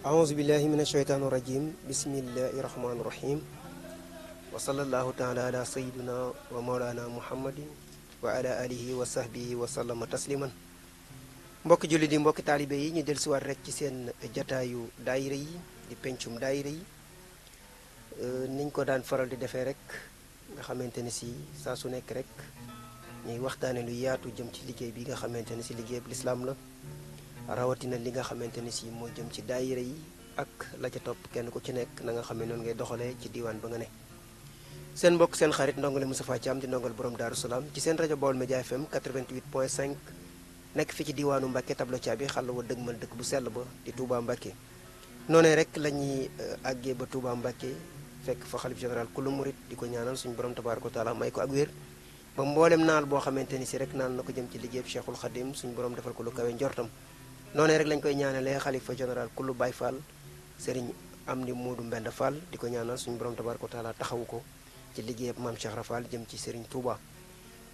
أعوذ بالله من الشيطان الرجيم بسم الله الرحمن الرحيم وصلى الله تعالى على سيدنا ومولانا محمد وعلى آله وصحبه وسلم تسليما mbokki jullit yi mbokki taalibe yi ñu dellusiwaat rek ci seen jataayu daayira yi di pencum daayira yi niñ ko daan faral di defee rek nga xamante ne si saa su nekk rek ñuy waxtaane lu yaatu jëm ci liggéey bi nga xamante ne si liggéey bu lislaam la rawatina li nga xamante ni si moo jëm ci daayira yi ak la ca topp kenn ku ci nekk na nga xam ne noonu ngay doxalee ci diiwaan ba nga ne seen mbokk seen xarit ndongole Moustapha Thiam di ndongal borom Daaru Salaam ci seen rajo Baol Média FM 88.5 nekk fi ci diiwaanu Mbàkke tablo caabi xàll wa dëgmal dëkk bu sell ba di Touba Mbàkke noonee rek la ñuy àggee ba Touba Mbàkke fekk fa xalif général kulu murit di ko ñaanal suñu borom tabaaraka wa taala may ko ak wér ba mboolem naal boo xamante ni si rek naal na ko jëm ci liggéeyub Cheikhul Khadim suñu borom defal ko lu kawe njortam noonee rek lañ koy ñaanalee xalifa général kullu Baye Fall Serigne Amdi Moodu Mbend Fall di ko ñaanal suñu borom tabaaraka wa taala taxawu ko ci liggéeyab maam Cheikh Rafal jëm ci Serigne Touba.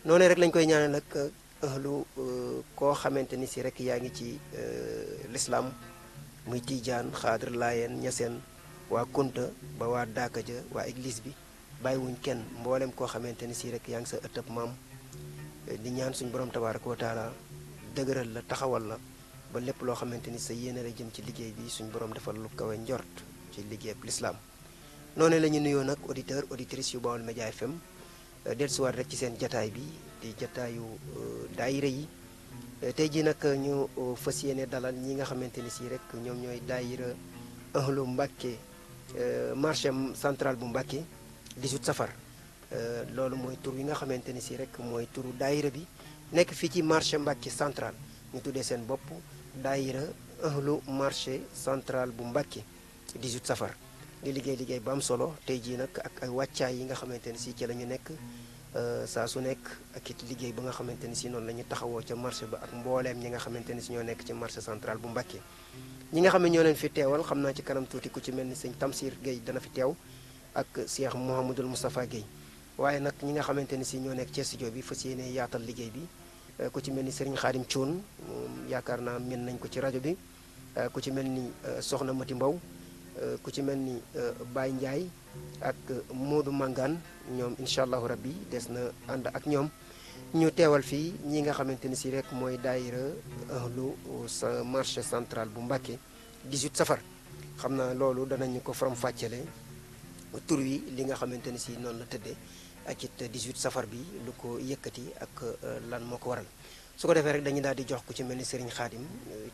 noonee rek lañ koy ñaanal ak ahlu koo xamante ni si rek yaa ngi ci l'islam muy Tiijaan Xaadir Laayeen Ñaseen waa Kunta ba waa Daaka ja waa église bi bàyyiwuñ kenn mboolem koo xamante ni si rek yaa ngi sa ëttëb maam di ñaan suñu borom tabaaraka wa taala dëgëral la taxawal la. ba lépp loo xamante ni sa yéene la jëm ci liggéey bi suñu borom defal lu kawe njort ci liggéeyab lislaam noonu la ñu nuyoo nag auditeur auditrice yu Baol Média FM dellusiwaat rek ci seen jataay bi di jataayu daayira yi tey jii nag ñu fas yéene dalal ñi nga xamante ni si rek ñoom ñooy daayira ahlu Mbàkke marché central bu Mbàkke 18 safar loolu mooy tur yi nga xamante ni si rek mooy turu daayira bi nekk fii ci marché Mbàkke central ñu tuddee seen bopp daayira ahlu marché central bu Mbàkke 18 safar di liggéey bu am solo tey jii nag ak ay wàccaay yi nga xamante ne si ci la ñu nekk saa su nekk ak it liggéey ba nga xamante ne si noonu la ñu taxawoo ca marché ba ak mbooleem ñi nga xamante ne si ñoo nekk ci marché central bu Mbàkke ñi nga xam ne ñoo leen fi teewal xam naa ci kanam tuuti ku ci mel ni sëñ Tamsir Gueye dana fi teew ak Cheikh Mouhamadul Moustapha Gueye waaye nag ñi nga xamante ne si ñoo nekk ci studio bi fas yéene yaatal liggéey bi ku ci mel ni Serigne Khadim Thioune moom yaakaar naa mën nañ ko ci rajo bi ku ci mel ni Soxna Mati Mbow ku ci mel ni Baye Ndiaye ak Modou Mangane ñoom incha allahu rabbi des na ànd ak ñoom ñu teewal fii ñi nga xamante ni si rek mooy daayira ahlu sa marché central bu Mbàkke 18 safar xam naa loolu danañu ko faram fàccale tur wi li nga xamante ni si noonu la tëddee ak it 18 safar bi lu ko yëkkati ak lan moo ko waral su ko defee rek dañu daal di jox ku ci mel ni Serigne Khadim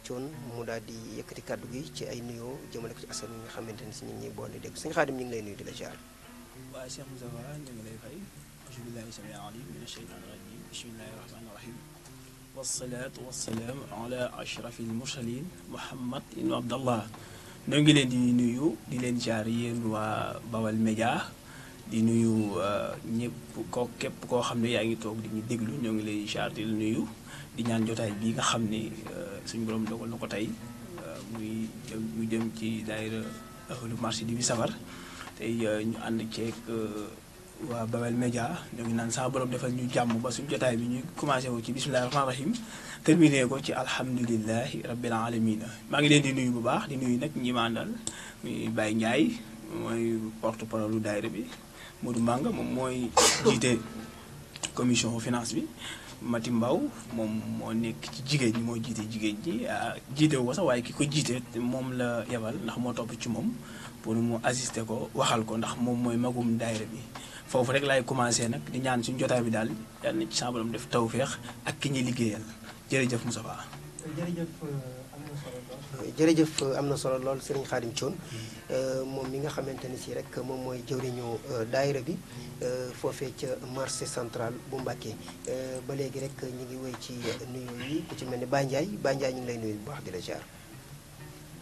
Thioune mu daal di yëkkati kàddu gi ci ay nuyoo jëmale ko ci askan wi nga xamante ni si ñu ngi ñuy boole dégg Serigne Khadim ñu ngi lay nuyu di la jaar. waaw Cheikh Moustapha ñu ngi lay fay bismillahi sami alim min asheytan rajim bismillahi rahmani rahim wasalaatu wasalaamu ala ashrafil mursalin Muhammad ibnu Abdallah ñoo ngi leen di nuyu di leen jaar yéen waa Baol Média di nuyu ñëpp képp koo xam ne yaa ngi toog di ñu déglu ñoo ngi lay jaar di la nuyu di ñaan jotaay bii nga xam ne suñu borom dogal na ko tey muy jëm ci daayira ahlu marché 18 safar tey ñu ànd ceeg waa Baol Média ñoo ngi naan saa borom defal ñu jàmm ba suñu jotaay bi ñu commencé wu ci bismillahi rahmaani rahim terminé ko ci alhamdulilahi rabbil alamina maa ngi leen di nuyu bu baax di nuyu nag ñi ma àndal muy Baye Ndiaye mooy porte parole lu daayira bi Modou Manga moom mooy jiite commission finance bi Mati Mbaw moom moo nekk ci jigéen ñi moo jiite jigéen ñi jiite wu ko sax waaye ki ko jiite moom la yebal ndax moo topp ci moom pour mu assister ko waxal ko ndax moom mooy magum daayira bi foofu rek laay commencé nag di ñaan suñu jotaay bi daal yal na ci sa borom def tawféex ak ki ñuy liggéeyal jërëjëf Moustapha. jërëjëf am na solo lool Serigne Khadim Thioune moom mi nga xamante ni si rek moom mooy jëwriñu daayira bi foofee ca marché central bu Mbàkke ba léegi rek ñu ngi wéy ci nuyu yi ku ci mel ni Baye Ndiaye ñu ngi lay nuyu bu baax di la jaar.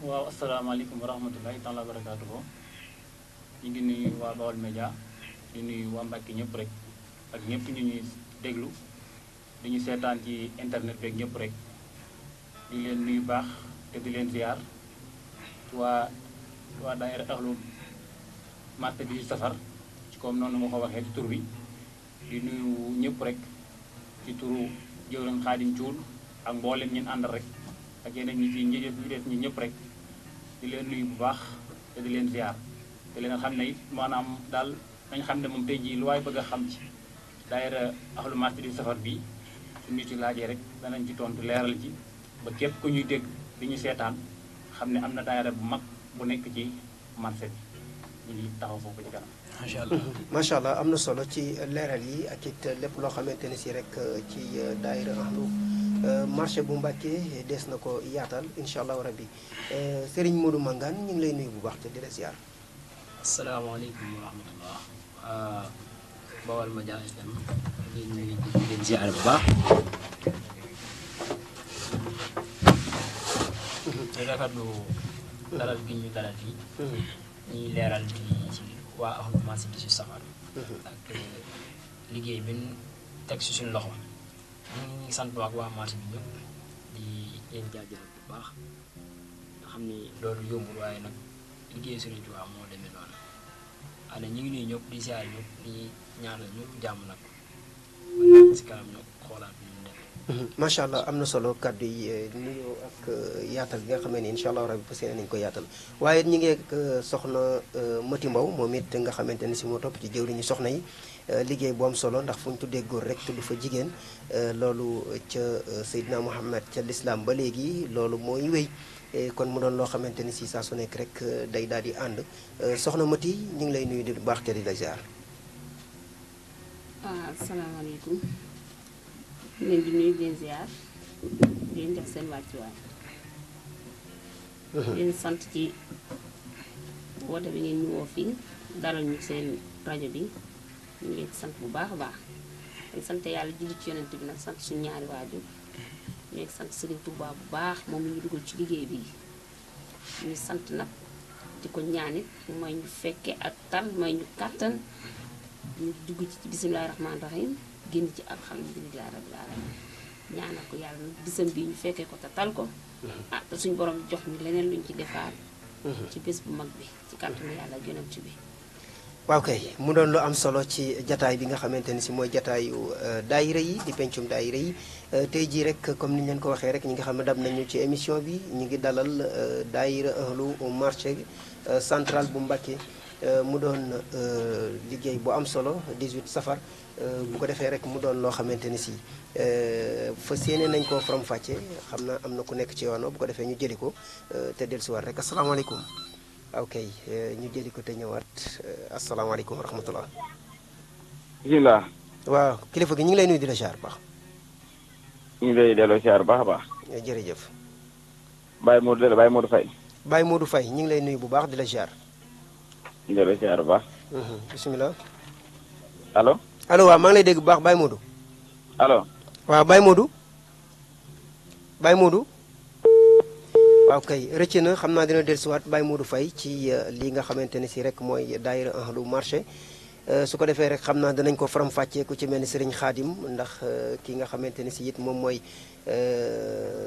waaw asalaamaaleykum wa rahmatulahi taala wa barakaatuhu ñu ngi nuyu waa Baol Média di nuyu waa Mbàkke ñëpp rek ak ñëpp ñu ñuy déglu di ñu seetaan ci internet beeg ñëpp rek di leen nuyu baax te di leen ziar waa daayira Ahlu Màtte bi safar ci comme noonu ma ko waxee ci tur bi di nuyu ñëpp rek ci turu jëwriñ Xaadim Cuun ak mboolem ñun àndal rek ak yeneen ñi ci ñi des ñi ñëpp rek di leen nuyu bu baax te di leen ziar te leen xam ne it maanaam daal nañ xam ne moom tey jii lu waay bëgg a xam ci daayira Ahlu Màtte bi safar bi su nit yi laajee rek danañ ci tontu leeral ci ba képp ku ñuy dégg di ñu seetaan xam ne am na daayira bu mag bu nekk ci marché bi ñu ngi taxaw foofu ci kanam. macha allah macha allah am na solo ci leeral yi ak it lépp loo xamante ne si rek ci daayira Ahlu marché bu Mbàkke des na ko yaatal incha allahu rabbi Serigne Modou Mangane ñu ngi lay nuyu bu baax te di la ziar. asalaamaaleykum wa rahmatullah Baol Média FM di nuyu di leen ziar bu baax di rafetlu dalal gi ñu dalal fii ñuy leeral di ci waa Ahlu Màtte bi ci safar ak liggéey bi ñu teg si suñu loxo ñu ngi sant ak waa marché bi ñëpp di leen jaajëfal bu baax nga xam ni loolu yombul waaye nag liggéey Sëriñ Tuubaa moo demee noonu ana ñu ngi nuyu ñëpp di ziar ñëpp di ñaanal ñëpp jàmm nag ba si kanam ñëpp xoolaat bi ñu nekk. macha allah am na solo kàddu yi nuyoo ak yaatal bi nga xam ne incha allah rabi fas yéene nañu ko yaatal waaye ñu ngi ak soxna Mati Mbow moom it nga xamante ne si moo topp ci jëwriñu soxna yi liggéey bu am solo ndax fu ñu tuddee góor rek tudd fa jigéen loolu ca Seydina Muhammad ca lislaam ba léegi loolu mooy wéy kon mu doon loo xamante ni si saa su nekk rek day daal di ànd soxna Mati ñu ngi lay nuyu di baax te di la ziar. asalaamaaleykum ñu leen di nuyu di leen ziar di leen jox seen wàccuwaay. di leen sant ci woote bi ngeen ñu woo fii dalal ñu seen rajo bi ñu ngi leen sant bu baax a baax di sant yàlla julli ci yonent bi nag sant suñu ñaari waajur ñu ngi sant Serigne Touba bu baax moom mi ñu dugal ci liggéey bi ñu sant nag di ko ñaanit mooy ñu fekkee ak tal mooy ñu kàttan ñu dugg ci bisimilahi rahmaani rahim génn ci alhamdulilahi rabbil alamin ñaanal ko yàlla nag bisam bii ñu fekkee ko te tal ko te suñu borom jox ñu leneen luñ ci defaat ci bés bu mag bi ci kàttanu yàlla yonent bi waaw kay mu doon lu am solo ci jataay bi nga xamante ni si mooy jataayu daayira yi di pencum daayira yi tey jii rek comme ni ñu leen ko waxee rek ñi nga xam ne dab nañu ci émission bi ñu ngi dalal daayira Ahlu marché central bu Mbàkke mu doon liggéey bu am solo 18 safar bu ko defee rek mu doon loo xamante ni si fas yéene nañ koo faram-fàcce xam na am na ku nekk ci yoon bu ko defee ñu jëli ko te dellusiwaat rek asalaamaaleykum. ok ñu jëli ko te ñëwaat asalaamaaleykum wa rahmatullah. bisimilah. waaw kilifa gi ñu ngi lay nuyu di la ziar baax. ñu ngi lay delloo ziar baax a baax. jërëjëf. Baye Modou Faye. Baye Modou Faye ñu ngi lay nuyu bu baax di la ziar. ñu ngi delloo ziar bu baax. bisimilah. allo. allo waaw maa ngi lay dégg bu baax Baye Modou. allo. waaw Baye Modou. Baye Modou. waaw kay rëcc na xam naa dina dellusiwaat Baye Modou Faye ci lii nga xamante ne si rek mooy daayira Ahlu marché su ko defee rek xam naa danañ ko faram-fàccee ku ci mel ni Serigne Khadim ndax ki nga xamante ne si it moom mooy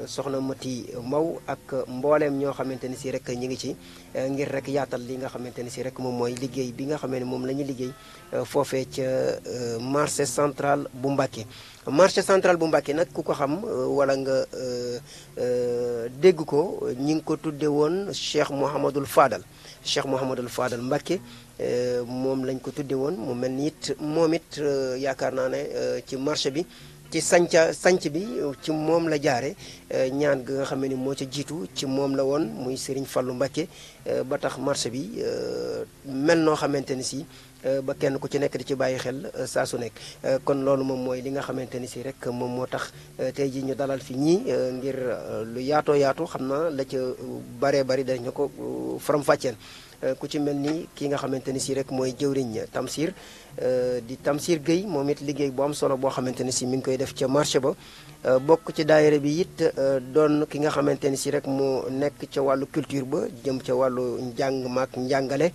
soxna Mati Mbow ak mbooleem ñoo xamante ne si rek ñu ngi ci ngir rek yaatal li nga xamante ne si rek moom mooy liggéey bi nga xamee ne moom la ñu liggéey foofee ca marché central bu Mbàkke marché central bu Mbàkke nag ku ko xam wala nga dégg ko ñi ngi ko tudde woon Cheikh Mouhamadul Fadal Mbàkke moom lañ ko tudde woon mu mel ni it moom it yaakaar naa ne ci marché bi ci sanc bi ci moom la jaare ñaan ga nga xam ne ni moo ca jiitu ci moom la woon muy Serigne Fallou Mbàkke ba tax marché bi mel noo xamante ni si ba kenn ku ci nekk di ci bàyyi xel saa su nekk kon loolu moom mooy li nga xamante ni si rek moom moo tax tey ji ñu dalal fi ñii ngir lu yaatoo yaatu xam na la ca baree bari dañu ko faram-fàcceel ku ci mel ni ki nga xamante ni si rek mooy jëwriñ Tamsir di Tamsir Gueye moom it liggéey bu am solo boo xamante ni si mi ngi koy def ca marché ba bokk ci daayira bi it doon ki nga xamante ni si rek moo nekk ca wàllu culture ba jëm ca wàllu njàng maak njàngale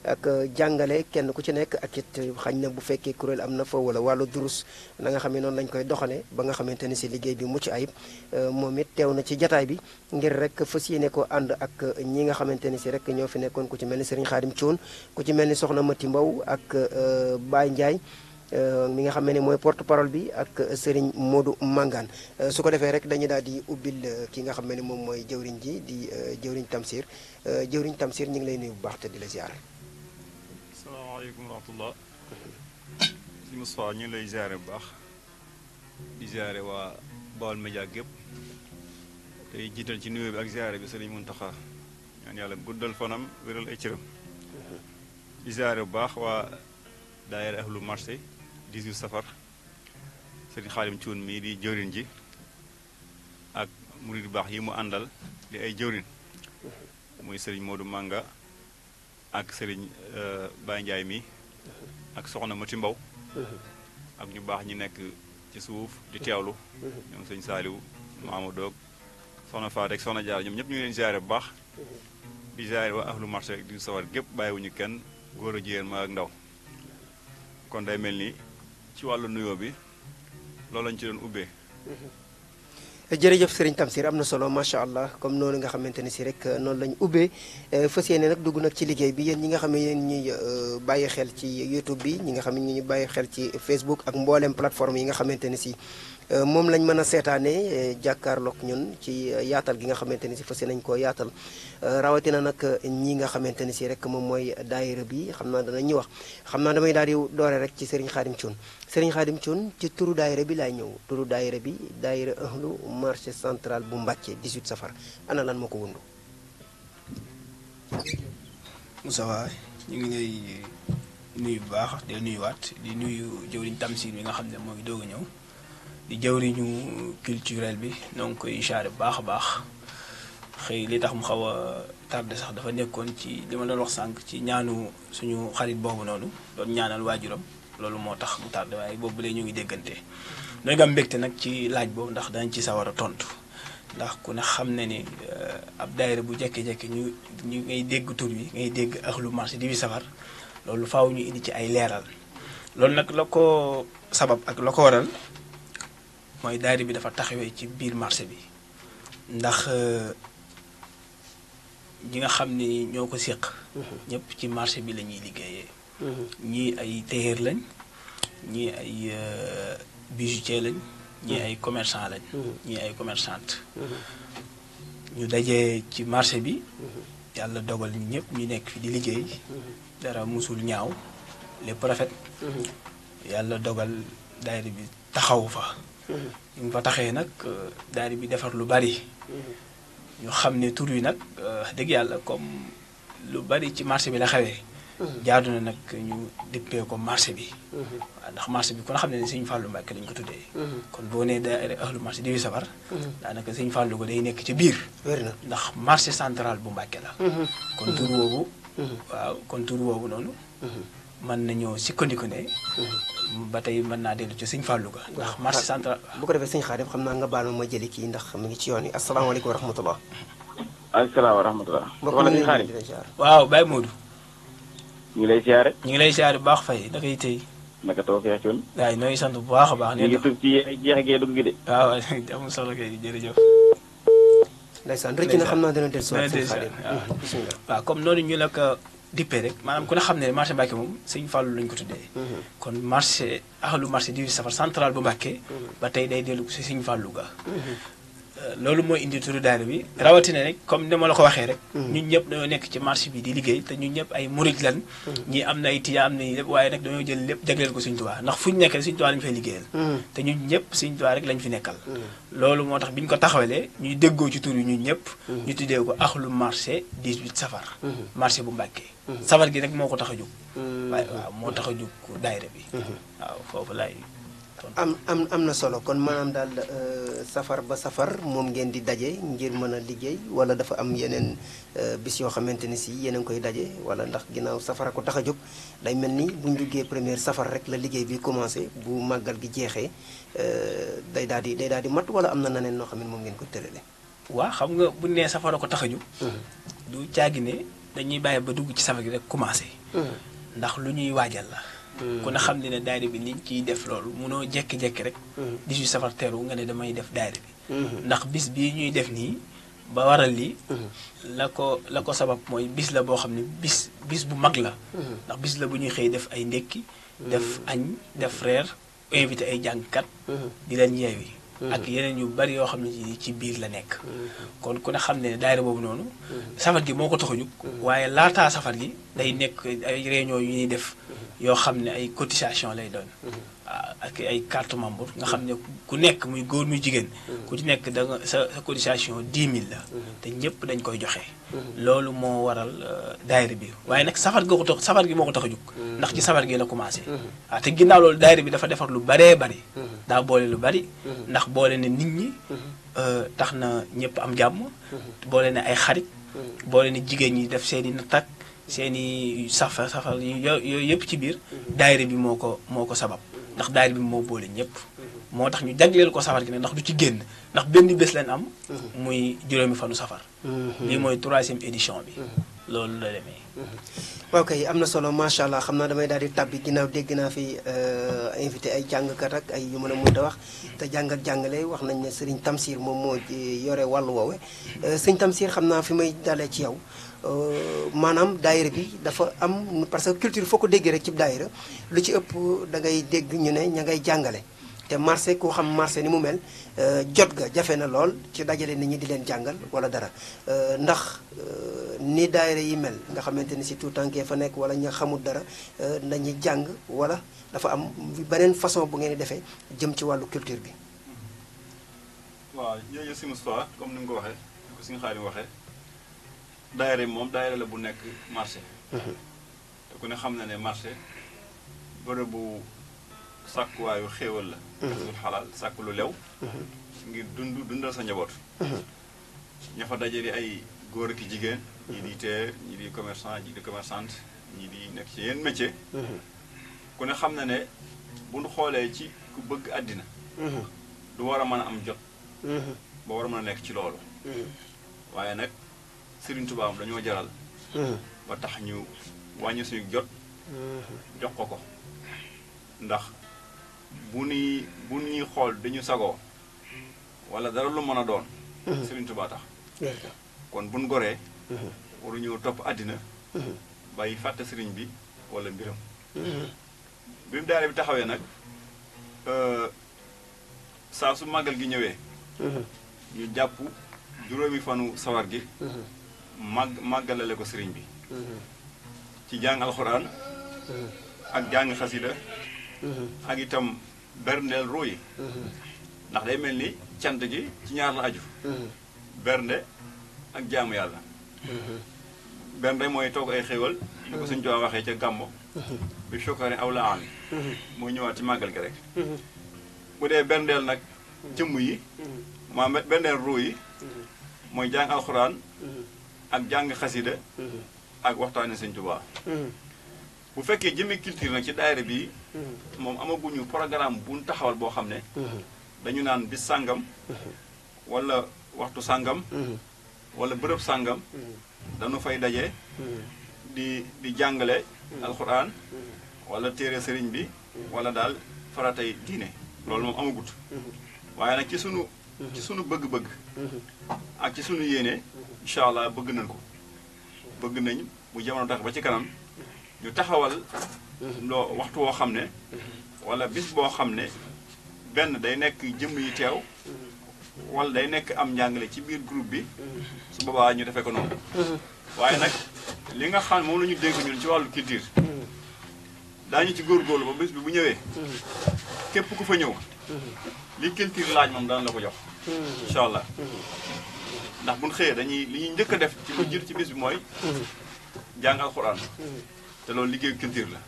ak jàngale kenn ku ci nekk ak it xañ na bu fekkee kuréel am na fa wala wàllu durus na nga xam ne noonu lañ koy doxale ba nga xamante ni si liggéey bi mucc ayib moom it teew na ci jataay bi ngir rek fas yéene ko ànd ak ñi nga xamante ni si rek ñoo fi nekkoon ku ci mel ni Serigne Khadim Thioune ku ci mel ni Soxna Mati Mbow ak Baye Ndiaye mi nga xam ne mooy porte parole bi ak Serigne Modou Mangane su ko defee rek dañu daal di ubbil ki nga xam ne moom mooy jëwriñ ji di jëwriñ Tamsir jëwriñ Tamsir ñu ngi lay nuyu bu baax te di la ziare. asalaamaaleykum wa rahmatullah. si Moustapha ñu ngi lay ziare bu baax di ziare waa Baol Média gépp tey jiital ci nuyoo bi ak ziare bi Serigne Mountakha ñaan yàlla guddal fanam wéral ay cëram di ziare bu baax waa daayira ahlu marché 18 safar Serigne Khadim Thioune mii di jëwriñ ji ak murid baax yi mu àndal di ay jëwriñ muy Serigne Modou Manga ak Serigne Baye Ndiaye mi ak Soxna Mati Mbow ak ñu baax ñi nekk ci suuf di teewlu ñoom sëñ Saliou Mamadou Soxna Fatou ak Soxna Diarra ñoom ñëpp ñu ngi leen ziare bu baax di ziare waa ahlu marché di safar gépp bàyyiwuñu kenn góor a jigéen ma ak ndaw kon day mel ni ci wàllu nuyoo bi loolu lañ ci doon ubbee. jërëjëf Serigne Tamsir am na solo macha allah comme noonu nga xamante ne si rek noonu lañ ubbee fas yéene nag dugg nag ci liggéey bi yéen ñi nga xam ne yéen ñuy bàyyi xel ci YouTube bi ñi nga xam ne ñu bàyyi xel ci Facebook ak mboolem plateforme yi nga xamante ne si moom lañ mën a seetaanee jàkkaarloog ñun ci yaatal gi nga xamante ne si fas yéene nañ koo yaatal rawatina nag ñi nga xamante ne si rek moom mooy daayira bi xam naa danañu wax xam naa damay daal di doore rek ci Serigne Khadim Thioune Serigne Khadim Thioune ci turu daayira bi laay ñëw turu daayira bi daayira ahlu marché central bu Mbàkke 18 safar ana lan moo ko wundu. Moustapha ñu ngi lay nuyu bu baax di nuyuwaat di nuyu jëwriñ Tamsir mi nga xam ne mooy doog a ñëw di jëwriñu culturel bi ñoo ngi koy isaare bu baax a baax xëy li tax mu xaw a tardé sax dafa nekkoon ci li ma doon wax sànq ci ñaanu suñu xarit boobu noonu doon ñaanal waajuram loolu moo tax mu tardé waaye boobu léegi ñu ngi déggante nooy nga am mbégte nag ci laaj boobu ndax dañ ci sawar a tontu ndax ku ne xam ne ni ab daayira bu jekke-jekke ñu ngay dégg tur bi ngay dégg ahlu marché 18 safar loolu faaw ñu indi ci ay leeral loolu nag la ko sabab ak la ko waral mooy daayira bi dafa taxawee ci biir marché bi ndax ñi nga xam ni ñoo ko séq ñëpp ci marché bi la ñuy liggéeyee ñii ay tailleur lañ ñii ay bijoutier lañ ñii ay commerçant lañ ñii ay commerçante ñu dajee ci marché bi yàlla dogal ñu ñëpp ñu nekk fi di liggéey dara musul ñaaw lépp rafet yàlla dogal daayira bi taxaw fa ñu fa taxee nag daayira bi defar lu bari ñu xam ne tur wi nag dëgg yàlla comme lu bari ci marché bi la xewee jaadu na nag ñu dippee ko marché bi waaw ndax marché bi kon xam ne ne Sëñ Fallou Mbàkke lañu ko tuddee kon boo nee daayira ahlu marché 18 safar daanaka Sëñ Fallou ko day nekk ci biir ndax marché central bu Mbàkke la kon tur woowu waaw kon tur woowu noonu mën nañoo sukkandiku ne ba tey mën naa dellu ci Sëñ Fallou ga ndax marché central bu ko defee Sëñ Khadim xam naa nga baal ma jëli kii ndax mu ngi ci yoon yi asalaamaaleykum wa rahmatullah asalaam wa rahmatullah waaw Baye Modou ñu ngi lay siyaare ñu ngi lay siyaare bu baax fay dafay tey naka taw feex coon waaye nooy sant bu baax a baax ñu ngi tug ci jeex gee dugg gi de waaw amul solo kay jërëjëf ndeysaan rëcc na xam naa dana del soit Sëñ Khadim bismillah waaw comme noonu ñu la ko dippee rek maanaam ku ne xam ne marché Mbàkke moom Sëñ Fallou lañu ko tuddee kon marché ahlu marché 18 safar central bu Mbàkke ba tey day dellu si Sëñ Fallou ga loolu mooy indi turu daayira bi rawatina rek comme ni ma la ko waxee rek ñun ñëpp dañoo nekk ci marché bi di liggéey te ñun ñëpp ay murid lan ñi am na ay tijaan am na lépp waaye nag dañoo jël lépp jagleel ko Sëñ Tuubaa ndax fu ñu nekkee Sëñ Tuubaa lañu fay liggéeyal te ñun ñëpp Sëñ Tuubaa rek lañ fi nekkal loolu moo tax bi ñu ko taxawalee ñuy déggoo ci tur yi ñun ñëpp ñu tuddee ko ahlu marché 18 safar marché bu Mbàkke safar gi rek moo ko tax a jóg waaye waaw moo tax a jóg daayira bi waaw foofu laay am na solo kon maanaam daal safar ba safar moom ngeen di daje ngir mën a liggéey wala dafa am yeneen bis yoo xamante ni si yéen a ngi koy daje wala ndax ginnaaw safara ko tax a jóg day mel ni bu ñu duggee première safar rek la liggéey bi commencé bu màggal gi jeexee day daal di mat wala am na neneen noo xam ne moom ngeen ko tërale waaw xam nga bu nee safara ko tax a jóg du caagi ne dañuy bàyyi ba dugg ci safar gi rek commencé ndax lu ñuy waajal la. ku ne xam ne daayira bi liñ ciy def loolu munoo jékki-jékki rek. 18 safar teru nga ne damay def daayira bi. ndax bis bii ñuy def nii ba waral li la ko sabab mooy bis la boo xam ne bis bu mag la. ndax bis la bu ñuy xëy def ay ndékki. def añ def reer invité ay jàngkat. di leen yeewi. ak yeneen yu bari yoo xam ne ci biir la nekk. kon ku ne xam ne daayira boobu noonu. safar gi moo ko tax a jóg. waaye laataa safar gi day nekk ay réunion yu ñuy def yoo xam ne ay cotisation lay doon. ak ay carte membre nga xam ne ku nekk muy góor muy jigéen. ku ci nekk da nga sa cotisation 10 000 la. te ñëpp dañ koy joxe. loolu moo waral daayira bi waaye nag safar gi moo ko tax a jóg. ndax ci safar gi la commencé. waaw te ginnaaw loolu daayira bi dafa defar lu baree bari. daa boole lu bari. ndax boole ne nit ñi. tax na ñëpp am jàmm. boole ne ay xarit. boole ne jigéen ñi def seen i nattak seen i safar yooyu yëpp ci biir. daayira bi moo ko sabab. ndax daayira bi moo boole ñëpp. moo tax ñu jagleel ko safar gi ne ndax du ci génn ndax benn bés leen am. muy juróomi fanu safar. lii mooy 3e édition bi. loolu la demee. ok am na solo macha allah xam naa damay daal di tàbbi ginnaaw dégg naa fi invité ay jàngkat ak ay yu mën a mënta wax te jàng ak jàngale wax nañ ne Serigne Tamsir moom moo yore wàllu woowe Serigne Tamsir xam naa fi may dalee ci yow. maanaam daayira bi dafa am parce que culture foo ko déggee rek ci daayira lu ci ëpp da ngay dégg ñu ne ña ngay jàngale te marché ku xam marché ni mu mel jot ga jafe na lool ci dajale nit ñi di leen jàngal wala dara ndax ni daayira yi mel nga xamante ni si tout temps fa nekk wala ña xamul dara nañu jàng wala dafa am beneen façon bu ngeen di defee jëm ci wàllu culture bi. waaw yooyu si Moustapha comme ni nga ko waxee ni ko suñu Xaadim waxee. daayira moom daayira la bu nekk marché. te ku ne xam na ne marché bërëb bu sàkkuwaayu xéewal la. kasbul xalaal sàkk lu lew. ngir dundal sa njaboot. ña fa daje di ay góor ak jigéen. ñii di teer ñii di commerçant ñii di commerçante ñii di nekk ci yenn métier. ku ne xam na ne bu ñu xoolee ci ku bëgg àddina. du war a mën a am jot. ba war a mën a nekk ci loolu. waaye nag. Sëriñ Tuubaa dañoo jaral. ba tax ñu wàññi suñu jot. jox ko ndax bu ñuy xool dañu sagoo wala dara lu mën a doon. Sëriñ Tuubaa tax. kon buñ goree. waruñu topp àddina. bàyyi fàtte sëriñ bi wala mbiram. bi mu daara bi taxawee nag saa su màggal gi ñëwee. ñu jàpp juróomi fanu sawar gi. màggalale ko sëriñ bi ci jàng alxuraan ak jàng xasida ak itam berndeel ruu yi ndax day mel ni cant gi ci ñaar la aju bernde ak jaamu yàlla bernde mooy toog ay xéewal ni ko suñ Tuubaa waxee ca gàmmo bi sukkarin aw la ami mooy ñëwaat ci màggal gi rek bu dee berndeel nag jëmm yi maa berndeel ruu yi mooy jàng alxuraan ak jàng xasida ak waxtaane Sëñ Tuubaa bu fekkee jëmee culture nag ci daayira bi moom amaguñu programme bu ñu taxawal boo xam ne dañu naan bis sàngam wala waxtu sàngam wala bërëb sàngam dañu fay daje di jàngale alxuraan wala téere sëriñ bi wala daal faratay diine loolu moom amagut waaye nag ci sunu bëgg-bëgg ak ci sunu yéene incha allah bëgg nañ ko bëgg nañ bu jamono tax ba ci kanam ñu taxawal loo waxtu woo xam ne wala bis boo xam ne benn day nekk jëmm yi teew wala day nekk am njàngale ci biir groupe bi su boobaa ñu defee ko noonu waaye nag li nga xam moom la ñu dégg ñun ci wàllu culture daañu ci góorgóorlu ba bis bi bu ñëwee képp ku fa ñëw li culture laaj moom daan la ko jox incha allah ndax buñ xëyee li ñuy njëkk a def ci lu jër ci bis bi mooy jàng alxuraan te loolu liggéeyu culture la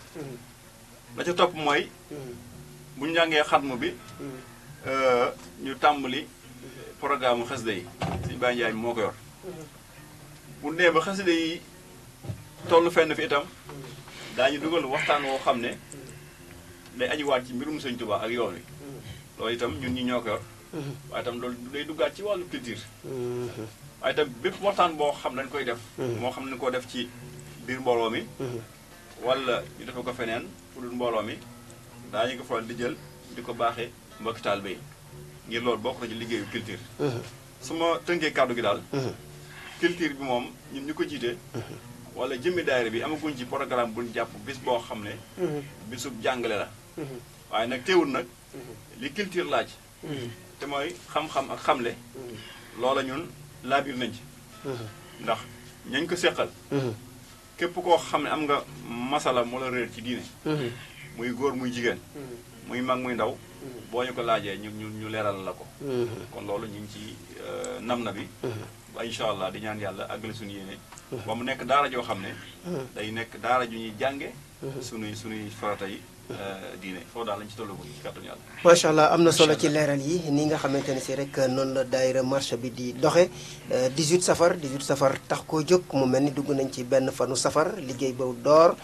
la ca topp mooy bu ñu jàngee xatmu bi ñu tàmbali programme mu xasida yi Sëñ Baye Ndiaye moo ko yor bu nee ba xasida yi toll fenn fi itam daañu dugal waxtaan woo xam ne day ajuwaat ci mbirum Sëñ Tuubaa ak yoon wi loolu itam ñun ñi ñoo ko yor waaye itam loolu day duggaat ci wàllu culture waaye itam bépp waxtaan boo xam dañ koy def moo xam ne ko def ci biir mbooloo mi wala ñu defe ko feneen fu dul mbooloo mi daañu ko faral di jël di ko baaxee mbokki taalibe yi ngir loolu bokk na ci liggéeyu culture. su ma tënkee kàddu gi daal. culture bi moom ñun ñu ko jiite. wala jëmmi daayira bi amaguñ ci programme buñ jàpp bis boo xam ne. bisub jàngale la. waaye nag teewul nag. li culture laaj. te mooy xam-xam ak xamle. loola ñun laabir nañ ci. ndax ñañ ko seqal. képp koo xam ne am nga masala mu la réer ci diine. muy góor muy jigéen. muy mag muy ndaw. boo ñu ko laajee ñu leeral la ko. kon loolu ñu ngi ci nam na bi. ba incha allah di ñaan yàlla àggale suñu yéene. ba mu nekk daara joo xam ne. day nekk daara ju ñuy jànge sunuy farata yi. diine foofu daal lañ ci tollagum ci kàttanu yàlla. macha allah am na solo ci leeral yi ni nga xamante ne si rek noonu la daayira marché bi di doxe 18 safar tax koo jóg mu mel ni dugg nañ ci benn fanu safar liggéey ba door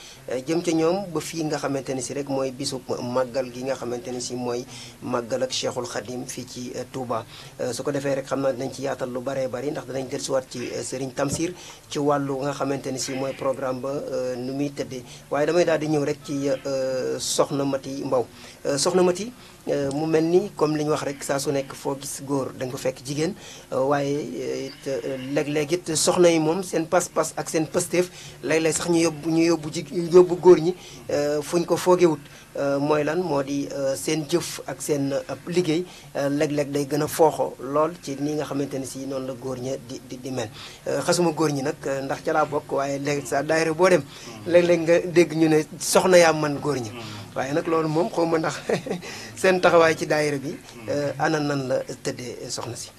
jëm ca ñoom ba fii nga xamante ne si rek mooy bisu màggal gi nga xamante ne si mooy màggal ak Cheikhul Khadim fii ci Touba. su ko defee rek xam naa dinañ ci yaatal lu baree bari ndax danañ dellusiwaat ci Serigne Tamsir ci wàllu nga xamante ne si mooy programme ba nu muy tëddee waaye damay daal di ñëw rek ci. Soxna Mati Mbaw soxna Mati mu mel ni comme li ñu wax rek saa su nekk foo gis góor da nga ko fekk jigéen waaye it léeg-léeg it soxna yi moom seen pas-pas ak seen pësteef léeg-léeg sax ñu yóbbu góor ñi fuñ ko foogewut mooy lan moo di seen jëf ak seen liggéey léeg-léeg day gën a fooxo lool ci ni nga xamante ne si noonu la góor ña di mel xasuma góor ñi nag ndax ca laa bokk waaye léegi sa daayira boo dem léeg-léeg nga dégg ñu ne soxna yaa man góor ñi waaye nag loolu moom xaw ma ndax seen taxawaay ci daayira bi ana nan la tëddee soxna si.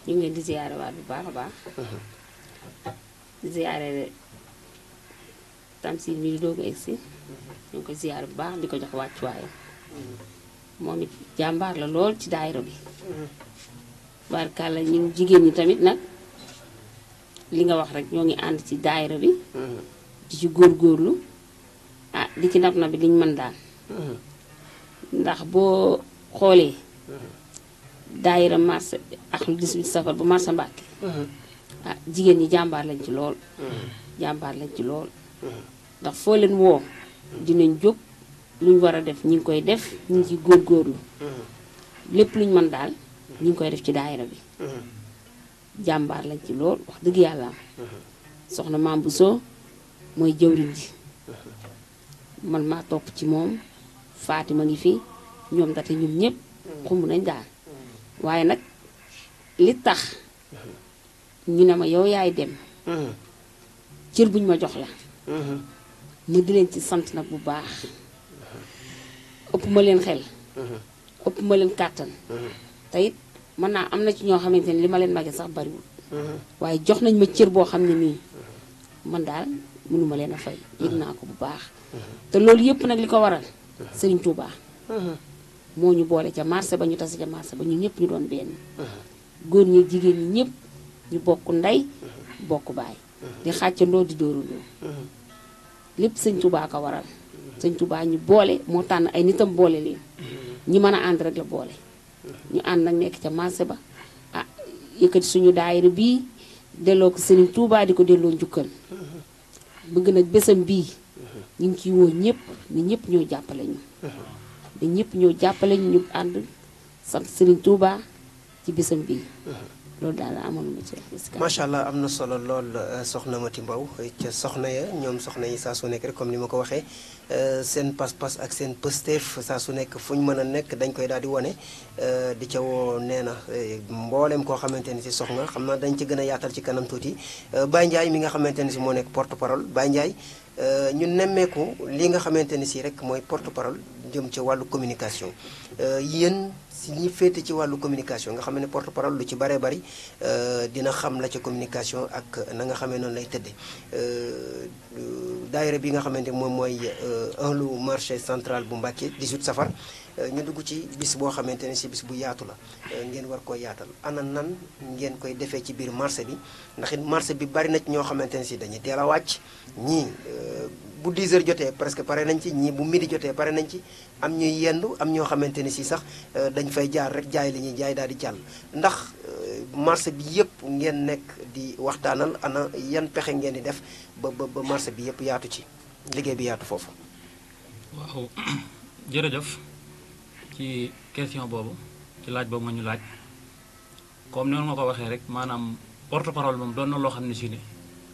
ñu ngi leen di ziyaare waat bu baax a baax. di ziyaare Tamsir mi di doog a egsi ñu ngi ko ziyaare bu baax di ko jox wàccuwaayam moom it jàmbaar la lool ci daayira bi. barkalla ñun jigéen ñi tamit nag. li nga wax rek ñoo ngi ànd ci daayira bi di ci góorgóorlu di ci nab na bi liñ mën daal ndax boo xoolee daayira marché ak 18 safar bu marché Mbàkke jigéen ñi jàmbaar lañ ci lool ndax foo leen woo dinañ jóg luñ war a def ñi ngi koy def ñi ngi ci góorgóorlu lépp luñ mën daal ñi ngi koy def ci daayira bi jàmbaar lañ ci lool wax dëgg yàlla soxna maam bu soo mooy jëwriñ ji man maa topp ci moom Fatima ngi fi ñoom date ñun ñëpp xumb nañ daal waaye nag li tax ñu ne ma yow yaay dem cër buñ ma jox la mu di leen ci sant nag bu baax ëpp ma leen xel ëpp ma leen kàttan te it mën naa am na ci ñoo xamante ne li ma leen màggee sax bariwul waaye jox nañ ma cër boo xam ne nii man daal mënuma leen a fay yëg naa ko bu baax te loolu yëpp nag li ko waral Serigne Touba moo ñu boole ca marché ba ñu tase ca marché ba ñu ñëpp ñu doon benn góor ñi jigéen ñi ñëpp ñu bokk ndey bokk baay di xàccandoo di dóorandoo lépp Sëñ Touba ko waral Sëñ Touba ñu boole moo tànn ay nitam boole leen ñi mën a ànd rek la boole ñu ànd nag nekk ca marché ba yëkkati suñu daayira bii delloo ko Serigne Touba di ko delloo njukkal bëgg nag bésam bii ñu ngi ciy woo ñëpp ni ñëpp ñoo jàppale ñu ni ñëpp ñoo jàppale ñu ànd sant Serigne Touba ci bésam bii loolu daal la amoon na ci macha allah am na solo lool soxna Mati Mbaw ca soxna ya ñoom soxna yi saa su nekk rek comme ni ma ko waxee seen pas-pas ak seen pësteef saa su nekk fu ñu mën a nekk dañ koy daal di wane di ca woo nee na mboolem koo xamante ni si soxna xam naa dañ ci gën a yaatal ci kanam tuuti Baye Ndiaye mi nga xamante ni si moo nekk porte parole Baye Ndiaye ñu nemmeeku li nga xamante ni si rek mooy porte parole jëm ci wàllu communication yéen si ñi féete ci wàllu communication nga xam ne porte parole lu ci baree bari dina xam la ca communication ak na nga xamee noonu lay tëdde daayira bi nga xamante moom mooy lu marché central bu Mbàkke 18 safar ñu dugg ci bis boo xamante ne si bis bu yaatu la ngeen war koo yaatal ana nan ngeen koy defee ci biir marché bi ndax it marché bi bari na ci ñoo xamante ne si dañuy teel a wàcc ñii bu 10 heures jotee presque pare nañ ci ñii bu midi jotee pare nañ ci am ñuy yendu am ñoo xamante ne si sax dañ fay jaar rek jaay li ñuy jaay daal di jàll ndax marché bi yëpp ngeen nekk di waxtaanal ana yan pexe ngeen di def ba marché bi yëpp yaatu ci liggéey bi yaatu foofu. waaw jërëjëf ci question boobu ci laaj boobu nga ñu laaj comme noonu nga ko waxee rek maanaam porte parole moom doon na loo xam ne si ne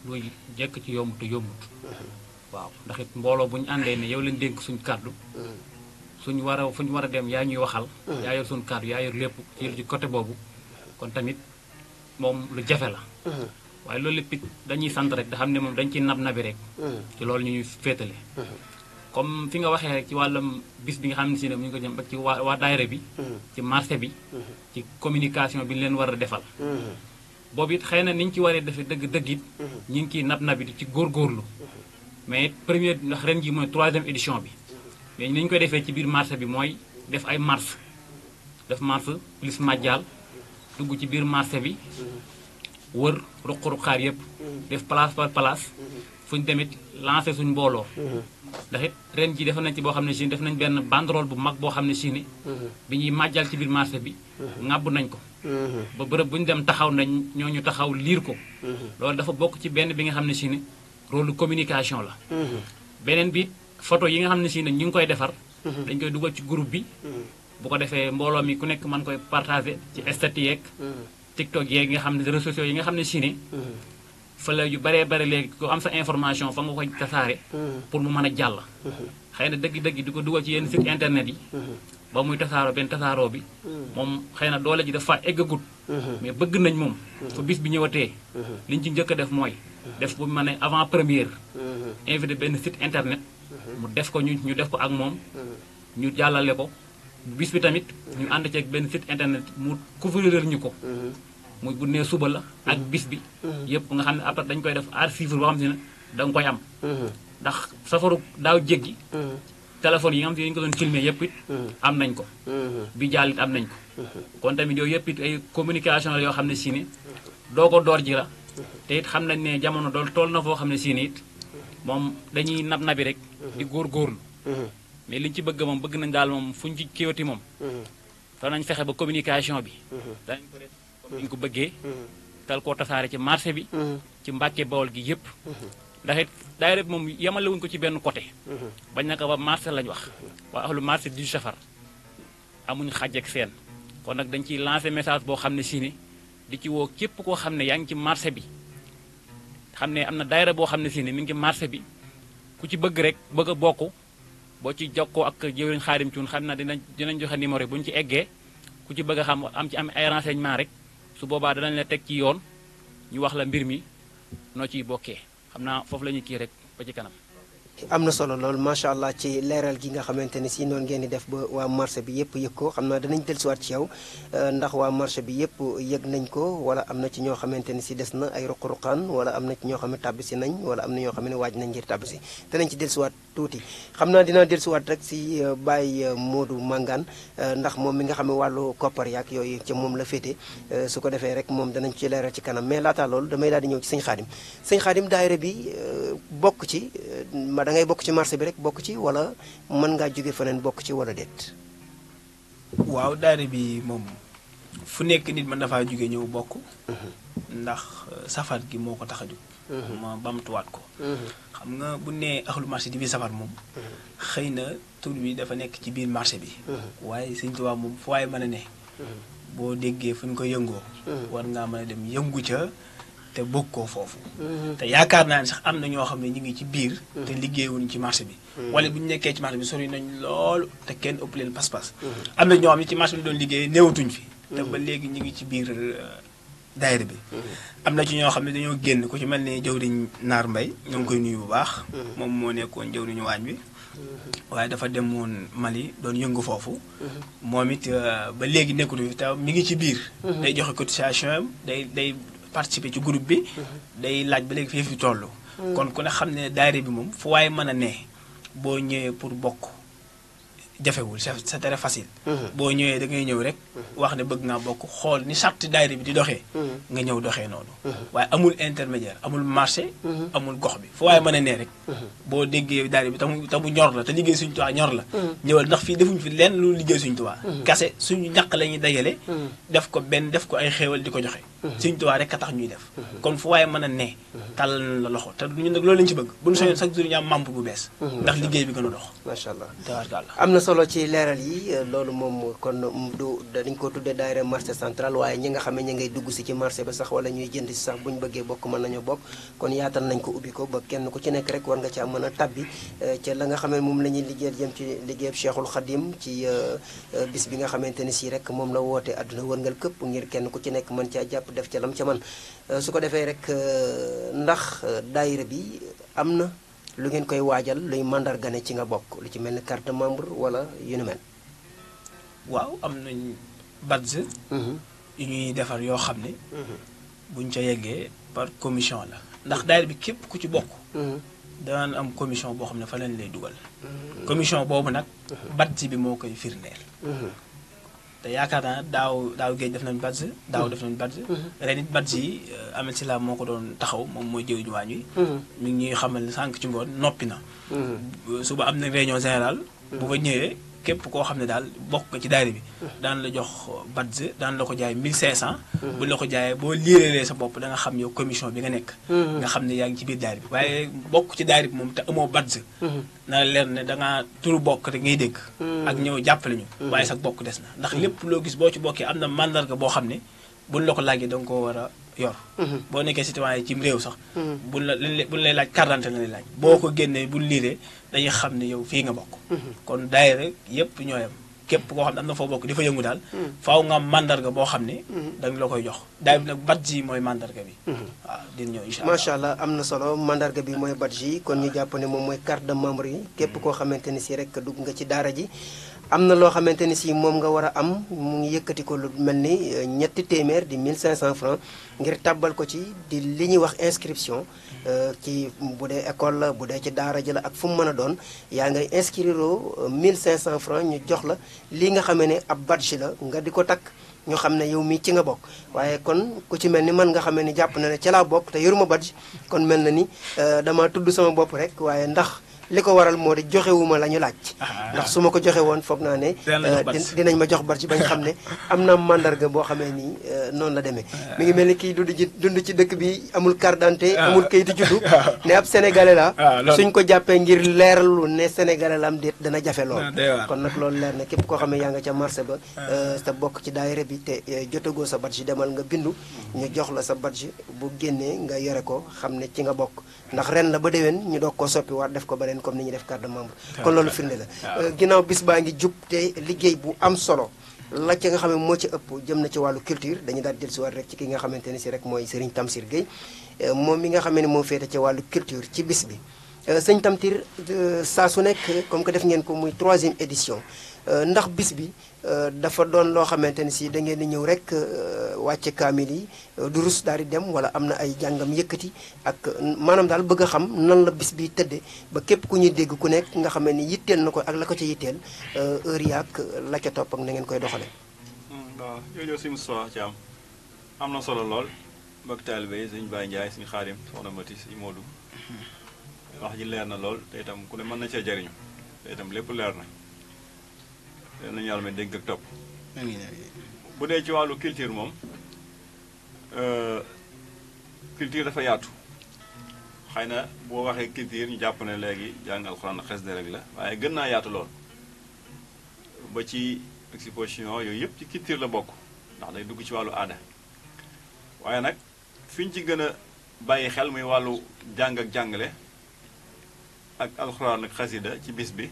luy jekk ci yomb te yombut. waaw ndax it mbooloo bu ñu àndee ne yow leen dénk suñ kàddu. fu ñu war a dem yaa ñuy waxal. yaa yor suñu kàddu yaa yor lépp ci côté boobu kon tamit moom lu jafe la. waaye loolu lépp it dañuy sant rek da xam ne moom dañ ciy nabi rek. ci loolu ñu ñuy féetale. comme fi nga waxee rek ci wàllum bis bi nga xam ne si ne mu ngi ko jëm ak ci waa daayira bi. ci marché bi. ci communication bi ñu leen war a defal. boobu it xëy na ni ñu ci waree defee dëgg it. ñu ngi ciy nabi di ci góorgóorlu. mais it première ndax ren ji mooy 3e édition bi. mais ni ñu koy defee ci biir marché bi mooy def ay marche def marche plus majjal dugg ci biir marché bi wër ruq-ruqaar yëpp def place par place fu ñu demit lancé suñ mbooloo ndax it ren ji def nañ ci boo xam ne si def nañ benn banderole bu mag boo xam ne si ni bi ñuy majjal ci biir marché bi ŋàbb nañ ko ba bërëb bu ñu dem taxaw nañ ñooñu taxaw liir ko loolu dafa bokk ci benn bi nga xam ne si ni rôle communication la beneen bi photo yi nga xam ne si ne ñu ngi koy defar dañ koy dugal ci groupe bi bu ko defee mbooloo mi ku nekk mën koy partagé ci statut yeeg TikTok yeeg nga xam ne réseaux sociaux yi nga xam ne si ne fa la yu baree bare léegi ku am sa information fa nga koy tasaare pour mu mën a jàll xëy na dëgg-dëgg di ko dugal ci yenn site internet yi ba muy tasaaroo benn tasaaroo bi moom xëy na doole ji dafa eggagut mais bëgg nañ moom fu bis bi ñëwatee liñ ci njëkk a def mooy def bu ma ne avant première invité benn site internet mu def ko ñu def ko ak moom ñu jàllale ko bis bi tamit ñu ànd ceeg benn site internet mu couvrir ñu ko muy bu nee suba la ak bis bi yëpp nga xam ne après dañ koy def archive boo xam si ne da nga koy am ndax safaru daaw jéggi téléphone yi nga xam si ne dañu ko doon filmé yëpp it am nañ ko bi jàll it am nañ ko kon tamit yooyu yëpp it ay communication la yoo xam ne si ne doo ko door ji la te it xam nañ ne jamono dool tool na foo xam ne si ne it moom dañuy nabi rek di góorgóorlu mais liñ ci bëgg moom bëgg nañ daal moom fu ñu ci kiiwati moom fa nañ fexe ba communication bi danañ ko def comme ni ñu ko bëggee tal koo tasaare ci marché bi ci Mbàkke Bawol gi yëpp ndax it daayira bi moom yemalewuñ ko ci benn côté bañ na ko ba marché lañ wax waa ahlu marché du safar amuñ xàjj ak seen kon nag dañ ciy lancé message boo xam ne si ni di ci woo képp koo xam ne yaa ngi ci marché bi xam ne am na daayira boo xam ne si ne mi ngi ci marché bi ku ci bëgg rek bëgg a bokk boo ci jokkoo ak jëwriñ Xaadim Cuun xam na dinañ joxe numéro yi bu ñu ci eggee ku ci bëgg a xam am ay renseignement rek su boobaa danañ la teg ci yoon ñu wax la mbir mi noo ciy bokkee xam naa foofu la ñuy kii rek ba ci kanam. am na solo lool macha allah ci leeral gi nga xamante ne si noonu ngeen di def ba waa marché bi yëpp yëg ko xam naa danañ dellusiwaat ci yow ndax waa marché bi yëpp yëg nañ ko wala am na ci ñoo xamante ne si des na ay ruq-ruqaan wala am na ci ñoo xam ne tàbbisi nañ wala am na ñoo xam ne waaj nañ ngir tàbbisi danañ ci dellusiwaat tuuti xam naa dinaa dellusiwaat rek si Baye Modou Mangane ndax moom mi nga xam ne wàllu koppar yaak yooyu ca moom la féete su ko defee rek moom danañ ci leeral ci kanam mais laata loolu damay daal di ñëw ci sëñ Xaadim daayira bi bokk ci da ngay bokk ci marché bi rek bokk ci wala mën ngaa jóge feneen bokk ci wala déet. waaw daayira bi moom fu nekk nit mën na faa jóge ñëw bokk. ndax safar gi moo ko tax a jóg. ma bamtuwaat ko. xam nga bu nee ahlu marché di biir safar moom. xëy na tur bi dafa nekk ci biir marché bi. waaye Sëñ Tuubaa moom fu waaye mën a ne. boo déggee fu ñu ko yëngoo. war ngaa mën a dem yëngu ca. te bokkoo foofu te yaakaar naa ne sax am na ñoo xam ne ñu ngi ci biir te liggéeyuñ ci marché bi wala bu ñu nekkee ci marché bi sori nañ loolu te kenn ëpp leen pas-pas am na ñoo xam ne ci marché bi doon liggéey néewatuñ fi te ba léegi ñu ngi ci biir daayira bi am na ci ñoo xam ne dañoo génn ku ci mel ne jëwriñ Naar Mbay ñoo ngi koy nuyu bu baax moom moo nekkoon jëwriñu waañ bi waaye dafa demoon Mali doon yëngu foofu moom it ba léegi nekkatu fi te mi ngi ci biir day joxe cotisation am day participer ci groupe bi day laaj ba léegi fii fi toll kon ku ne xam ne daayira bi moom fu waaye mën a ne boo ñëwee pour bokk jafewul c'est très facile boo ñëwee da ngay ñëw rek wax ne bëgg naa bokk xool ni charte daayira bi di doxee nga ñëw doxee noonu waaye amul intermédiaire amul marché amul gox bi fu waaye mën a ne rek boo déggee daayira bi te mu ñor la te liggéey Sëñ Tuubaa ñor la ñëwal ndax fii defuñu fi lenn lu liggéey Sëñ Tuubaa kase suñu ñàq la ñuy dajale def ko ay xéewal di ko joxe Sëñ Tuubaa rek a tax ñuy def kon fu waaye mën a ne tàllal la loxo te ñun nag loolu lañu ci bëgg bu ñu soñoon chaque jour ñu am membre bu bees ndax liggéey bi gën a dox macha allah tabaarkalla am na solo ci leeral yi loolu moom kon du dañ ko tuddee daayira marché central waaye ñi nga xam ne ñi ngay dugg si ci marché ba sax wala ñuy jënd si sax bu ñu bëggee bokk mën nañoo bokk kon yaatal nañ ko ubbi ko ba kenn ku ci nekk rek war nga caa mën a tabbi ca la nga xam ne moom la ñuy liggéeyal jëm ci liggéeyab Cheikhul Khadim ci bis bi nga xamante ne si rek moom la woote àdduna wërngal këpp ngir kenn ku ci nekk mën caa jàpp def ca lam ca man su ko defee rek ndax daayira bi am na lu ngeen koy waajal luy mandargane ci nga bokk lu ci mel ni carte membre wala yu ni mel. waaw am nañ badge yu ñuy defar yoo xam ne buñ ca yeggee par commission la ndax daayira bi képp ku ci bokk daan am commission boo xam ne fa lañ lay dugal commission boobu nag badge bi moo koy firndeel te yaakaar naa daaw géej def nañ badge daaw def nañ badge ren it badge yi Ahmed Sylla moo ko doon taxaw moom mooy jëw juwaañ wi mi ngi ñuy xamal ne sànq ci ngoon noppi na suba am na réunion générale bu fa ñëwee képp koo xam ne daal bokk nga ci daayira bi daan la jox badge daan la ko jaay 1500 bu la ko jaayee boo liireelee sa bopp da nga xam yow commission bi nga nekk nga xam ne yaa ngi ci biir daayira bi waaye bokk ci daayira bi moom te amoo badge na leer ne da ngaa turu bokk rek ngay dégg ak ñëw jàppale ñu waaye sax bokk des na ndax lépp loo gis boo ci bokkee am na mandarga boo xam ne buñ la ko laajee da nga koo war a yor boo nekkee citoyen ci réew sax buñ lay laaj carte d'identité la lay laaj boo ko génnee buñ liiree dañuy xam ne yow fii nga bokk kon daayira yépp ñooyam képp koo xam ne am na foo bokk di fa yëngu daal faaw nga am mandarga boo xam ne dañ la koy jox daayira bi nag badge yi mooy mandarga bi waaw dina ñëw incha allah macha allah am na solo mandarga bi mooy badge yi kon ñu jàpp ne moom mooy carte de membre yi képp koo xamante ni si rek dugg nga ci daara ji am na loo xamante ni si moom nga war a am mu ngi yëkkati ko lu mel ni ñetti téeméer di 1500 francs ngir tàbbal ko ci di li ñuy wax inscription ci bu dee école la bu dee ci daara ji la ak fu mu mën a doon yaa ngay inscrire 1500 francs ñu jox la lii nga xamee ne ab badge la nga di ko takk ñu xam ne yow mii ci nga bokk waaye kon ku ci mel ni man nga xamee ni jàpp na ne ca laa bokk te yoruma badge kon mel na ni dama tudd sama bopp rek waaye ndax li ko waral moo di joxewuma la ñu laaj ndax su ma ko joxe woon foog naa ne dinañ ma jox badge bañ xam ne am na mandarga boo xamee nii noonu la demee mi ngi mel ni kii dund ci dëkk bi amul carte d'identité amul kayitu juddu ne ab sénégalais la suñ ko jàppee ngir leeralu ne sénégalais la am déet dana jafe lool kon nag loolu leer na képp koo xam ne yaa nga ca marché ba te bokk ci daayira bi te jotagoo sa badge demal nga bindu ñu jox la sa badge bu génnee nga yore ko xam ne ci nga bokk ndax ren la ba déwén ñu doog koo soppi waat def ko ba leen comme ni ñuy def carte de membre kon loolu firnde la ginnaaw bis baa ngi jub te liggéey bu am solo la ca nga xam ne moo ci ëpp jëm na ci wàllu culture dañu daal del si waat rek ci ki nga xamante ne si rek mooy Serigne Tamsir Gueye moom mi nga xam ne moo féete ci wàllu culture ci bis bi sëñ Tamsir saa su nekk comme que def ngeen ko muy 3e édition ndax bis bi dafa doon loo xamante ne si da ngeen di ñëw rek wàcce kaamil yi durus daal di dem wala am na ay jàngam yëkkati ak maanaam daal bëgg a xam nan la bis bi tëdde ba képp ku ñuy dégg ku nekk nga xam ne yitteel na ko ak la ko ca yitteel heure yaak la ca topp ak na ngeen koy doxale waaw jooju si Moustapha ci am na solo lool mbokk taalibe yi sëñ Baye Ndiaye sëñ Xaadim soxna Mati sëñ Modou wax ji leer na lool te itam ku ne mën na cee jariñu te itam lépp leer na nañu yàlla may dégg ak topp bu dee ci wàllu culture moom culture dafa yaatu xëy na boo waxee culture ñu jàpp ne léegi jàng alxuraan ak xasida rek la waaye gën naa yaatu lool ba ci exposition yooyu yëpp ci culture la bokk ndax day dugg ci wàllu aada waaye nag fi ñu ci gën a bàyyi xel muy wàllu jàng ak jàngale ak alxuraan ak xasida ci bis bi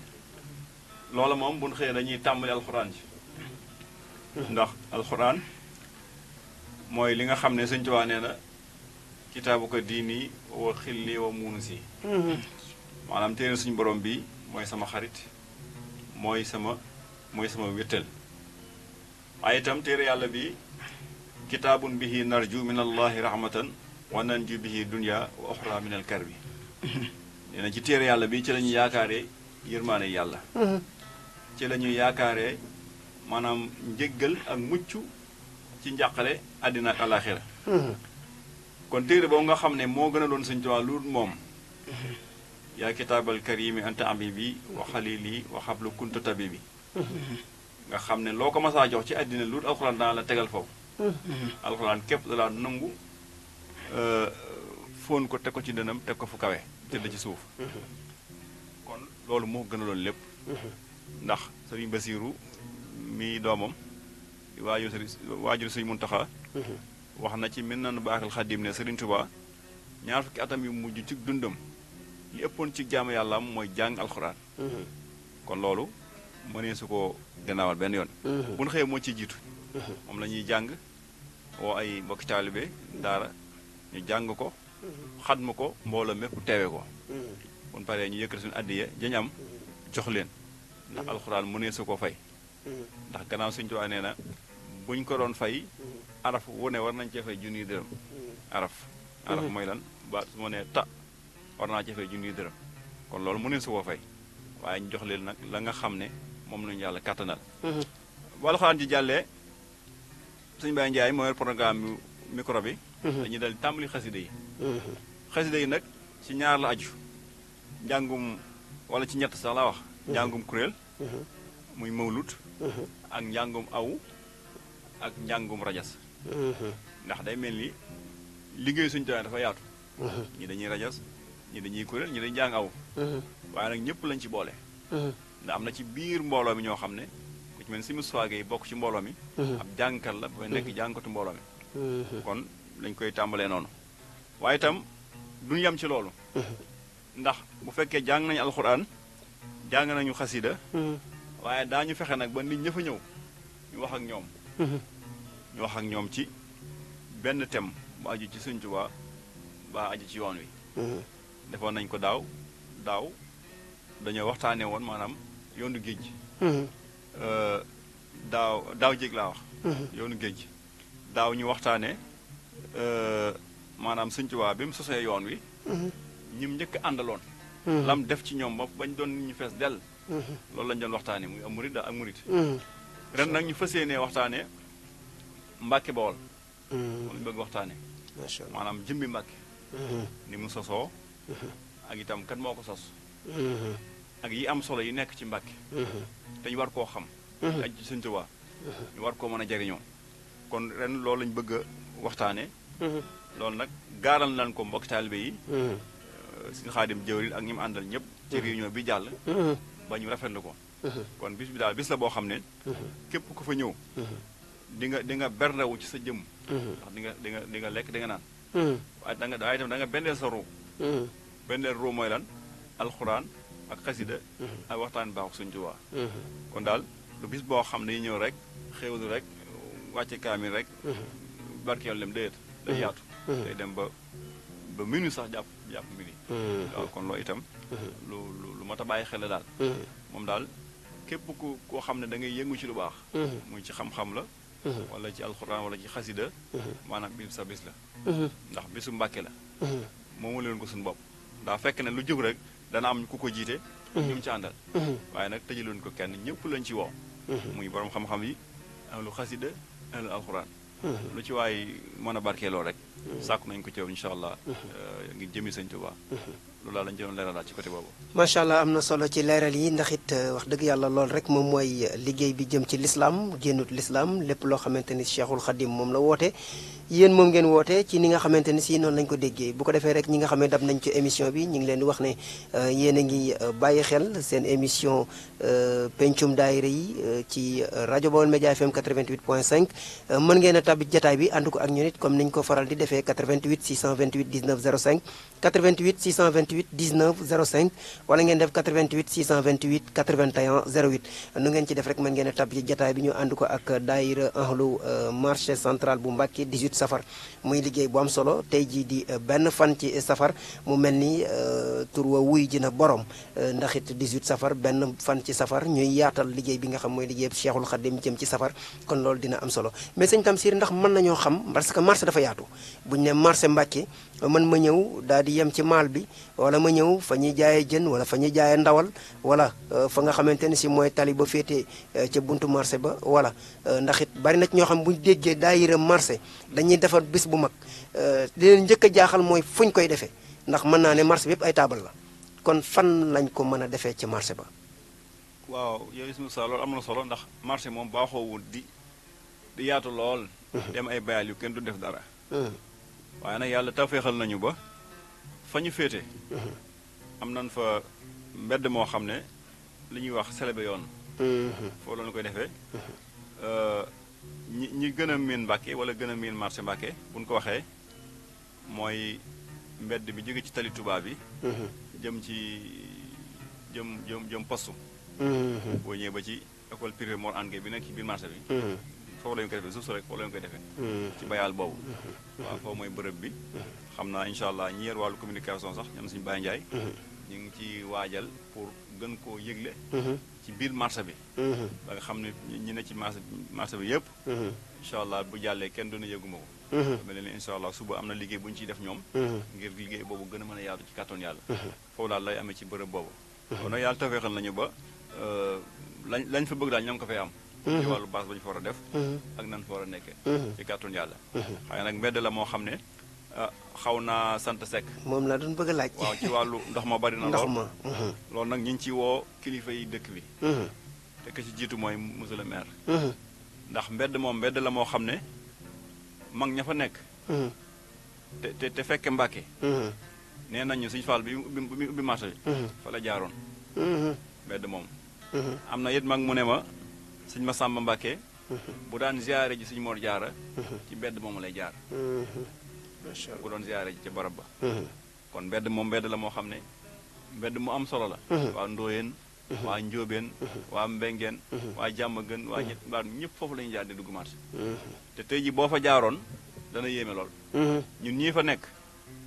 loola moom bu ñu xëyee dañuy tàmbali alxuraan ji ndax alxuraan mooy li nga xam ne Sëñ Tuubaa nee na kitaabu ko diini wa xilli wa muunu si maanaam téere suñu borom bi mooy sama xarit mooy sama wéttal waaye itam téere yàlla bi kitaabun bihi narju min allahi rahmatan wa nanju bihi dunya wa oxra min al karbi nee na ci téere yàlla bi ci la ñuy yaakaaree yërmaane yàlla ci la ñuy yaakaaree maanaam njëggal ak mucc ci njàqare àddina ak alaxira kon téere boobu nga xam ne moo gën a doon Sëñ Tuubaa lu moom yaa kitaabal karimi anta abibi wa xalili wa xablu kunta tabibi nga xam ne loo ko masaa jox ci àddina lu alxuraan dana la tegal foofu alxuraan képp da daan nangu fóon ko teg ko ci dënam teg ko fu kawe tëdd ci suuf kon loolu moo gënaloon lépp ndax sëriñ Basiiru mi doomam waajur sëriñ Muntaxa wax na ci Minanu Baaxil Xadim ne sëriñ Tuubaa ñaar fukki atam yu mujj ci dundam li ëppoon ci jaamu yàlla am mooy jàng alxuraan kon loolu mënee su ko gannaawal benn yoon bu ñu xëyee moo ciy jiitu moom la ñuy jàng woo ay mbokki taalibe daara ñu jàng ko xatmu ko mbooloo mépp teewe ko buñ paree ñu yëkkati suñu addiya jañ am jox leen ndax alxuraan mënee su ko fay ndax gannaaw Sëñ Tuubaa nee na buñ ko doon fay araf wu ne war nañ cee fay junniy dërëm araf mooy lan ba su ma nee ta war naa cee fay junniy dërëm kon loolu mënee su ko fay waaye ñu jox leen nag la nga xam ne moom lañu yàlla kàttanal bu alxuraan ji jàllee Sëñ Baye Ndiaye mooy programme micro bi dañuy dal tàmbali xasida yi xasida yi nag ci ñaar la aju njàngum wala ci ñett sax la wax njàngum kuréel muy mawlut ak njàngum aw ak njàngum rajas ndax day mel ni liggéey Sëñ Tuubaa dafa yaatu ñi dañuy rajas ñi dañuy kuréel ñi dañuy njàng aw waaye nag ñëpp lañ ci boole ndax am na ci biir mbooloo mi ñoo xam ne ku ci mel ni si muswaage yi bokk ci mbooloo mi ab jàngkat la ba nekk jàngkatu mbooloo mi kon lañ koy tàmbalee noonu waaye itam duñu yem ci loolu ndax bu fekkee jàng nañu alxuraan jàng nañu xasida waaye daañu fexe nag ba nit ña fa ñëw ñu wax ak ñoom ñu wax ak ñoom ci benn thème bu aju ci Sëñ Tuubaa ba aju ci yoon wi defoon nañ ko daaw dañoo waxtaanee woon maanaam yoonu géej daaw jéeg laa wax yoonu géej daaw ñu waxtaanee maanaam Sëñ Tuubaa bi mu sosee yoon wi ñim njëkk àndaloon lam def ci ñoom ba bañ doon nit ñu fees dell loolu lañ doon waxtaanee muy am murit ak murit ren nag ñu fas yéenee waxtaanee Mbàkke Bawol moom lañu bëgg waxtaanee maanaam jëmbi Mbàkke ni mu sosoo ak itam kat moo ko sos ak yi am solo yi nekk ci Mbàkke te ñu war koo xam aj ci Sëñ Tuubaa ñu war koo mën a jariñoo kon ren loolu lañ bëgg a waxtaane loolu nag gaaral nañ ko mbokki taalibe yi Sëñ Xaadim jëwriñ ak ñi mu àndal ñëpp ci réunion bi jàll ba ñu rafetlu ko kon bis bi daal bis la boo xam ne képp ku fa ñëw di nga bernewu ci sa jëm ndax di nga lekk di nga naan waaye itam da nga bendeel sa ruu bendeel ruu mooy lan alxuraan ak xasida ak waxtaan baaxu Sëñ Tuubaa kon daal lu bis boo xam ne ñëw rek xéwlu rek wàcce kaamil rek barkeel lem déet day yaatu day dem ba minuit sax jàpp minuit waaw kon loolu itam lu mat a bàyyi xel la daal moom daal képp koo xam ne da ngay yëngu ci lu baax muy ci xam-xam la wala ci alxuraan wala ci xasida maanaam bis sa bis la ndax bisu Mbàkke la moomu leen ko suñu bopp daa fekk ne lu jóg rek dana am ku ko jiite ñu mu ci àndal waaye nag tëjaloon ko kenn ñëpp lañ ci woo muy borom xam-xam yi ahlu xasida ahlu alxuraan lu ci waay mën a barkeeloo rek sàkku nañu ko ci yow incha allah ngir jëmi Sëñ Tuubaa loolu laa lañ ci doon leeralaat ci côté boobu macha allah am na solo ci leeral yi ndax it wax dëgg yàlla loolu rek moom mooy liggéey bi jëm ci lislaam génnut lislaam lépp loo xamante ni Cheikhul Khadim moom la woote yéen moom ngeen woote ci ni nga xamante ni si noonu lañ ko déggee bu ko defee rek ñi nga xam ne dab nañ ci émission bi ñu ngi leen di wax ne yéen a ngi bàyyi xel seen émission pencum daayira yi ci rajo Baol Média FM 88.5 mën ngeen a tabbi jataay bi ànd ko ak ñun it comme niñ ko faral di defee 88 628 19 05 88 628 19 05 wala ngeen def 88 628 81 08 nu ngeen ci def rek mën ngeen a tabbi jataay bi ñu ànd ko ak daayira ahlu marché central bu Mbàkke 18 safar muy liggéey bu am solo tey jii di benn fan ci safar mu mel ni tur wa wuy ji na borom ndax it 18 safar benn fan ci safar ñuy yaatal liggéey bi nga xam mooy liggéey Cheikhul Khadim jëm ci safar kon loolu dina am solo mais sëñ Tamsir ndax mën nañoo xam parce que marché dafa yaatu buñu ne marché Mbàkke man ma ñëw daal di yem ci maal bi wala ma ñëw fa ñuy jaayee jën wala fa ñuy jaayee ndawal wala fa nga xamante ne si mooy tali ba féetee ca buntu marché ba wala ndax it bari na ci ñoo xam bu ñu déggee daayira marché dañuy defar bis bu mag li leen njëkk a jaaxal mooy fuñ koy defee ndax mën naa ne marché bi yëpp ay taabal la kon fan lañ ko mën a defee ci marché ba. waaw yow Isma Sa loolu am na solo ndax marché moom baaxoowul di di yaatu lool dem ay bayal yu kenn du def dara waaye nag yàlla tawféexal nañu ba fa ñu féete am nañ fa mbedd moo xam ne li ñuy wax selebe yoon foo lañu koy defee ñi gën a miin Mbàkke wala gën a miin marché Mbàkke buñ ko waxee mooy mbedd bi jóge ci tali Touba bi jëm ci jëm postu boo ñëwee ba ci école privée Mor Ane Gueye bi nekk ci biir marché bi foofu la ñu koy defee suuf rek foofu la ñu koy defee ci bayaal boobu waaw foofu mooy bërëb bi xam naa incha allah ñi yor wàllu communication sax ñoom suñu Baye Ndiaye ñu ngi ci waajal pour gën koo yëgle ci biir marché bi ba nga xam ne ñi ne ci marché bi yëpp incha allah bu jàllee kenn doona yëguma ko mel ni incha allah suba am na liggéey bu ñu ciy def ñoom ngir liggéey boobu gën a mën a yaatu ci kàttoon yàlla foofu daal lay amee ci bërëb boobu kon nag yàlla tawfeexal nañu ba lañ fa bëgg daal ñoo ngi ko fay am ci wàllu base ba ñu fa war a def ak nan fa war a nekkee ci kàttoon yàlla xëy nag mbedd la moo xam ne xaw naa sant Seck moom laa doon bëgg a laaj waaw ci wàllu ndox ma bari na ndox lool ma loolu nag ñu ngi ci woo kilifa yi dëkk bi te ka ci jiitu mooy monsieur le maire ndax mbedd moom mbedd la moo xam ne mag ña fa nekk te fekke Mbàkke nee nañu Sëñ Fall bi ubbi marché bi fa la jaaroon mbedd moom am na it mag mu ne ma Sëñ Masamba Mbàkke bu daan ziyaare ji Sëñ Mor Jaara ci mbedd moomu lay jaar bu doon ziyaare ji ca barab ba kon mbedd moom mbedd la moo xam ne mbedd mu am solo la waa Ndóoyeen waa Njóobeen waa Mbengeen waa Jàmmagën waa ñëpp foofu la ñuy jaar di dugg marché te tey ji boo fa jaaroon dana yéeme lool ñun ñii fa nekk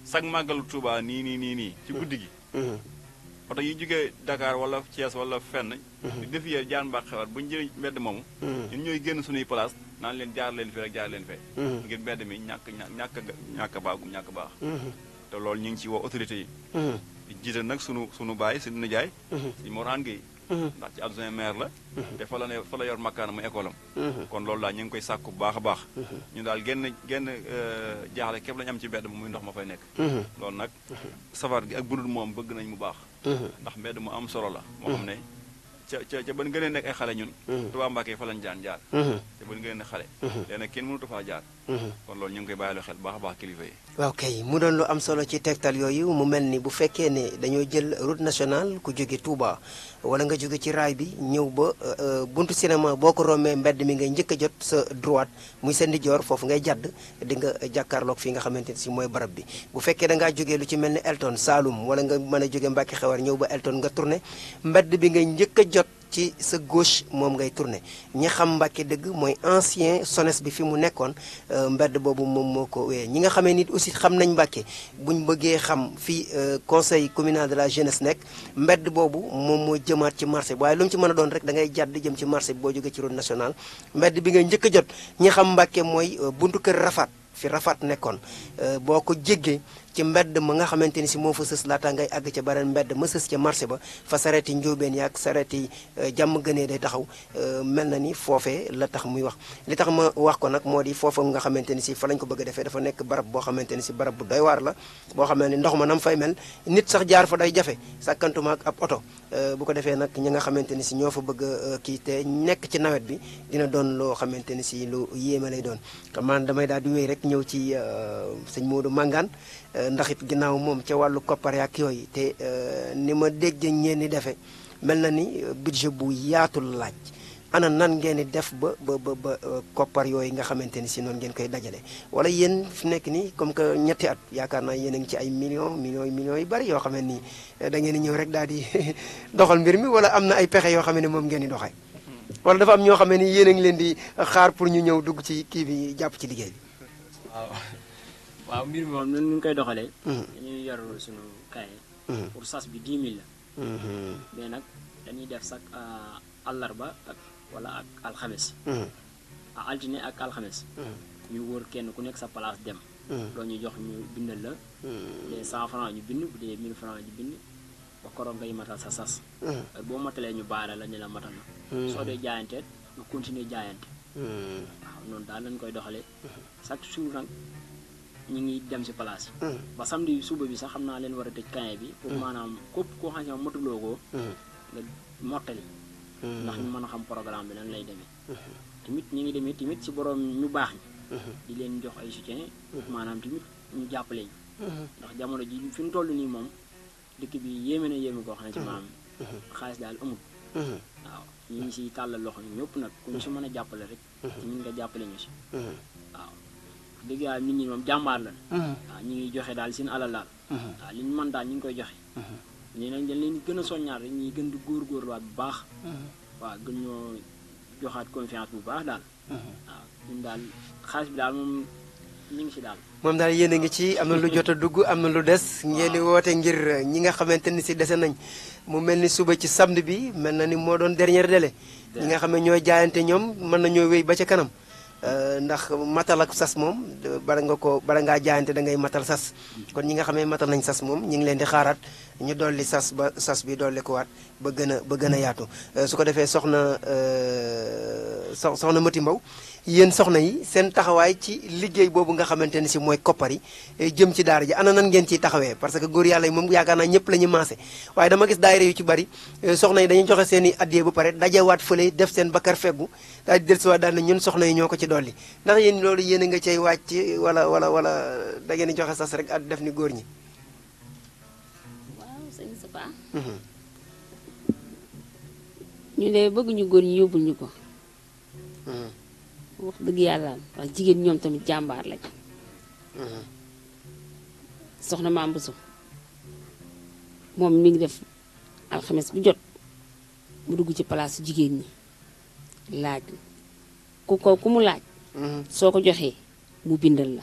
sag màggalu Tuubaa nii ci guddi gi oto yi jógee Dakar wala Thiès wala fenn di def yee jaar mbaax xewar bu ñu jëlee mbedd moomu ñun ñooy génn suñuy place naan leen jaar leen fi rek jaar leen fee ngir mbedd mi ñàkk baax te loolu ñu ngi ci woo autorité yi di jiite nag sunu baay suñu nijaay si Mor Ane Gueye ndax ci adjoint maire la te fa la yor makkaana mu école am kon loolu daal ñu ngi koy sàkku bu baax a baax ñu daal genn jaaxle képp lañu am ci mbedd mu muy ndox ma fay nekk loolu nag safar gi ak budul moom bëgg nañ mu baax ndax mbedd mu am solo la moo xam ne ca ban gënee nekk ay xale ñun Tuubaa Mbàkke fa lañ jaar te ban gënee nekk xale léegi nag kenn mënutu faa jaar kon loolu ñu ngi koy bàyyiloo xel baax a baax kilifa yi waaw kay mu doon lu am solo ci tegtal yooyu mu mel ni bu fekkee ne dañoo jël route nationale ku jóge Touba wala nga jóge ci raay bi ñëw ba buntu cinéma boo ko rombee mbedd mi ngay njëkk a jot sa droite muy sa ndijoor foofu ngay jàdd di nga jàkkaarloog fii nga xamante ne si mooy barab bi bu fekkee da ngaa jógee lu ci mel ni Elton Saloum wala nga mën a jóge Mbàkke Xewar ñëw ba Elton nga tourné mbedd bi ngay njëkk a jot ci sa gauche moom ngay tourné ñi xam Mbàkke dëgg mooy ancien SONES bi fi mu nekkoon mbedd boobu moom moo ko wéyee ñi nga xamee nit aussi xam nañ Mbàkke buñ bëggee xam fii conseil communal de la jeunesse nekk mbedd boobu moom moo jëmaat ci marché bi waaye lu mu ci mën a doon rek da ngay jàdd jëm ci marché bi boo jógee ci route nationale mbedd bi ngay njëkk a jot ñi xam Mbàkke mooy buntu kër Rafat fi Rafat nekkoon boo ko jéggee ci mbedd ma nga xamante ni si moo fa sës laata ngay àgg ca beneen mbedd ma sës ca marché ba fa sareeti njóobeen yaag sareeti jàmm gënee day taxaw mel na ni foofee la tax muy wax li tax ma wax ko nag moo di foofa nga xamante ni si fa lañ ko bëgg a defee dafa nekk barab boo xamante ni si barab bu doy waar la boo xamante ni ndox ma nam fay mel nit sax jaar fa day jafe sàkkantuma ak ab oto bu ko defee nag ñi nga xamante ni si ñoo fa bëgg kii te nekk ci nawet bi dina doon loo xamante ni si lu yéeme lay doon man damay daal di wéy rek ñëw ci sëñ Modou Mangane ndax it ginnaaw moom ca wàllu koppar ak yooyu te ni ma dégg ngeen di defee mel na ni budget bu yaatu la laaj ana nan ngeen di def ba koppar yooyu nga xamante ni si noonu ngeen koy dajale wala yéen fi nekk nii comme que ñetti at yaakaar naa yéen a ngi ci ay millions yu bari yoo xam ne nii da ngeen di ñëw rek daal di doxal mbir mi wala am na ay pexe yoo xam ne moom ngeen di doxee wala dafa am ñoo xam ne ni yéen a ngi leen di xaar pour ñu ñëw dugg ci kii bi jàpp ci liggéey bi. waaw mbir mi moom nan ñu koy doxalee. dañuy yor suñu kaye. pour sas bi 10 000 la. mais nag dañuy def sax àllarba ak wala ak alxames. altine ak alxames. ñu wër kenn ku nekk sa place dem. doo ñu jox ñu bindal la. bu dee 100 francs ñu bind bu dee 1000 francs ñu bind ba koroog ngay matal sa sas. boo matalee ñu baare la ne la matal na. soo dee jaayante nga continuer jaayante. waaw noonu daal lañ koy doxalee. chaque jour nag. ñu ngi dem si place yi. ba samedi suba bi sax xam naa leen war a tëj kaye bi. pour maanaam képp koo xam ne matuloo ko. nga mottali. ndax ñu mën a xam programme bi nan lay demee. tamit ñu ngi demee tamit ci borom ñu baax ñi di leen jox ay soutien maanaam tamit ñu jàppale ñu ndax jamono ji fi mu toll nii moom dëkk bi yéeme na yéeme koo xam ne ci maam xaalis daal amul waaw ñu ngi si tàllal loxo ñëpp nag ku ñu si mën a jàppale rek ci ñun nga jàppale ñu si waaw dëgg yàlla nit ñi moom jàmbaar la waaw ñu ngi joxe daal seen alal daal waaw li ñu mën daal ñu ngi koy joxe ñu nañ dañ leen gën a soññaat rek ñuy gën di góorgóorluwaat bu baax waaw gën ñoo joxaat confiance bu baax daal waaw ñun daal xaalis bi daal moom ñu ngi si daal moom daal yéen a ngi ci am na lu jot a dugg am na lu des ngeen di woote ngir ñi nga xamante ni si dese nañ mu mel ni suba ci samedi bi mel na ni moo doon dernier délai ñi nga xam ne ñooy jaayante ñoom mën nañoo wéy ba ca kanam ndax matal ak sas moom bala ngaa jaayante da ngay matal sas kon ñi nga xam ne matal nañ sas moom ñi ngi leen di xaaraat ñu dolli sas ba sas bi dolli ko waat ba gën a yaatu su ko defee soxna Mati Mbow yéen soxna yi seen taxawaay ci liggéey boobu nga xamante ni si mooy koppar yi jëm ci daara ji ana nan ngeen ciy taxawee parce que góor yàlla yi moom yaakaar naa ñëpp la ñu maase waaye dama gis daayira yu ci bari soxna yi dañuy joxe seen i addiyee ba pare dajewaat fële def seen bakkar feggu daal di dellusiwaat daal ne ñun soxna yi ñoo ko ci dolli ndax yéen loolu yéen a nga cay wàcc wala da ngeen di joxe sas rek at def ni góor ñi. waaw sëñ Saba. ñu de bëgg ñu góor ñi yóbbul ñu ko. wax dëgg yàlla wax jigéen ñoom tamit jàmbaar lañ. soxna Maam Bousso moom mi ngi def alxames bu jot mu dugg ci palaasu jigéen ñi laaj ku mu laaj. soo ko joxee mu bindal la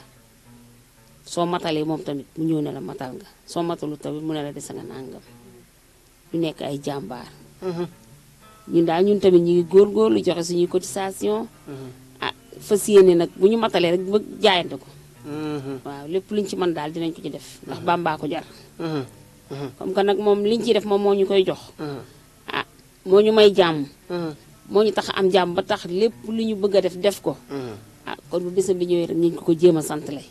soo matalee moom tamit mu ñëw ne la matal nga soo matalu tamit mu ne la dese nga nàngam ñu nekk ay jàmbaar. ñun daal ñun tamit ñu ngi góorgóorlu joxe suñuy cotisation. fas yéene nag bu ñu matalee rek ba jaayante ko. waaw lépp luñ ci mën daal dinañ ko ci def ndax Bàmbaa ko jar. comme que nag moom liñ ciy def moom moo ñu koy jox. moo ñu may jàmm. moo ñu tax am jàmm ba tax lépp lu ñu bëgg a def ko. kon bu bésam bi ñëwee rek ñu ngi ko jéem a sant lay.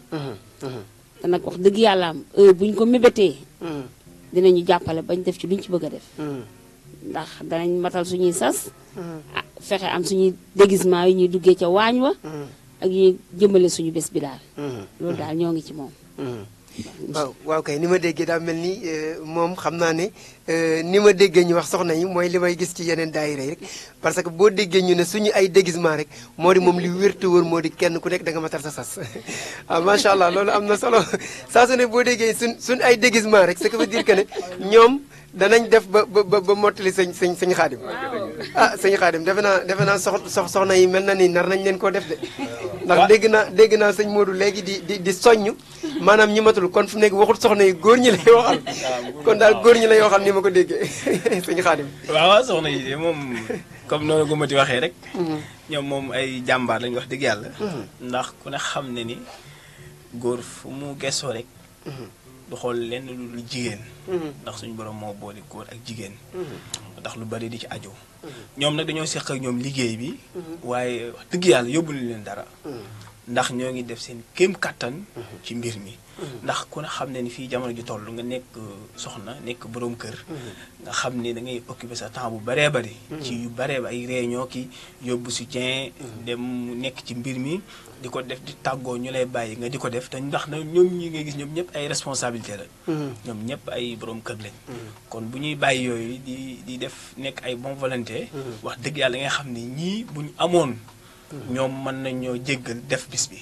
te nag wax dëgg yàlla am buñ ko mébétee. dinañu jàppale bañ def ci luñ ci bëgg a def. ndax danañ matal suñuy sas. fexe am suñuy déguisement yi ñuy duggee ca waañ wa. ak ñuy jëmale suñu bés bi daal. loolu daal ñoo ngi ci moom. waaw kay ni ma déggee daal mel ni moom xam naa ne ni ma déggee ñu wax soxna yi mooy li may gis ci yeneen daayira yi rek parce que boo déggee ñu ne suñu ay déguisement rek moo di moom li wér te wóor moo di kenn ku nekk da nga matal sa sas macha allah loolu am na solo saa su ne boo déggee suñ ay déguisement rek ce qui veut dire que ne ñoom danañ def ba mottali sëñ xaadim sëñ xaadim defe naa soxna yi mel na ni nar nañ leen koo def de ndax dégg naa sëñ Modou léegi di soññ maanaam ñi matul kon fu nekk waxul soxna yi góor ñi lay waxal kon daal góor ñi lay waxal ni ma ko déggee sëñ xaadim waaw soxna yi de moom comme noonu ko Mati waxee rek ñoom moom ay jàmbaar lañu wax dëgg yàlla ndax ku ne xam ne ni góor fu mu gëstoo rek du xool lenn lu jigéen ndax suñu borom moo boole góor ak jigéen ndax lu bari di ci aju ñoom nag dañoo seq ak ñoom liggéey bi waaye wax dëgg yàlla yóbbu leen dara ndax ñoo ngi def seen kéem kattan ci mbir mi ndax ku ne xam ne ni fii jamono ji toll nga nekk soxna nekk boroom kër nga xam ne da ngay occuper sa temps bu baree bari ci yu baree ay réunion ki yóbbu soutien dem nekk ci mbir mi di ko def di tàggoo ñu lay bàyyi nga di ko def te ndax na ñoom ñi ngay gis ñoom ñëpp ay responsabilité la ñoom ñëpp ay boroom kër lañ kon bu ñuy bàyyi yooyu di def nekk ay bon volonté wax dëgg yàlla nga xam ne ñii bu ñu amoon ñoom mën nañoo jéggal def bis bi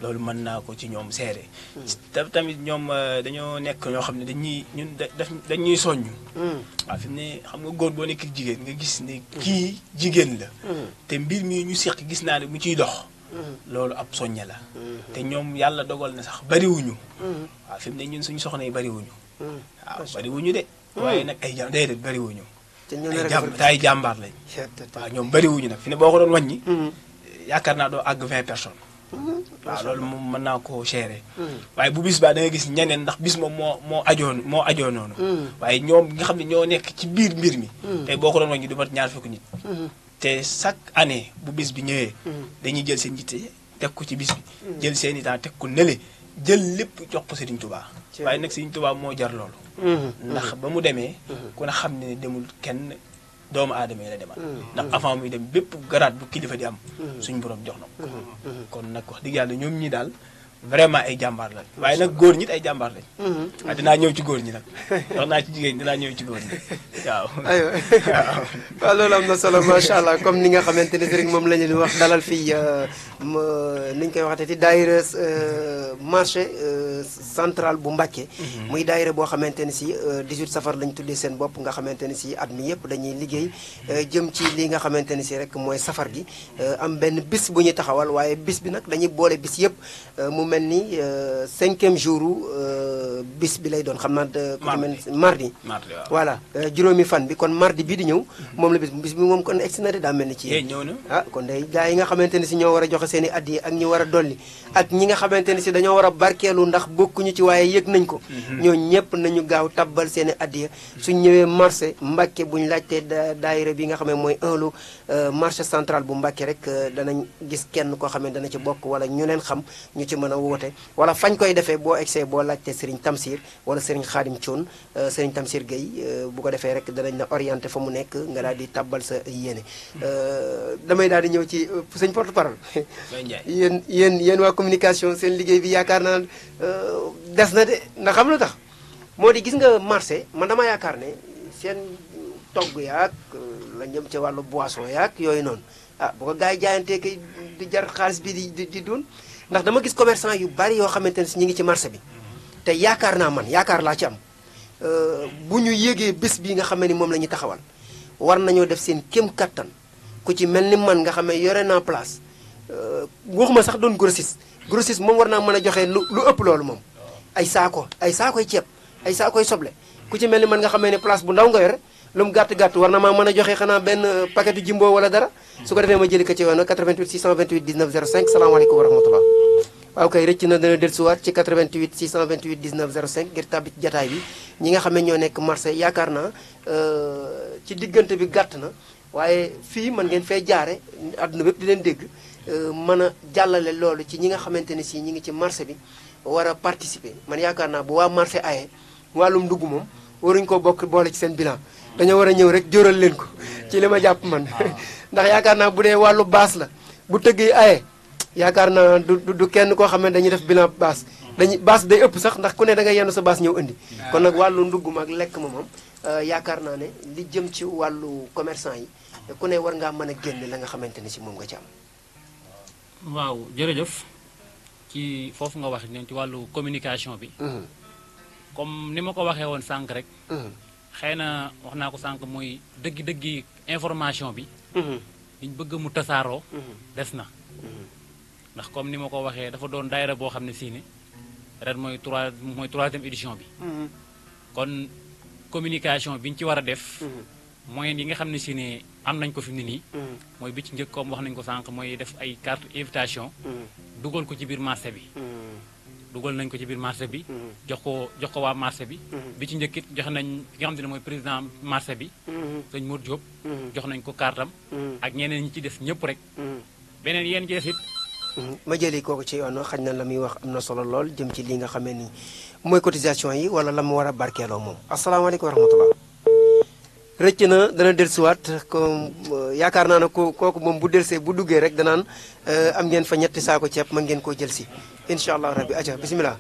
loolu mën naa ko ci ñoom seere tamit ñoom dañoo nekk ñoo xam ne dañuy soññ waaw fi mu ne xam nga góor boo nekk jigéen nga gis ne kii jigéen la te mbir mi ñu seq gis naa ne mu ciy dox loolu ab soññe la te ñoom yàlla dogal na sax bariwuñu waaw fi mu ne ñun suñu soxna yi bariwuñu waaw bariwuñu de waaye nag ay déedéet bariwuñu ay jàmbaar lañ waaw ñoom bariwuñu nag fi ne boo ko doon wàññi yaakaar naa doo àgg 20 personnes waaw loolu moom mën naa koo gérer waaye bu bis baa da nga gis ñeneen ndax bis moom moo ajoo noonu waaye ñoom nga xam ne ñoo nekk ci biir mbir mi tey boo ko doon wàññi du mat ñaar fukki nit te chaque année bu bis bi ñëwee dañuy jël seen yitte teg ko ci bis bi jël seen i temps teg ko nële jël lépp jox ko Serigne Touba waaye nag Serigne Touba moo jar loolu ndax ba mu demee ku ne xam ne demul kenn doomu aadama yi la demal ndax avant muy dem bépp garaat bu kilifa di am suñu borom jox na ko kon nag wax dëgg yàlla ñoom ñi daal vraiment ay jàmbaar lañ waaye nag góor ñi ay jàmbaar lañ waaw dinaa ñëw ci góor ñi nag wax naa ci jigéen dinaa ñëw ci góor ñi waaw aywa waaw loolu am na solo macha allah comme ni nga xamante ne rek moom la ñu wax dalal fii ni ñu koy waxatee ci daayira marché central bu Mbàkke muy daayira boo xamante ne si 18 safar lañ tuddee seen bopp nga xamante ne si at mi yëpp dañuy liggéey jëm ci li nga xamante ne si rek mooy safar gi am benn bis bu ñuy taxawal waaye bis bi nag dañuy boole bis yëpp mu mel ni 5e jour bis bi lay doon xam naa ku ci mel mardi voilà juróomi fan bi kon mardi bii di ñëw moom la bis bi moom kon egsi na de daa mel ni ci ñëw na ah kon day gars yi nga xamante ne si ñoo war a joxe seen i addiya ak ñi war a dolli ak ñi nga xamante ne si dañoo war a barkeelu ndax bokkuñu ci waaye yëg nañ ko ñoo ñëpp nañu gaaw tabbal seen i addiya suñ ñëwee marché Mbàkke buñ laajtee daayira bi nga xam ne mooy un marché central bu Mbàkke rek danañ gis kenn koo xam ne dana ci bokk wala ñu leen xam ñu ci mën a woote wala fañ koy defee boo egsee boo laajtee Serigne Tamsir wala Serigne Khadim Thion Serigne Tamsir Gueye bu ko defee rek danañ la orienté fa mu nekk nga daal di tabbal sa yéene damay daal di ñëw ci sëñ porte parole yéen waa communication seen liggéey bi yaakaar naa des na de ndax xam lu tax moo di gis nga marché man dama yaakaar ne seen togg yaak la jëm ci wàllu boisson yaak yooyu noonu ah bu ko gars yi jaayantee kay di jar xaalis bi di doon ndax dama gis commerçant yu bari yoo xamante ne si ñu ngi ci marché bi te yaakaar naa man yaakaar laa ci am bu ñu yégee bés bi nga xam ne ni moom la ñuy taxawal war nañoo def seen kéem kattan ku ci mel ni man nga xam ne yore naa place waxuma sax doon grossiste moom war naa mën a joxe lu ëpp loolu moom ay saakoy ceeb ay saakoy soble ku ci mel ni man nga xam ne place bu ndaw nga yore lu mu gàtt-gàtt war na maa mën a joxe xanaa benn paquetu jimbo wala dara su ko defee ma jëli ko ci yoon 88 628 19 05 salaamaaleykum wa rahmatullah waaw kay rëcc na dana dellusiwaat ci 88 628 19 05 ngir tàbbi ci jataay bi ñi nga xam ne ñoo nekk marché yaakaar naa ci diggante bi gàtt na waaye fii mën ngeen fee jaare àdduna bépp di leen dégg mën a jàllale loolu ci ñi nga xamante ne si ñi ngi ci marché bi war a participer man yaakaar naa bu waa marché aye wàllum ndugg moom waruñu ko bokk boole ci seen bilan dañoo war a ñëw rek jóoral leen ko ci li ma jàpp man ndax yaakaar naa bu dee wàllu baas la bu tëggee aye yaakaar naa du kenn koo xam ne dañuy def bilan baas baas day ëpp sax ndax ku ne da nga yenn sa baas ñëw indi kon nag wàllu ndugg ma ak lekk ma moom yaakaar naa ne li jëm ci wàllu commerçant yi ku ne war ngaa mën a génne la nga xamante ne si moom nga ci am waaw jërëjëf ci foofu nga wax ne ci wàllu communication bi comme ni ma ko waxee woon sànq rek xëy na wax naa ko sànq mooy dëggi information bi liñ bëgg mu tasaaroo des na ndax comme ni ma ko waxee dafa doon daayira boo xam ne sii ne ren mooy 3e édition bi kon communication bi ñu ci war a def moyens yi nga xam ne si ne am nañ ko fi mu ne nii mooy bi ci njëkk comme wax nañ ko sànq mooy def ay carte invitation dugal ko ci biir marché bi dugal nañ ko ci biir marché bi jox ko waa marché bi bi ci njëkkit jox nañ ki nga xam ne mooy président marché bi sëñ Mour Diop jox nañ ko kartam ak ñeneen ñi ci des ñëpp rek beneen yéen ci des it ma jëli kooku ci yoon xañ na la muy wax am na solo lool jëm ci li nga xamee ni mooy cotisation yi wala la mu war a barkeeloo moom asalaamaaleykum wa rahmatullah rëcc na dana dellusiwaat comme yaakaar naa ne kooku moom bu delsee bu duggee rek danaan am ngeen fa ñetti saako ceeb mën ngeen koo jël si incha allah rabbi aja bisimilah.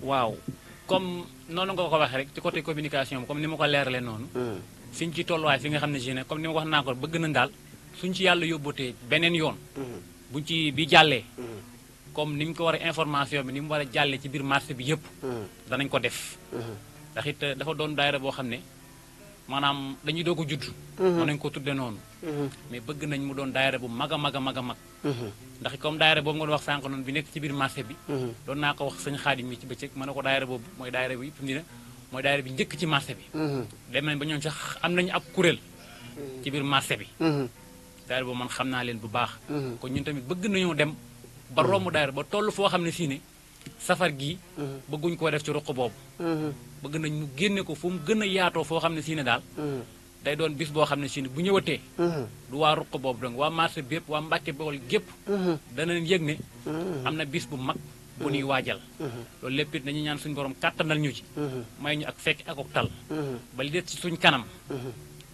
waaw comme noonu nga ko waxee rek ci côté communication comme ni ma ko leeralee noonu fiñ ci tolluwaay fi nga xam ne si ne comme ni ma wax naa ko bëgg na daal suñ ci yàlla yóbbootee beneen yoon buñ ci bi jàllee comme ni mu ko war a information bi ni mu war a jàllee ci biir marché bi yëpp danañ ko def ndax it dafa doon daayira boo xam ne maanaam dañuy doog a judd mën nañu ko tudde noonu mais bëgg nañ mu doon daayira bu mag a mag a mag a mag ndax comme daayira boobu nga doon wax sànq noonu bi nekk ci biir marché bi doon naa ko wax sëñ Xaadim mi ci bëccëg mën na ko daayira boobu mooy daayira bi yëpp dina mooy daayira bi njëkk ci marché bi dem nañ ba ñoom sax am nañu ab kuréel ci biir marché bi daayira boobu man xam naa leen bu baax kon ñun tamit bëgg nañoo dem ba romb daayira ba toll foo xam ne fii ne safar gii bëgguñ koo def ci ruq boobu bëgg nañ mu génne ko fu mu gën a yaatoo foo xam ne si ne daal day doon bis boo xam ne si ne bu ñëwatee du waa ruq boobu donc waa marché bi yëpp waa Mbàkke Bawol gépp danañ yëg ne am na bis bu mag bu ñuy waajal loolu lépp it dañuy ñaan suñu borom kàttanal ñu ci may ñu ak fekk ak tal ba li des ci suñ kanam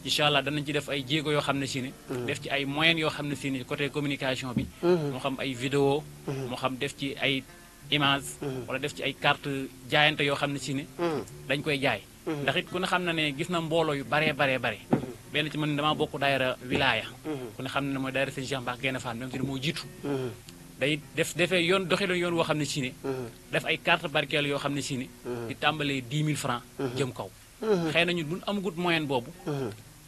incha allah danañ ci def ay jéego yoo xam ne si ne def ci ay moyens yoo xam ne si ne côté communication bi moo xam ay vidéo moo xam def ci ay image wala def ci ay carte jaayante yoo xam ne si ne dañ koy jaay ndax it ku ne xam na ne gis na mbooloo yu bare benn ci man damaa bokk daayira wilaya ku ne xam ne mooy daayira sëñ Cheikh Mbacke Gaïndé Fatma même si moo jiitu day defee yoon doxee yoon woo xam ne si ne def ay carte barkeel yoo xam ne si ne di tàmbalee 10 000 francs jëm kaw xëy na ñun buñ amagut moyen boobu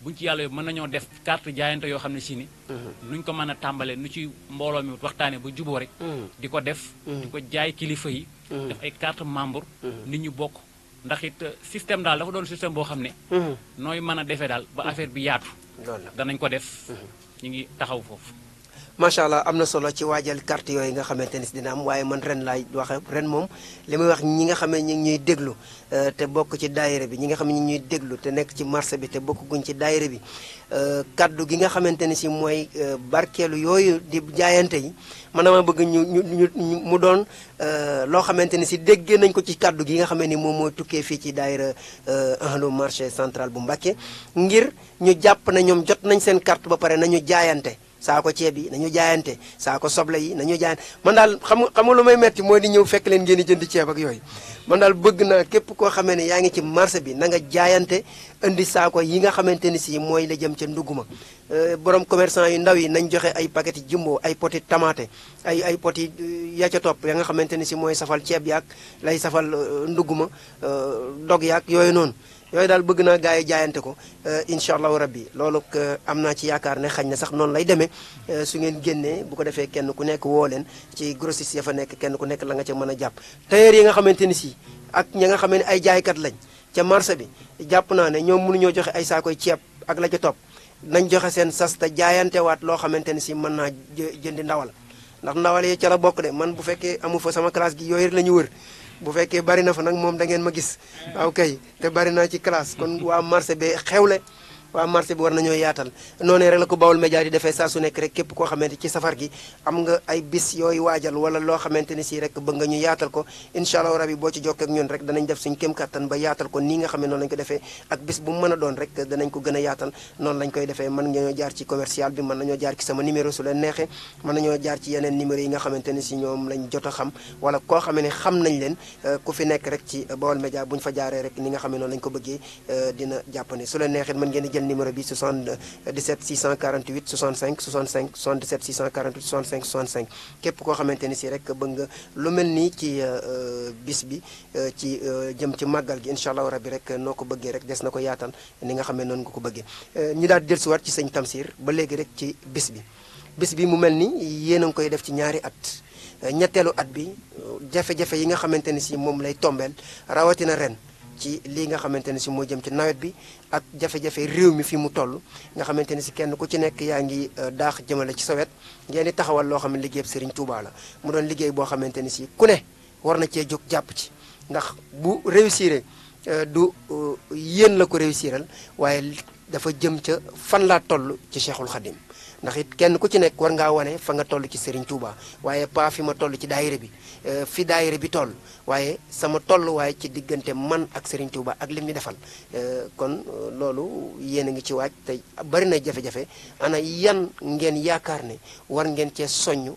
buñ ci yàlla mën nañoo def carte jaayante yoo xam ne si ne nuñ ko mën a tàmbalee nu ci mbooloo mi waxtaane ba juboo rek di ko def di ko jaay kilifa yi def ay carte membre nit ñu bokk ndax it système daal dafa doon système boo xam ne nooy mën a defee daal ba affaire bi yaatu danañ ko def ñu ngi taxaw foofu macha allah am na solo ci waajal carte yooyu nga xamante ni si dina am waaye man ren laay waxe ren moom li muy wax ñi nga xam ne ñu ngi ñuy déglu te bokk ci daayira bi ñi nga xam ne ñu ngi ñuy déglu te nekk ci marché bi te bokk guñ ci daayira bi kaddu gi nga xamante ni si mooy barkeelu yooyu di jaayante yi man dama bëgg ñu mu doon loo xamante ni si déggee nañ ko ci kaddu gi nga xam ne ni moom mooy tukkee fii ci daayira ahlu marché central bu Mbacké ngir ñu jàpp na ñoom jot nañ seen carte ba pare nañu jaayante saako ceeb yi nañu jaayante saako soble yi nañu jaayante man daal xam nga lu may metti mooy di ñëw fekk leen ngeen di jënd ceeb ak yooyu man daal bëgg naa képp koo xamee ne yaa ngi ci marché bi na nga jaayante indi saako yi nga xamante ni si mooy la jëm ca nduguma borom commerçant yu ndaw yi nañ joxe ay paquet jumbo ay poti tomate ay poti ya ca topp ya nga xamante ni si mooy safal ceeb yaak lay safal nduguma dog yaak yooyu noonu yooyu daal bëgg naa gars yi jaayante ko incha allahu rabbi loolu am naa ci yaakaar ne xañ na sax noonu lay demee su ngeen génnee bu ko defee kenn ku nekk woo leen ci grossiste ya fa nekk kenn ku nekk la nga ca mën a jàpp tailleur yi nga xamante ni si ak ñi nga xam ne ay jaaykat lañ ca marché bi jàpp naa ne ñoom mënuñoo joxe ay saakoy ceeb ak la ca topp nañ joxe seen sas te jaayantewaat loo xamante ni si mën naa jëndi ndawal ndax ndawal yi ca la bokk de man bu fekkee amu fa sama classe gi yooyu la ñu wër bu fekkee bari na fa nag moom da ngeen ma gis waaw kay te bari naa ci classe kon waa marché bi xewle waa marché bi war nañoo yaatal noonu rek la ko Baol Média di defee saa su nekk rek képp koo xamante ci safar gi am nga ay bis yooyu waajal wala loo xamante ni si rek bëgg nga ñu yaatal ko incha allah rabi boo ci jokkee ak ñun rek danañ def suñ kéem kattan ba yaatal ko nii nga xam ne noonu lañ ko defee ak bis bu mu mën a doon rek danañ ko gën a yaatal noonu lañ koy defee mën nañoo jaar ci commercial bi mën nañoo jaar ci sama numéro su leen neexee mën nañoo jaar ci yeneen numéro yi nga xamante ni si ñoom lañ jot a xam wala koo xam ne xam nañ leen ku fi nekk rek ci Baol Média bu ñu fa jaaree rek ni nga xam ne noonu lañ ko bëggee dina jàppane su leen neexee mën ngeen di jël numéro bi 77 648 65 65 77 648 65 65 képp koo xamante ni si rek bëgg nga lu mel nii ci bis bi ci jëm ci màggal gi incha allahu rabbi rek noo ko bëggee rek des na ko yaatal ni nga xam ne noonu nga ko bëggee ñu daal di dellusiwaat ci sëñ Tamsir ba léegi rek ci bis bi mu mel ni yéen a ngi koy def ci ñaari at ñetteelu at bi jafe-jafe yi nga xamante ni si moom lay tombeel rawatina ren ci lii nga xamante ne si moo jëm ci nawet bi ak jafe-jafe réew mi fi mu toll nga xamante ne si kenn ku ci nekk yaa ngi daax jëmale ci sa wet ngeen di taxawal loo xam ne liggéeyub Serigne Touba la mu doon liggéey boo xamante ni si ku ne war na cee jóg jàpp ci ndax bu réussir du yéen la ko réussiral waaye dafa jëm ca fan laa toll ci Cheikhul Khadim ndax it kenn ku ci nekk war ngaa wane fa nga toll ci Serigne Touba waaye pas fi ma toll ci daayira bi fi daayira bi toll waaye sama tolluwaay ci diggante man ak Serigne Touba ak lim ñu defal kon loolu yéen a ngi ci waaj te bari na jafe-jafe ana yan ngeen yaakaar ne war ngeen cee soññ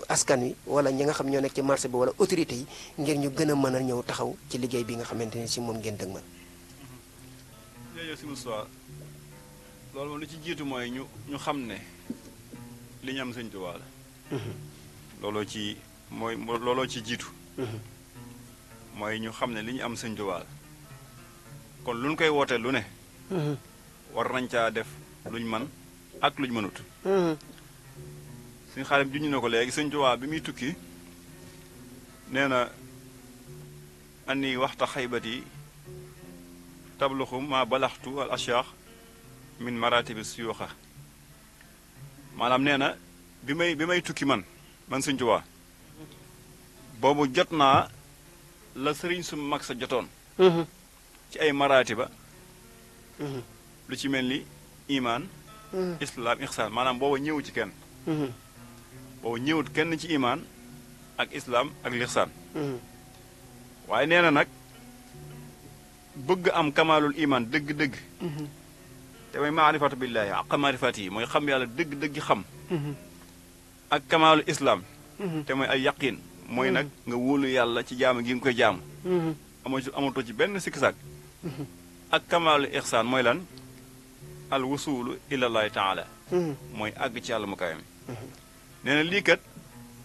askan wi wala ñi nga xam ñoo nekk ci marché bi wala autorité yi ngir ñu gën a mën a ñëw taxaw ci liggéey bi nga xamante ne si moom ngeen dëgmal. jërëjëf si Moussa loolu moom li ci jiitu mooy ñu xam ne li ñu am Sëñ Tuubaa la. looloo ci jiitu. mooy ñu xam ne li ñu am Sëñ Tuubaa la kon luñ koy wootee lu ne. war nañ caa def luñ man ak luñ mënut. suñu xaalim juñu na ko léegi Sëñ Tuubaa bi muy tukki nee na ani waxta xaybati tabluxu ma balaxtu al ashaax min maratibi suyuxa maanaam nee na bi may tukki man Sëñ Tuubaa boobu jot naa la sëriñ su mag sa jotoon ci ay maratiba lu ci mel ni imaan islaam ixsaan maanaam booba ñëwu ci kenn booba ñëwut kenn ci imaan ak islaam ak lixsaan waaye nee na nag bëgg am kamaalul imaan dëgg-dëgg te mooy maarifatu billaahi ak maarifati yi mooy xam yàlla dëgg-dëgg xam ak kamaalu islam te mooy ay yaqin mooy nag nga wóolu yàlla ci jaamu gi nga koy jaamu amatoo ci benn sikk-sàkk ak kamaalu ihsaan mooy lan al wusulu ilallahi taala mooy àgg ci yàlla mu kawe mi nee na lii kat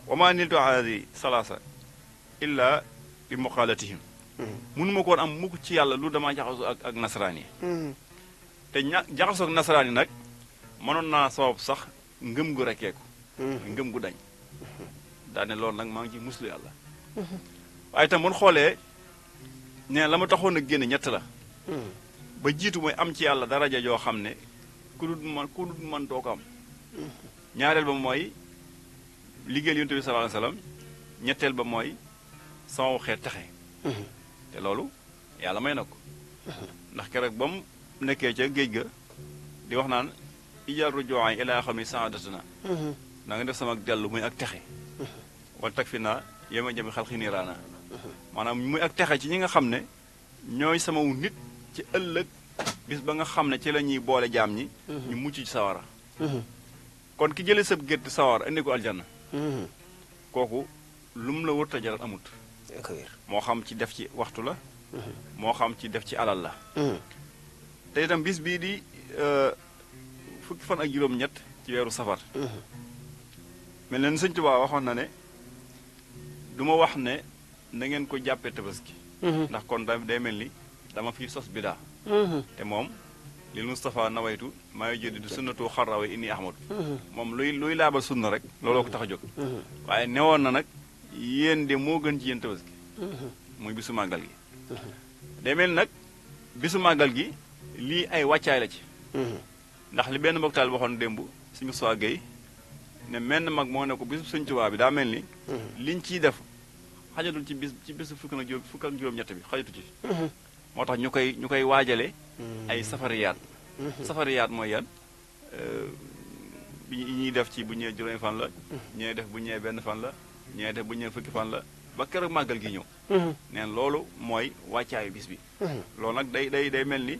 wama niltu haadi salaasa illa bi muqaalatihim mënuma koon am mukk ci yàlla lu damaa jaxasoo ak nasaraan yi te jaxasoo ak nasaraan yi nag mënoon naa sabab sax ngëm gu rekkeeku ngëm gu dañ daane loolu nag maa ngi ci muslu yàlla waaye itam mun xoolee ne la ma taxoon a génn ñett la ba jiitu mooy am ci yàlla daraja joo xam ne ku dul man doo ko am ñaareel ba mooy liggéeyal yonent bi sallallahu alayhi wasallam ñetteel ba mooy sama xeet texe te loolu yàlla may na ko ndax keroog ba mu nekkee ca géej ga di wax naan ijaar rujuwaay ilaa xam ni saadatuna na nga def sama dellu muy ak texe wala tag fi naa yéema jami xal xi niiraana maanaam muy ak texe ci ñi nga xam ne ñooy sama nit ci ëllëg bis ba nga xam ne ci la ñuy boole jaam ñi ñu mucc ci sawara kon ki jëlee sab gétt sawara indi ko aljanna kooku lu mu la wërta jaral amut moo xam ci def ci waxtu la moo xam ci def ci alal la te itam bis bii di fukki fan ak juróom-ñett ci weeru safar mel na ni Sëñ Tuubaa waxoon na ne du ma wax ne na ngeen ko jàppee tabaski ndax kon day mel ni dama fi sos bidaa te moom lil Moustapha nawaytu maa ngi jëndi du sunnatu xarrawe inni ahmadu moom luy laabal sunna rek looloo ko tax a jóg waaye newoon na nag yéen de moo gën ci yéen tabaski muy bisu màggal gi day mel nag bisu màggal gi lii ay wàccaay la ci ndax li benn mboktaal waxoon démb suñu soi Gueye ne menn mag moo ne ko bisu Sëñ Tuubaa bi daa mel ni liñ ciy def xajatul ci bisu fukk ak juróom-ñett bi xajatu ci moo tax ñu koy waajale ay safariyaat safariyaat mooy yan bi ñuy def ci bu ñëwee juróomi fan la ñee def bu ñëwee benn fan la ñee def bu ñëwee fukki fan la ba keroog màggal gi ñëw neen loolu mooy wàccaayu bis bi loolu nag day mel ni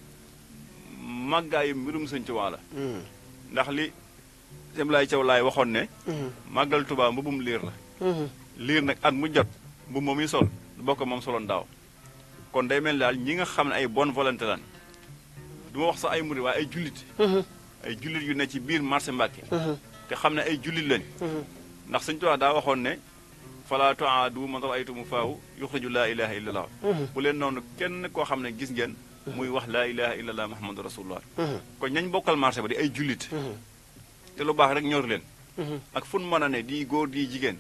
màggaayu mbirum Sëñ Tuubaa la ndax li Semlaay Caw laay waxoon ne màggal Tuubaa mbubum liir la liir nag at mu jot mbubb moom yi sol du bokk moom soloon daaw kon day mel daal ñi nga xam ne ay bonne volonté lan du ma wax sax ay murid waaye ay jullit yu ne ci biir marché Mbàkke te xam ne ay jullit lañ ndax Sëñ Tuubaa daa waxoon ne fala tuaadu man raaytumu faahu yuxriju laa ilaha illa allah bu leen noonu kenn koo xam ne gis ngeen muy wax laa ilaha illa allah muhammadu rasulullah kon ñañ bokkal marché ba di ay jullit te lu baax rek ñor leen ak fu nu mën a ne di góor di jigéen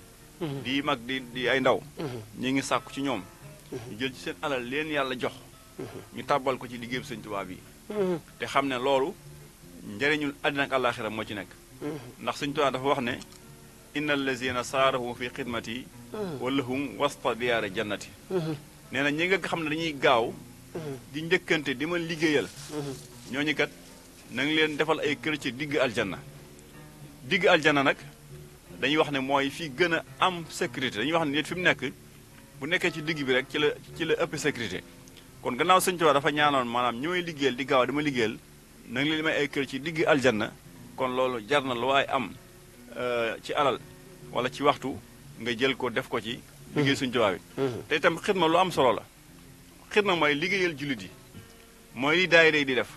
di mag di ay ndaw ñi ngi sàkku ci ñoom ñu jël ci seen alal leen yàlla jox ñu tàbbal ko ci liggéey Sëñ Tuubaa bi te xam ne loolu njëriñul àddina ak àllaaxira moo ci nekk ndax Sëñ Tuubaa dafa wax ne inna allazina saarahu fi xidmati walahum wasta diyaare jannati nee na ñi nga xam ne dañuy gaaw di njëkkante di ma liggéeyal ñooñu kat na ngi leen defal ay kër ci digg aljanna nag dañuy wax ne mooy fi gën a am sécurité dañuy wax ne nit fi mu nekk bu nekkee ci digg bi rek ci la ëpp sécurité kon gannaaw Sëñ Tuubaa dafa ñaanoon maanaam ñi may liggéeyal di gaaw dama liggéeyal na ngi leen may ay kër ci digg aljanna kon loolu jar na lu waay am ci alal wala ci waxtu nga jël ko def ko ci liggéey Sëñ Tuubaa bi te itam xidma lu am solo la xidma mooy liggéeyal jullit yi mooy li daayira yi di def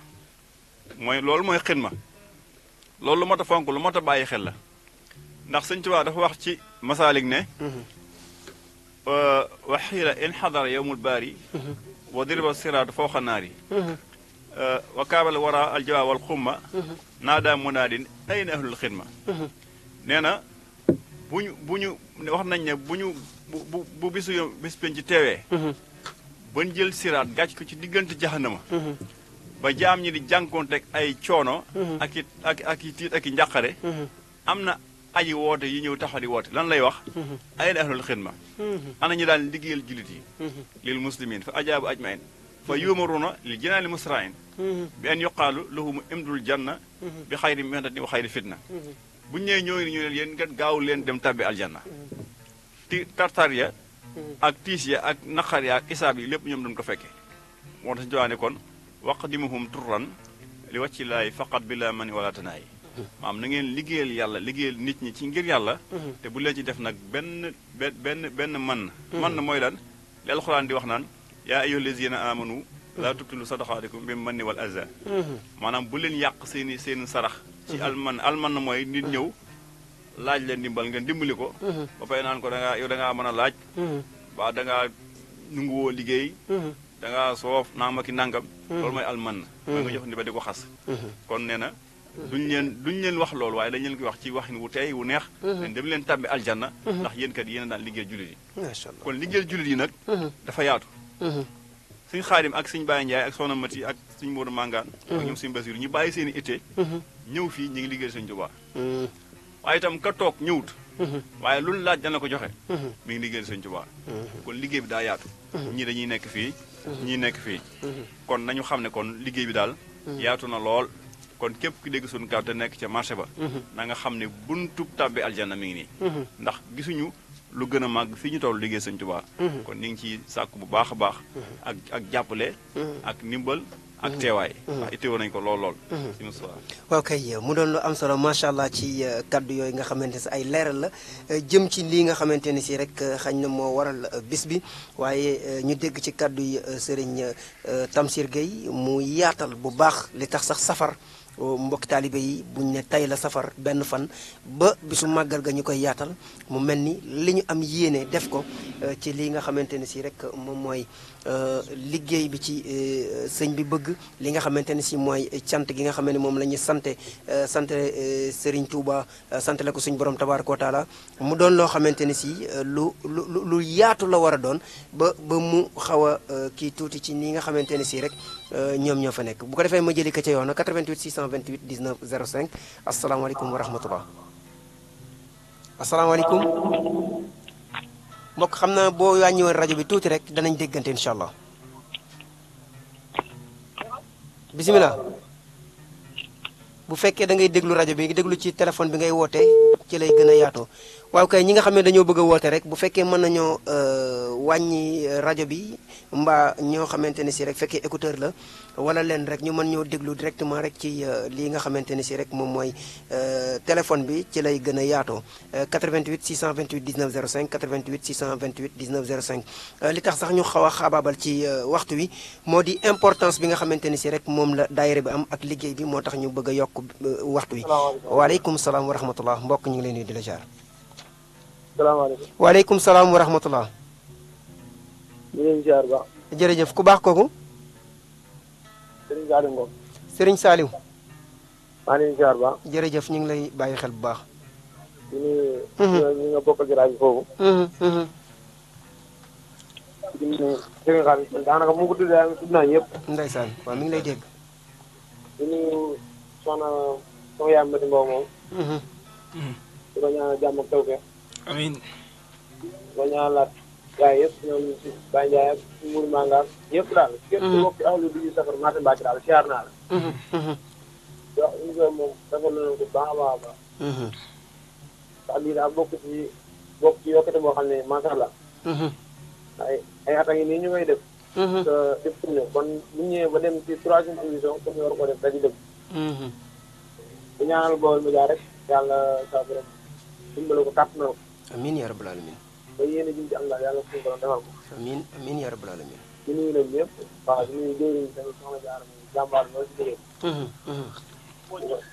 loolu mooy xidma loolu lu mot a fonk lu mot a bàyyi xel la ndax Sëñ Tuubaa dafa wax ci masaalik ne wa xiila in xadara yowmul baari wa diriba siraatu fawqa naari wa kaabal wara aljawaa wal xumma naada munaadin ayna ahlul xidma nee na bu ñu wax nañ ne bu bis penc ci teewee bañ jël siraat gàcc ko ci diggante jaxanama ba jaam ñi di jànkoonteeg ay coono ak i tiit ak i njàqare am na aji woote yi ñëw taxaw di woote lan lay wax ayna ahlul xidma ana ñu daan liggéeyal jullit yi lil muslimin fa ajaabu ajmain fa yuumaruna lil jinaani musrain bi an yuqaalu lahum imdul janna bi xayri mihnati wa xayri fitna bu ñëwee ñooy ñu leen yéen nga gaaw leen dem tabbi aljanna tartar ya ak tiis ya ak naqar ya ak isaab yi lépp ñoom doon ko fekke moo tax ñu ne kon waqdimuhum turran li wàcci laay faqat bi la mani wala tanaay maam na ngeen liggéeyal yàlla liggéeyal nit ñi ci ngir yàlla te bu leen ci def nag benn man mooy lan li alxuraan di wax naan yaa ayyuhal lazina amanu laa tubtilu sadaqaatikum bi manni wal azaa maanaam bu leen yàq seen sarax ci alman mooy nit ñëw laaj leen dimbal ngeen dimbali ko ba pay naan ko yow da ngaa mën a laaj waa da ngaa nunguwoo liggéey da ngaa soof naa ma ki nangam loolu mooy alman mooy nga jox ni ba di ko xas kon nee na duñ leen wax loolu waaye dañ leen koy wax ci waxin wu tey wu neex leen dem leen tàbbi aljanna ndax yéen kat yéen a daan liggéeyal jullit yi kon liggéeyal jullit yi nag dafa yaatu suñ xaadim ak suñ Baye Ndiaye ak soxna Mati ak suñ Modou Mangane ak ñoom suñ Basiru ñu bàyyi seen i itte ñëw fii ñu ngi liggéeyal Sëñ Tuubaa waaye itam ka toog ñëwut waaye lu laaj dana ko joxe mi ngi liggéeyal Sëñ Tuubaa kon liggéey bi daa yaatu ñii dañuy nekk fii ñii nekk fii kon nañu xam ne kon liggéey bi daal yaatu na lool kon képp ku dégg suñu kàddu te nekk ca marché ba na nga xam ne buntub tàbbi aljanna mi ngi nii ndax gisuñu lu gën a màgg fii ñu toll liggéey Sëñ Tuubaa kon ñu ngi ci sàkku bu baax a baax ak jàppale ak ndimbal ak teewaay ndax itteewoon nañu ko lool waaw kay mu doon lu am solo macha allah ci kaddu yooyu nga xamante ne si ay leeral la jëm ci lii nga xamante ne si rek xañ na moo waral bis bi waaye ñu dégg ci kaddu yi Serigne Tamsir Gueye mu yaatal bu baax li tax sax safar mbokki taalibe yi buñ ne tay la safar benn fan ba bisu màggal ga ñu koy yaatal mu mel ni li ñu am yéene def ko ci lii nga xamante ne si rek moom mooy liggéey bi ci sëñ bi bëgg li nga xamante ne si mooy cant gi nga xam ne moom la ñuy sante Serigne Touba sant la ko suñ borom tabaaraka wa taala mu doon loo xamante ne si lu yaatu la war a doon ba mu xaw a kii tuuti ci nii nga xamante ne si rek ñoom ñoo fa nekk bu ko defee ma jëli ko ca yoon 88 628 19 05 asalaamaaleykum wa rahmatullah asalaamaaleykum mbokk xam naa boo wàññiwoon rajo bi tuuti rek danañ déggante incha allah bisimilah bu fekkee da ngay déglu rajo bi déglu ci téléphone bi ngay wootee ci lay gën a yaatoo waaw kay ñi nga xam ne dañoo bëgg a woote rek bu fekkee mën nañoo wàññi rajo bi mbaa ñoo xamante ne si rek fekkee écouteur la wala leen rek ñu mën ñoo déglu directement rek ci lii nga xamante ne si rek moom mooy téléphone bi ci lay gën a yaatoo 88 628 19 05 88 628 19 05 li tax sax ñu xaw a xaabaabal ci waxtu wi moo di importance bi nga xamante ne si rek moom la daayira bi am ak liggéey bi moo tax ñu bëgg a yokk waxtu wi waaleykum salaam wa rahmatullah mbokk ñu ngi leen di la jaar salaamaaleykum waaleykum salaam wa rahmatullah ñu leen ziar ba jërëjëf ku baax kooku Serigne Saliou Ngom Serigne Saliou maa ngi leen ziar ba jërëjëf ñu ngi lay bàyyi xel bu baax ñu nga bokkal jaraay bi foofu Serigne Khadim daanaka mu ko tuddee tudd naa yëpp ndeysaan waaw mi ngi lay dégg di nuyu soxna sama yaay Mati Mbow moom di ko ñaanal jàmm ak tawfeex amiin ko ñaanalaat gaay yëpp ñoom si Baye Ndiaye ak Mourou Mangar yëpp daal képp ku bokk ci ahlu bi safar marché Mbacke daal siyaar naa la wax émission moom rafetlu nañu ko baax a baax a baax ndax lii daa bokk ci yokkute boo xam ne macha allah ay at a ngi nii ñu koy def te def tourné kon bu ñëwee ba dem ci 3e émission kon ñu war ko def dañuy dëgg bu ñaanal Baol Média rek yàlla sa borom dimbale ko kàtt na ko amiin yaa rabbal alamin ba yéen a jëm ci am daal yàlla suñu borom defal ko amiin amiin yaa rabbal alamin di nuyu leen ñëpp waaw di nuyu jëwriñ tamit soxna Jaara moom jàmbaar lool si liggéey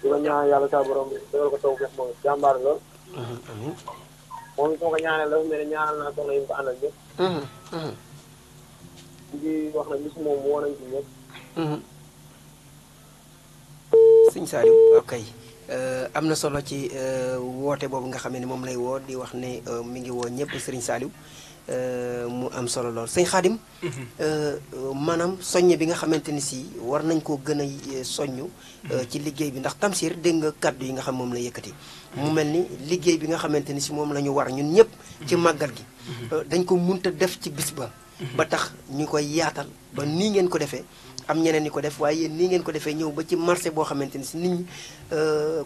di ko ñaan yàlla sa borom defal ko taw feex moom jàmbaar lool amiin moom it soo ko ñaanal dafa mel ne ñaanal naa soxna yi mu ko àndal ñëpp di wax na bis moom woo nañ ci ñëpp sëñ Saliou ok am na solo ci woote boobu nga xam ne moom lay woo di wax ne mi ngi woo ñëpp Serigne Saliou mu am solo lool sëñ Khadim maanaam soññe bi nga xamante ni si war nañ koo gën a soññ ci liggéey bi ndax Tamsir dégg nga kaddu yi nga xam moom la yëkkati mu mel ni liggéey bi nga xamante ni si moom la ñu war ñun ñëpp ci màggal gi dañ ko munta def ci bis ba ba tax ñu koy yaatal ba nii ngeen ko defee am ñeneen ñi ko def waaye yéen nii ngeen ko defee ñëw ba ci marché boo xamante ni si nit ñi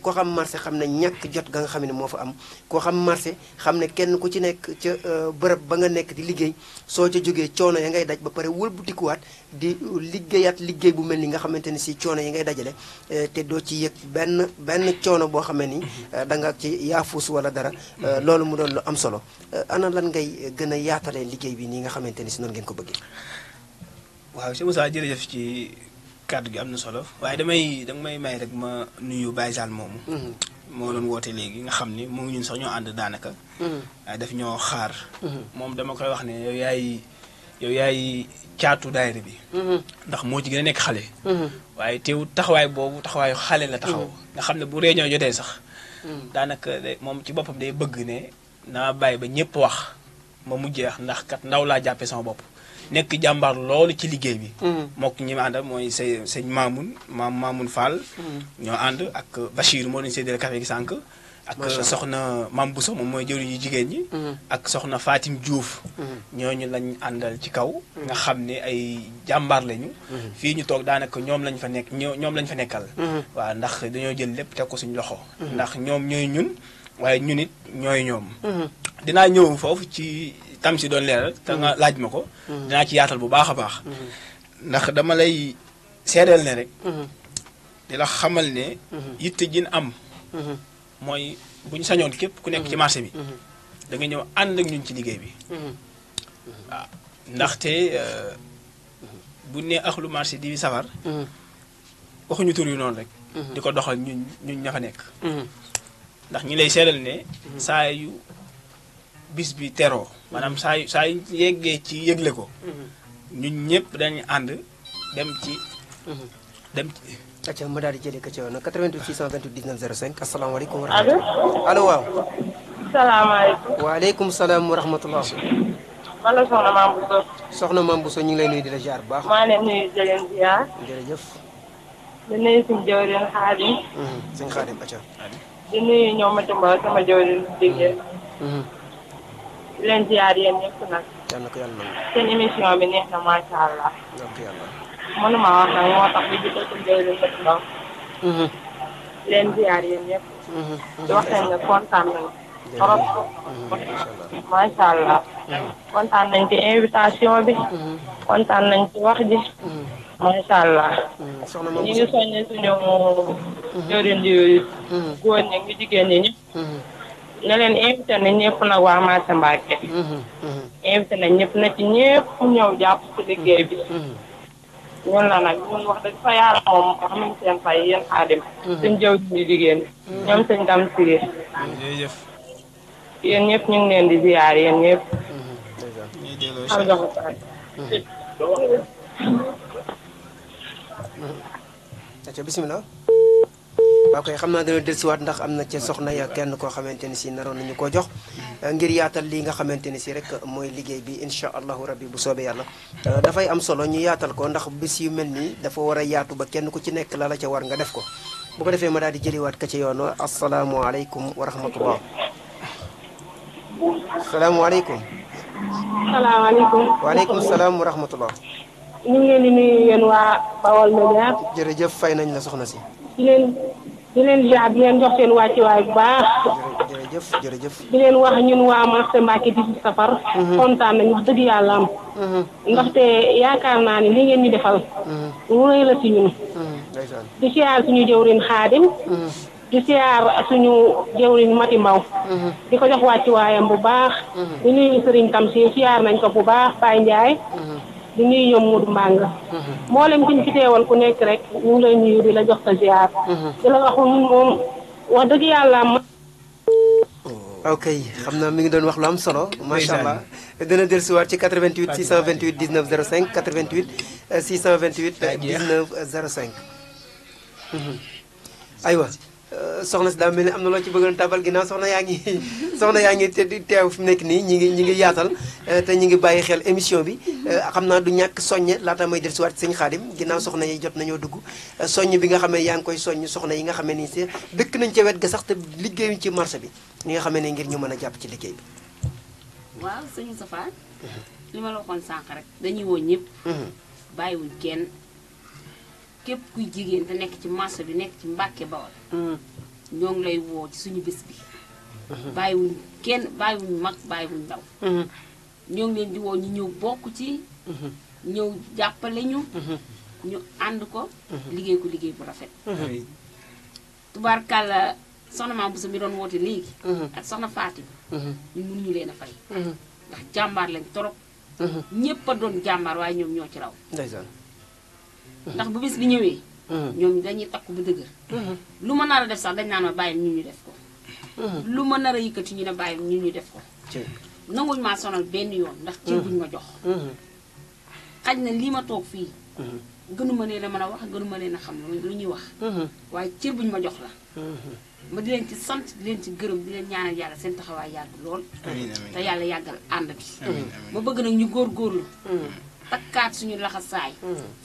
koo xam marché xam ne ñàkk jot ga nga xam ne moo fa am koo xam marché xam ne kenn ku ci nekk ca bërëb ba nga nekk di liggéey soo ca jógee coono ya ngay daj ba pare wëlbutikuwaat di liggéeyaat liggéey bu mel ni nga xamante ni si coono yi ngay dajale te doo ci yëg benn coono boo xamee ni da nga ci yaafus wala dara loolu mu doon lu am solo ana lan ngay gën a yaatalee liggéey bi nii nga xamante ni si noonu ngeen ko bëggee. waaw sëñ Moussa jërëjëf ci kàddu gi am na solo waaye danga may may rek ma nuyu Baye Sall moomu. moo doon woote léegi nga xam ni mu ngi ñun sax ñoo ànd daanaka. waaye daf ñoo xaar. moom dama koy wax ne yow yaay caatu daayira bi. ndax moo ci gën a nekk xale. waaye teew taxawaay boobu taxawaayu xale la taxaw. nga xam ne bu réunion jotee sax. daanaka moom ci boppam day bëgg ne naa bàyyi ba ñëpp wax ma mujjee wax ndax kat ndaw laa jàppee sama bopp. nekk jàmbaar loolu ci liggéey bi. mook ñi ma àndal mooy sëñ Mamoun Fall. ñoo ànd ak Bachir moo leen séddale café gi sànq. ak soxna Mam Bousso moom mooy jëriñu jigéen ñi. ak soxna Fatim Diouf. ñooñu lañ àndal ci kaw. nga xam ne ay jàmbaar lañu. fii ñu toog daanaka ñoom lañ fa nekk ñoom lañ fa nekkal. waaw ndax dañoo jël lépp teg ko suñu loxo. ndax ñoom ñooy ñun waaye ñun it ñooy ñoom. dinaa ñëw foofu ci. tam si doon leeral te nga laaj ma ko dinaa ci yaatal bu baax a baax ndax dama lay seedeel ne rek di la xamal ne yitte jin am mooy bu ñu sañoon képp ku nekk ci marché bi da nga ñëw ànd ak ñun ci liggéey bi waaw ndaxte bu ne axlu marché di safar waxuñu tur yu noonu rek di ko doxal ñun ña fa nekk ndax ñi lay seedeel ne saa yu bis bi teroo maanaam saa yu yeggee ci yëgle ko ñun ñëpp dañu ànd dem ci acca ma daal di jëlee ka ci woon 88 628 19 05 asalaamaaleykum wa rahmatulah allo waaw salaamaaleykum waaleykum salaam wa rahmatulah man la soxna Mame Bousso soxna Mame Bousso ñu ngi lay nuyu di la jaar bu baax maa leen nuyu di leen ziar jërëjëf di nuyu suñu jawriñ Xaadim sëñ Xaadim acca di nuyu ñoom ma Tumba sama jawriñ liggéey di leen ziar yéen ñëpp nag. yal na ko yàlla nangu. seen émission bi neex na macha allah. yal na ko yàlla. mënuma wax nag moo tax ñu jiite suñu jëwriñ Mati Ndaw. di leen ziar yéen ñëpp. di wax ne kontaan nañu. trop. macha allah. kontaan nañ ci invitation bi. kontaan nañ ci wax ji. macha allah. ñu ngi soññee suñu jëwriñ yu góor ñi ngi jigéen ñi ñëpp. ne leen invité nañ ñëpp nag waa marché Mbacké invité nañ ñëpp na ci ñëpp ñëw jàpp ci liggéey bi ñun la nag ñun wax dëgg fa yàlla moom xamuñ seen fay yéen Xaadim suñ jëw ji jigéen ñoom sëñ Dam Siré yéen ñëpp ñu ngi leen di ziyaar yéen ñëpp am jox acca bismillah waaw koy xam naa dana dellusiwaat ndax am na ca soxna ya kenn koo xamante ni si naroon nañu koo jox ngir yaatal li nga xamante ni si rek mooy liggéey bi incha allahu rabbi bu soobee yàlla dafay am solo ñu yaatal ko ndax bis yu mel nii dafa war a yaatu ba kenn ku ci nekk la la ca war nga def ko bu ko defee ma daal di jëliwaat ka ca yoon wa asalaamualeykum wa rahmatullah salaamaaleykum salaamaaleykum waaleykum salaam wa rahmatullah ñu ngi leen di nuyu yéen waa Bawol Média jërëjëf fay nañ la soxna si di leen ziar di leen jox seen wàccuwaay bu baax. jërëjëf. di leen wax ñun waa marché Mbacké di safar. kontaan nañu wax dëgg yàlla am. ndaxte yaakaar naa ne li ngeen ñu defal. lu rëy la ci ñun. di siyaar suñu jëwriñ Xaadim. di siyaar suñu jëwriñ Mati Mbaw. di ko jox wàccuwaayam bu baax. di nuyu Sëriñ Tamsir siyaar nañ ko bu baax Baye Ndiaye. di nuyu ñoom Modou Mbang mboolem ki ñu fi teewal ku nekk rek ñu ngi lay nuyu di la jox sa ziar. di la wax moom wax dëgg yàlla am. ok xam naa mi ngi doon wax lu am solo. macha allah dana dellusiwaat ci 88 628 19 05 88 628 19 05. aywa soxna si daa mel ni am na loo ci bëggoon tabal ginnaaw soxna yaa ngi teew fi mu nekk nii ñi ngi yaatal te ñi ngi bàyyi xel émission bi xam naa du ñàkk soññe laata may def si waat sëñ Xaadim ginnaaw soxna yi jot nañoo dugg soññ bi nga xam ne yaa ngi koy soññ soxna yi nga xam ne nii si dëkk nañ ca wet ga sax te liggéeyuñ ci marché bi ñi nga xam ne ngir ñu mën a jàpp ci liggéey bi. waaw sëñ Safa li ma la waxoon sànq rek dañuy woo ñëpp bàyyiwuñ kenn képp kuy jigéen te nekk ci marché bi nekk ci Mbàkke Bawol ñoo ngi lay woo ci suñu bés bi bàyyiwuñ kenn bàyyiwuñ mag bàyyiwuñ ndaw ñoo ngi leen di woo ñu ñëw bokk ci ñëw jàppale ñu ñu ànd ko liggéey ko liggéey bu rafet tubaarkàlla soxna Maam Bousso mi doon woote léegi ak soxna Fatim ñu mënuñu leen a fay ndax jàmbaar lañ torop ñépp a doon jàmbaar waaye ñoom ñoo ci raw ndeysaan ndax bu bis bi ñëwee ñoom dañuy takku bu dëgër lu ma nar a def sax dañ naan ma bàyyi ñu def ko lu ma nar a yëkkati ñu ne bàyyi ñu def ko nanguñ maa sonal benn yoon ndax cër buñ ma jox xaj na lii ma toog fii gënuma leen a mën a wax gënuma leen a xam lu ñuy wax waaye cër buñ ma jox la ma di leen ci sant di leen ci gërëm di leen ñaanal yàlla seen taxawaay yàgg lool te yàlla yàggal ànd bi ma bëgg nag ñu góorgóorlu takkaat suñuy laxasaay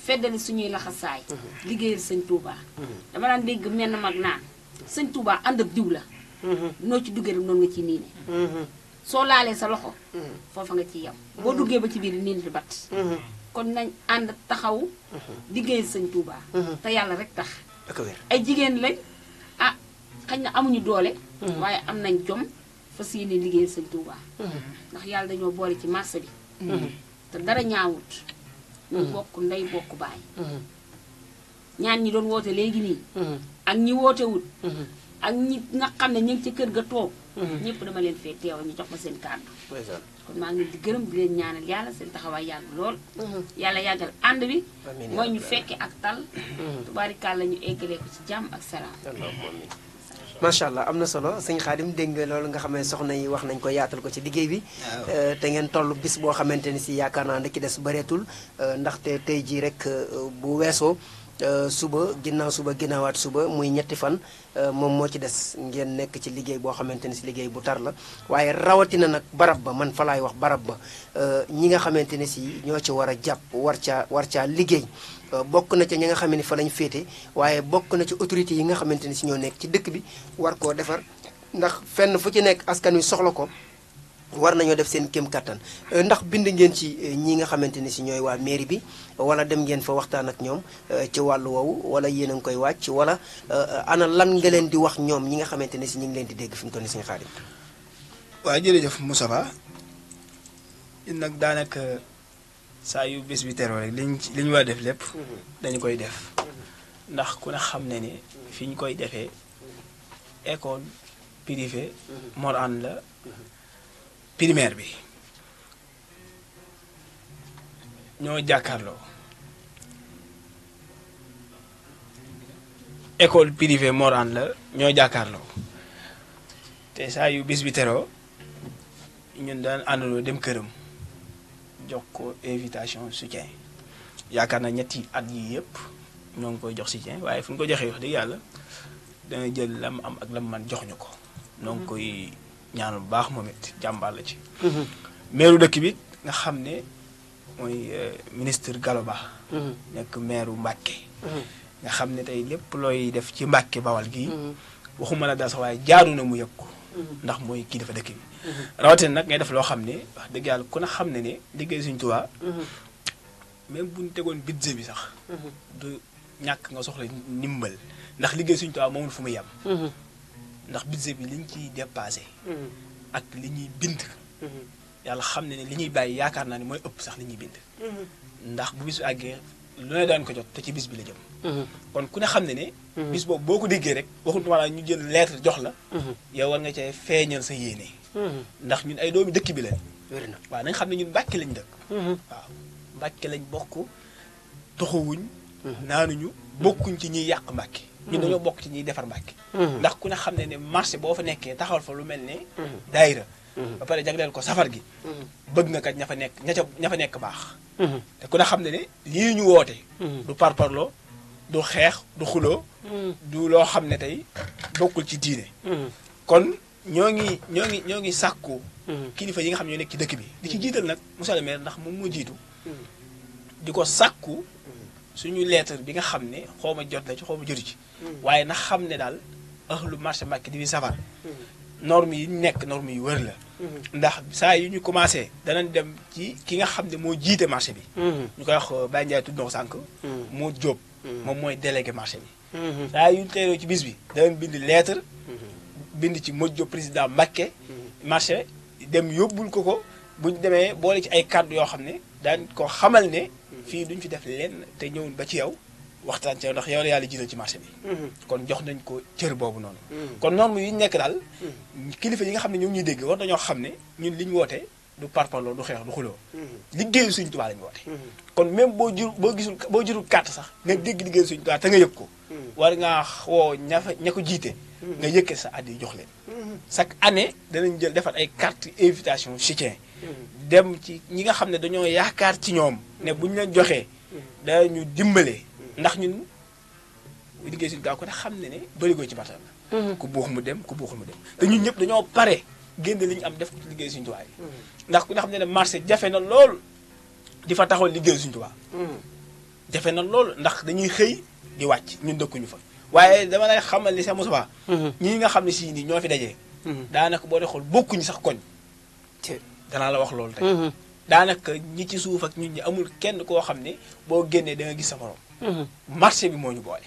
feddali suñuy laxasaay liggéeyal sëñ Touba dama daan dégg menn mag naan sëñ Touba ànd ak diw la noo ci duggee rek noonu nga ciy niine soo laalee sa loxo foofa nga ciy yem boo duggee ba ci biir niin di bat kon nañ ànd taxaw liggéeyal sëñ Touba te yàlla rek tax ay jigéen lañ ah xañ na amuñu doole waaye am nañ jom fas yéene liggéeyal sëñ Touba ndax yàlla dañoo boole ci marché bi te dara ñaawut ñu bokk ndey bokk baay ñaan ñi doon woote léegi nii ak ñi wootewut ak ñi nga xam ne ñu ngi ci kër ga toog ñëpp dama leen fee teew ñu jox ma seen kàddu kon maa ngi leen di gërëm di leen ñaanal yàlla seen taxawaay yàgg lool yàlla yàggal ànd bi mooy ñu fekke ak tal tubaarikàlla ñu eggalee ko ci jàmm ak salaam macha allah am na solo sëñ Xaadim dégg nga loolu nga xam ne soxna yi wax nañ ko yaatal ko ci liggéey bi te ngeen toll bis boo xamante ni si yaakaar naa da ci des bëreetul ndaxte tey jii rek bu weesoo suba ginnaaw suba ginnaawaat suba muy ñetti fan moom moo ci des ngeen nekk ci liggéey boo xamante ni si liggéey bu tar la waaye rawatina nag barab ba man fa laay wax barab ba ñi nga xamante ne si ñoo ci war a jàpp war caa liggéey bokk na ca ñi nga xam ne fa lañ féete waaye bokk na ci autorité yi nga xamante ni si ñoo nekk ci dëkk bi war koo defar ndax fenn fu ci nekk askan wi soxla ko war nañoo def seen kéem kattan ndax bind ngeen ci ñi nga xamante ni si ñooy waa mairie bi wala dem ngeen fa waxtaan ak ñoom ci wàllu woowu wala yéen a ngi koy wàcc wala ana lan nga leen di wax ñoom ñi nga xamante ne si ñu ngi leen di dégg fi mu toll nii Sëñ Xaadim. waaw jërëjëf Moustapha ñun nag daanaka saa yu bés bi teroo rek li ñu war def lépp dañu koy def ndax ku ne xam ne ni fi ñu koy defee école privée Mor An la primaire bi ñoo jàkkaarloo école privée Mor An la ñoo jàkkaarloo te saa yu bis bi teroo ñun daan àndandoo dem këram jox ko invitation soutien yaakaar na ñetti at yii yëpp ñoo ngi koy jox soutien waaye fu ñu ko joxee wax dëgg yàlla dana jël lam am ak lam man jox ñu ko ñoo ngi koy ñaan bu baax moom it jàmbaar la ci meeru dëkk bi nga xam ne mooy ministre Gallo Ba nekk meeru Mbàkke nga xam ne tey lépp looy def ci Mbàkke Bawal gi waxuma la daal sax waaye jaadu na mu yëg ko ndax mooy kilifa dëkk bi rawatina nag ngay def loo xam ne wax dëgg yàlla ku ne xam ne ne liggéey Sëñ Tuubaa même bu ñu tegoon budget bi sax du ñàkk nga soxla ndimbal ndax liggéey Sëñ Tuubaa moomul fu mu yem ndax budget bi liñ ciy dépassé ak li ñuy bind yàlla xam ne ne li ñuy bàyyi yaakaar naa ne mooy ëpp sax li ñuy bind ndax bu bis bi àggee lu ne daan ko jot te ci bis bi la jëm kon ku ne xam ne ne bis boobu boo ko déggee rek waxuñu wala ñu jël lettre jox la yow war nga cee feeñal sa yéene ndax ñun ay doomi dëkk bi lañ waaw nañ xam ne ñun Mbàkke lañ dëkk waaw Mbàkke lañ bokk toxuwuñ naanuñu bokkuñ ci ñuy yàq Mbàkke ñun dañoo bokk ci ñuy defar Mbàkke ndax ku ne xam ne ne marché boo fa nekkee taxawal fa lu mel ne daayira ba pare jagleel ko safar gi bëgg nga kat ña fa nekk baax te ku ne xam ne ne lii ñu woote du parparloo du xeex du xuloo du loo xam ne tey bokkul ci diine kon ñoo ngi sàkku kilifa yi nga xam ne ñoo nekk ci dëkk bi di ci jiital nag monsieur le maire ndax moom moo jiitu di ko sàkku suñu lettre bi nga xam ne xaw ma jot na ci xaw ma jotu ci waaye na xam ne daal ahlu marché Mbàkke di safar norme yi nekk norme yu wër la ndax saa yu ñu commencé danañ dem ci ki nga xam ne moo jiite marché bi ñu koy wax Baye Ndiaye tudd na ko sànq moo Jóob moom mooy délégué marché bi saa yu ñu teeroo ci bis bi danañ bind lettre bind ci mojjo président Mbacké marché dem yóbbul ko buñ demee boole ci ay kàddu yoo xam ne daan ko xamal ne fii duñ fi def lenn te ñëwul ba ci yow waxtaan ci ndax yow la yàlla jiital ci marché bi kon jox nañ ko cër boobu noonu kon norme yi ñu nekk daal kilifa yi nga xam ne ñoom ñuy dégg war nañoo xam ne ñun li ñu woote du parparloo du xeex du xuloo liggéeyu Sëriñ Tuubaa lañu woote kon même boo jurul carte sax nga dégg liggéeyu Sëriñ Tuubaa te nga yëg ko war ngaa woo ña ko jiite nga yëkkee sa addi jox leen chaque année danañ jël defar ay carte invitation soutien dem ci ñi nga xam ne dañoo yaakaar ci ñoom ne buñ leen joxee dañu dimbale ndax ñun liggéey Sëriñ Tuubaa ko ne xam ne bërigo ci batal la ku buux mu dem ku buuxul mu dem te ñun ñëpp dañoo pare génn li ñu am def ko ci liggéey Sëriñ Tuubaa yi ndax ku ne xam ne marché jafe na lool di fa taxawal liggéey Sëriñ Tuubaa jafe na lool ndax dañuy xëy di wàcc ñun dëkkuñu fa waaye dama lay xamal ni sa Moussa ñii nga xam ne si nii ñoo fi dajee daanaka boo dee xool bokkuñu sax koñ danaa la wax loolu tey daanaka ñi ci suuf ak ñun ñi amul kenn koo xam ne boo génnee da nga gis sa morom marché bi moo ñu boole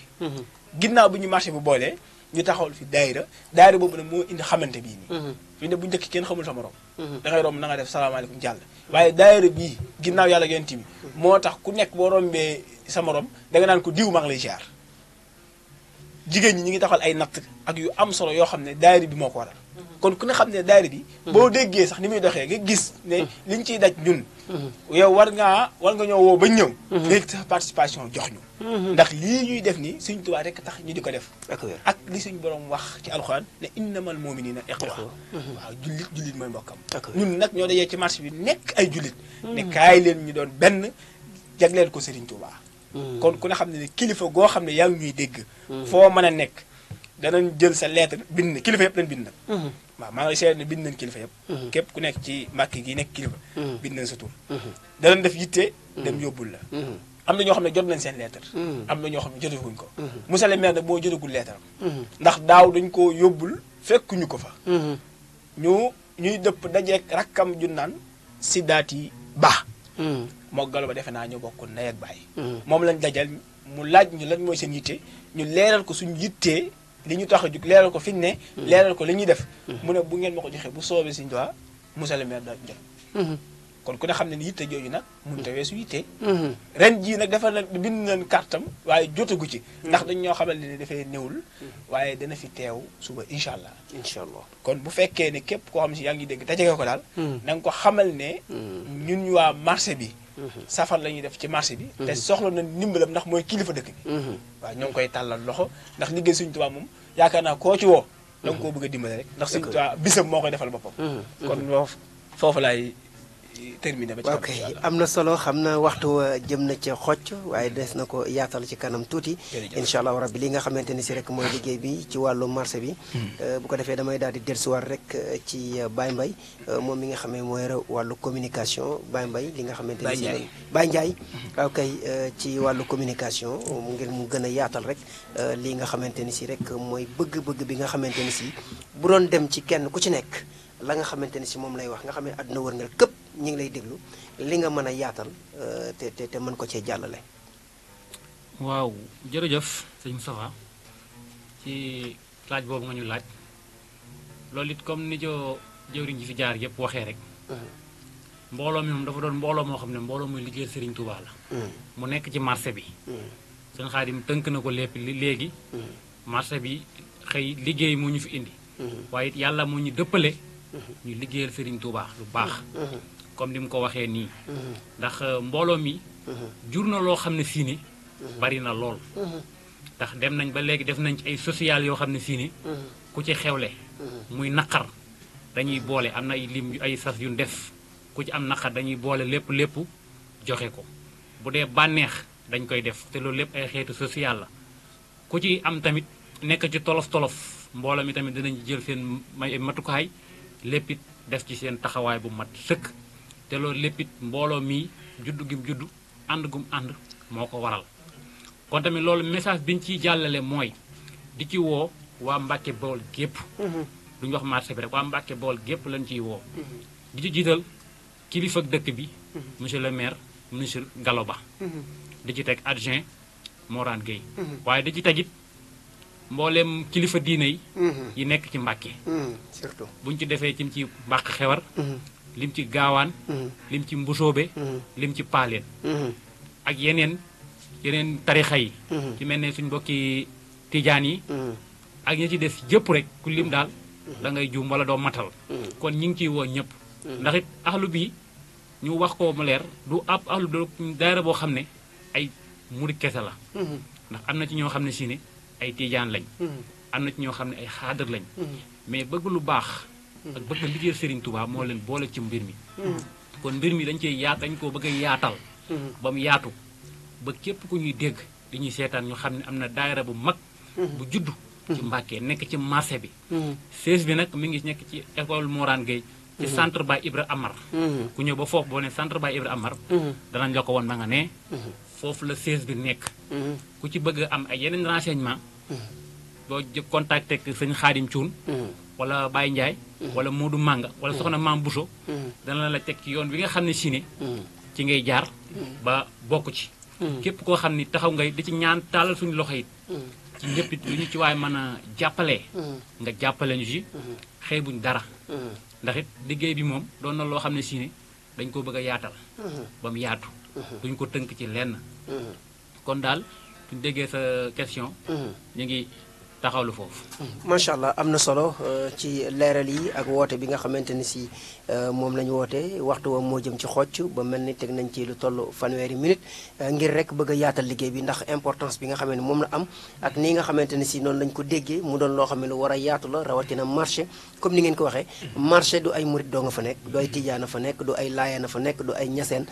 ginnaaw bi ñu marché bi boolee ñu taxawal fi daayira boobu nag moo indi xamante bii nii fi ne bu njëkk kenn xamul sa morom da ngay romb na nga def salaamaaleykum jàll waaye daayira bii ginnaaw yàlla yonent bi moo tax ku nekk boo rombee sa morom da nga naan ko diw maa ngi lay ziar jigéen ñi ñu ngi taxal ay natt ak yu am solo yoo xam ne daayira bi moo ko waral kon ku ne xam ne daayira bi boo déggee sax ni muy doxee nga gis ne liñ ciy daj ñun yow war nga ñoo woo ba ñëw léegi sa participation jox ñu ndax lii ñuy def nii Sëriñ Tuubaa rek tax ñu di ko def ak li suñu borom wax ci alxuraan ne innamal mu'minuuna ixwa waaw jullit mooy mbokkam ñun nag ñoo dajee ci marché bi nekk ay jullit ne kaay leen ñu doon benn jagleel ko Sëriñ Tuubaa kon ku ne xam ne kilifa goo xam ne yaa ngi ñuy dégg foo mën a nekk danañ jël sa lettre bind kilifa yëpp lañ bind nag waaw maa ngi seet ne bind nañ kilifa yëpp képp ku nekk ci Mbàkke gi nekk kilifa bind nañ sa tur danañ def yitte dem yóbbul la am na ñoo xam ne jot nañ seen lettre am na ñoo xam ne jotaguñ ko monsieur le maire nag moo jotagul lettre ndax daaw dañ ko yóbbul fekkuñu ko fa ñuy dëpp dajeek rakkam ju naan Sidaati Ba moo galo ba defe naa ñu bokk ndey ak baay moom lañ dajal mu laaj ñu lan mooy seen yitte ñu leeral ko suñu yittee li ñu tax a jug leeral ko fi ñu ne leeral ko li ñuy def mu ne bu ngeen ma ko joxee bu soobee Sëriñ Tuubaa monsieur le maire da jot kon ku ne xam ne ni yitte jooju nag mun ta weesu yitte ren jii nag dafa bind nañ kartam waaye jotagu ci ndax dañ ñoo xamal ne dafay néewul waaye dana fi teew suba incha allah kon bu fekkee ne képp koo xam si yaa ngi dégg dajege ko daal na nga ko xamal ne ñun waa marché bi safar la ñuy def ci marché bi te soxla na ndimbalam ndax mooy kilifa dëkk bi waaw ñoo ngi koy tàllal loxo ndax liggéey Sëriñ Tuubaa moom yaakaar naa koo ci woo da nga koo bëgg a dimbale rek ndax Sëriñ Tuubaa bisam moo koy defal boppam kon foofu laay terminé ba ci ok am na solo xam na waxtu jëm na ca xocc waaye des na ko yaatal ci kanam tuuti incha allah rabbi li nga xamante ni si rek mooy liggéey bi ci wàllu marché bi bu ko defee damay daal di dellusiwaat rek ci Baye Mbaye moom mi nga xamee mooy wàllu communication Baye Mbaye li nga xamante ni si Baye Ndiaye waaw kay ci wàllu communication ngir mu gën a yaatal rek li nga xamante ni si rek mooy bëgg-bëgg bi nga xamante ni si bu doon dem ci kenn ku ci nekk la nga xamante ni si moom lay wax nga xam ne àdduna wërngal këpp ñi ngi lay déglu li nga mën a yaatal te mën ko cee jàllale. waaw jërëjëf sëñ Moustapha ci laaj boobu nga ñu laaj loolu it comme ni jo jëwriñ ji fi jaar yëpp waxee rek mbooloo mi moom dafa doon mbooloo moo xam ne mbooloo muy liggéeyal Serigne Touba la mu nekk ci marché bi sëñ Xaadim tënk na ko lépp léegi marché bi xëy liggéey moo ñu fi indi waaye it yàlla moo ñu dëppale ñu liggéeyal Serigne Touba lu baax comme ni mu ko waxee nii ndax mbooloo mi jur na loo xam ne fii ni bari na lool ndax dem nañ ba léegi def nañ ci ay social yoo xam ne fii ni ku ci xewle muy naqar dañuy boole am na ay lim yu ay sas yu def ku ci am naqar dañuy boole lépp joxe ko bu dee bànneex dañ koy def te loolu lépp ay xeetu social la ku ci am tamit nekk ci tolof mbooloo mi tamit dinañ jël seen matukaay lépp it def ci seen taxawaay bu mat sëkk te loolu lépp it mbooloo mii juddu gim juddu ànd gum ànd moo ko waral kon tamit loolu message bi ñu ciy jàllale mooy di ci woo waa Mbàkke Bawol gépp duñu wax marché bi rek waa Mbàkke Bawol gépp lañ ciy woo di ci jiital kilifa dëkk bi monsieur le maire monsieur Gallo Ba di ci teg adjoint Morane Gueye waaye da ci tegit mbooleem kilifa diine yi nekk ci Mbàkke surtout buñ ci defee cim ci mbàq xewar lim ci gaawaan lim ci mbusoobe lim ci paaleen ak yeneen tarixa yi ci mel ne suñ mbokki tijaan yi ak ñi ci des yëpp rek ku lim daal da ngay juum wala doo matal kon ñi ngi ciy woo ñëpp ndax it ahlu bi ñu wax ko mu leer du ab ahlu daayira boo xam ne ay murid kese la ndax am na ci ñoo xam ne si ne ay tijaan lañ am na ci ñoo xam ne ay xaadar lañ mais bëgg lu baax ak bëgg liggéey Serigne Touba moo leen boole ci mbir mi kon mbir mi dañ koo bëgg a yaatal ba mu yaatu ba képp ku ñuy dégg di ñuy seetaan ñu xam ne am na daayira bu mag bu juddu ci Mbàkke nekk ci marché bi siège bi nag mi ngi nekk ci école Morane Gueye ci centre Baye Ibra Amar ku ñëw ba foofu boo ne centre Baye Ibra Amar danañ la ko woon ma nga ne foofu la siège bi nekk ku ci bëgg am ay yeneen renseignement boo contacté ak sëñ Xaadim Cuun wala Baye Ndiaye wala Modou Manga wala soxna Maam Bousso dana la teg ci yoon bi nga xam ne si ne ci ngay jaar ba bokk ci képp koo xam ni taxaw ngay di ci ñaan taalal suñu loxo it ci lépp it lu ñu ci waaye mën a jàppalee nga jàppale ñu ci xeebuñ dara ndax it liggéey bi moom doon na loo xam ne si ne dañ ko bëgg a yaatal ba mu yaatu duñ ko tënk ci lenn kon daal buñ déggee sa question ñu ngi taxawlu foofu macha allah am na solo ci leeral yi ak woote bi nga xamante ni si moom la ñu woote waxtu wa moo jëm ci xocc ba mel ni teg nañ ci lu toll fanweeri minute ngir rek bëgg a yaatal liggéey bi ndax importance bi nga xamante ne moom la am ak nii nga xamante ne si noonu lañ ko déggee mu doon loo xam ne lu war a yaatu la rawatina marché comme ni ngeen ko waxee marché du ay murit doo nga fa nekk du ay tijaan a fa nekk du ay laayeen a fa nekk du ay ñaseen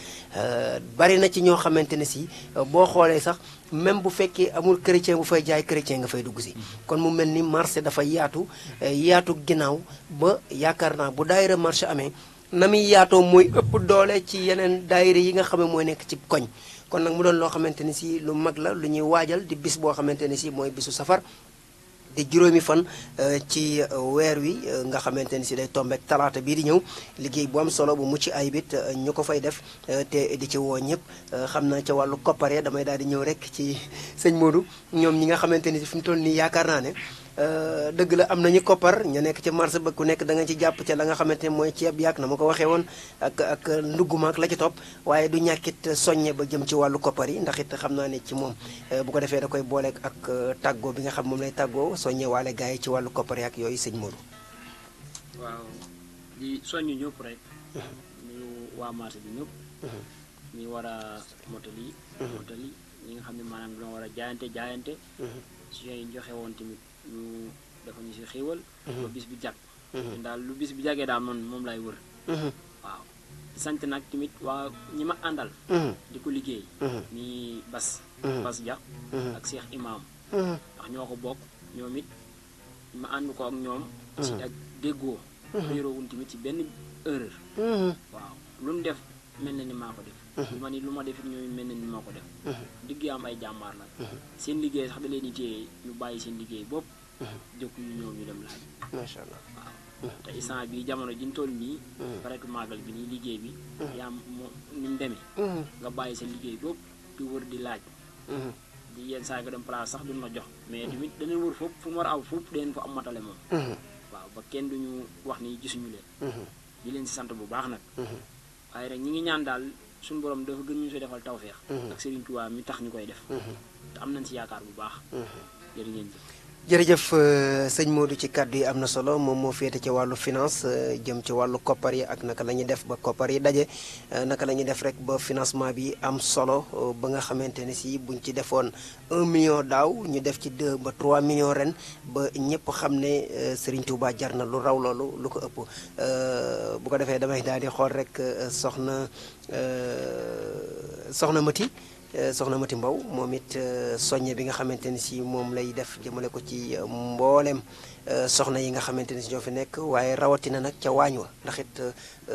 bari na ci ñoo xamante ne si boo xoolee sax même bu fekkee amul chrétien bu fay jaay chrétien nga fay dugg si kon mu mel ni marché dafa yaatu ginnaaw ba yaakaar naa bu daayira marché amee na muy yaatoo mooy ëpp doole ci yeneen daayira yi nga xam ne mooy nekk ci koñ kon nag mu doon loo xamante ni si lu mag la lu ñuy waajal di bis boo xamante ni si mooy bisu safar di juróomi fan ci weer wi nga xamante ni si day tombeek talaata bii di ñëw liggéey bu am solo bu mucc ayib it ñu ko fay def te di ci woo ñëpp xam naa ca wàllu koppare damay daal di ñëw rek ci sëñ Modou ñoom ñi nga xamante ni si fi mu toll nii yaakaar naa ne dëgg la am nañu koppar ñu nekk ci marché ba ku nekk da nga ci jàpp ca la nga xamante ne mooy ceeb yaak na ma ko waxee woon ak nduguma ak la ci topp waaye du ñàkkit soññe ba jëm ci wàllu koppar yi ndax it xam naa ne ci moom bu ko defee da koy booleeg ak tàggoo bi nga xam moom lay tàggoo soññe waale gars yi ci wàllu koppar yi ak yooyu sëñ Modou. waaw di soññ ñëpp rek ñu waa marché bi ñëpp ñu war a motali ñi nga xam ne maanaam dina war a jaayante si yooyu joxe woon tamit ñu dafa ñu si xéewal ba bis bi jag daal lu bis bi jagee daal man moom lay wër waaw di sant nag tamit waa ñi ma àndal di ko liggéey ni Bas Dia ak Cheikh Imam ndax ñoo ko bokk ñoom it ma ànd ko ak ñoom si ak déggoo réeroowun tamit ci benn erreur waaw lu mu def mel na ni maa ko def lu ma def it ñooy mel na ni maa ko def digg am ay jàmbaar la seen liggéey sax da leen di téye ñu bàyyi seen liggéey bopp jëkku ñu ñëw ñu dem laaj macha allah waaw te instant bi jamono ji ñu toll nii pare que màggal bi nii liggéey bi yaa moo ni mu demee nga bàyyi seen liggéey bopp di wër di laaj di yenn saa nga dem place sax duñ la jox mais tamit danañ wër foofu fu mu war a aw foofu dangeen fa am matale moom waaw ba kenn duñu wax ni gisuñu leen di leen si sant bu baax nag waaye rek ñi ngi ñaan daal suñu borom dafa gën ñu soo defal tawfeex ak Serigne Touba mi tax ñu koy def te am nañ si yaakaar bu baax jërë ngeen jëf jërëjëf sëñ Modou ci kàddu yi am na solo moom moo féete ci wàllu finance jëm ci wàllu koppar yi ak naka la ñuy def ba koppar yi daje naka la ñuy def rek ba financement bi am solo ba nga xamante ne si buñ ci defoon 1 million daaw ñu def ci 2 ba 3 millions ren ba ñëpp xam ne Serigne Touba jar na lu raw loolu lu ko ëpp bu ko defee damay daal di xool rek soxna Mati soxna Mati Mbow moom it soññe bi nga xamante ni si moom lay def jëmale ko ci mboolem soxna yi nga xamante ni si ñoo fi nekk waaye rawatina nag ca waañ wa ndax it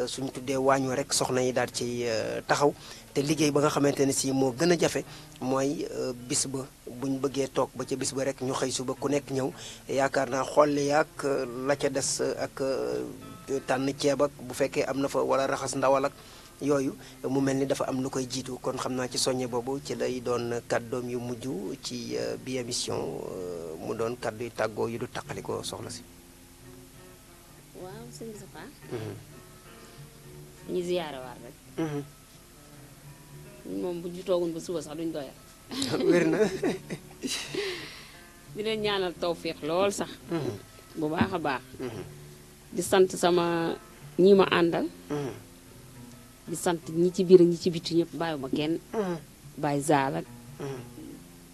suñu tuddee waañ wa rek soxna yi daal ci taxaw te liggéey ba nga xamante ne si moo gën a jafe mooy bis ba buñ bëggee toog ba ca bis ba rek ñu xëy suba ku nekk ñëw yaakaar naa xolli yaak la ca des ak tànn ceeb ak bu fekkee am na fa wala raxas ndawal ak yooyu mu mel ni dafa am lu koy jiitu kon xam naa ci soññe boobu ci lay doon kàddoom yu mujj ci bi émission mu doon kàddu yu tàggoo yu du taqali ko soxna si. waaw sëñ Safa. ñu ziyaare waat rek. moom bu ñu toogoon ba suba sax duñ doyal. wér na. di leen ñaanal tawféex lool sax. bu baax a baax. di sant sama ñi ma àndal. di sant ñi ci biir ñi ci biti ñëpp bàyyiwuma kenn. bàyyi zaal ak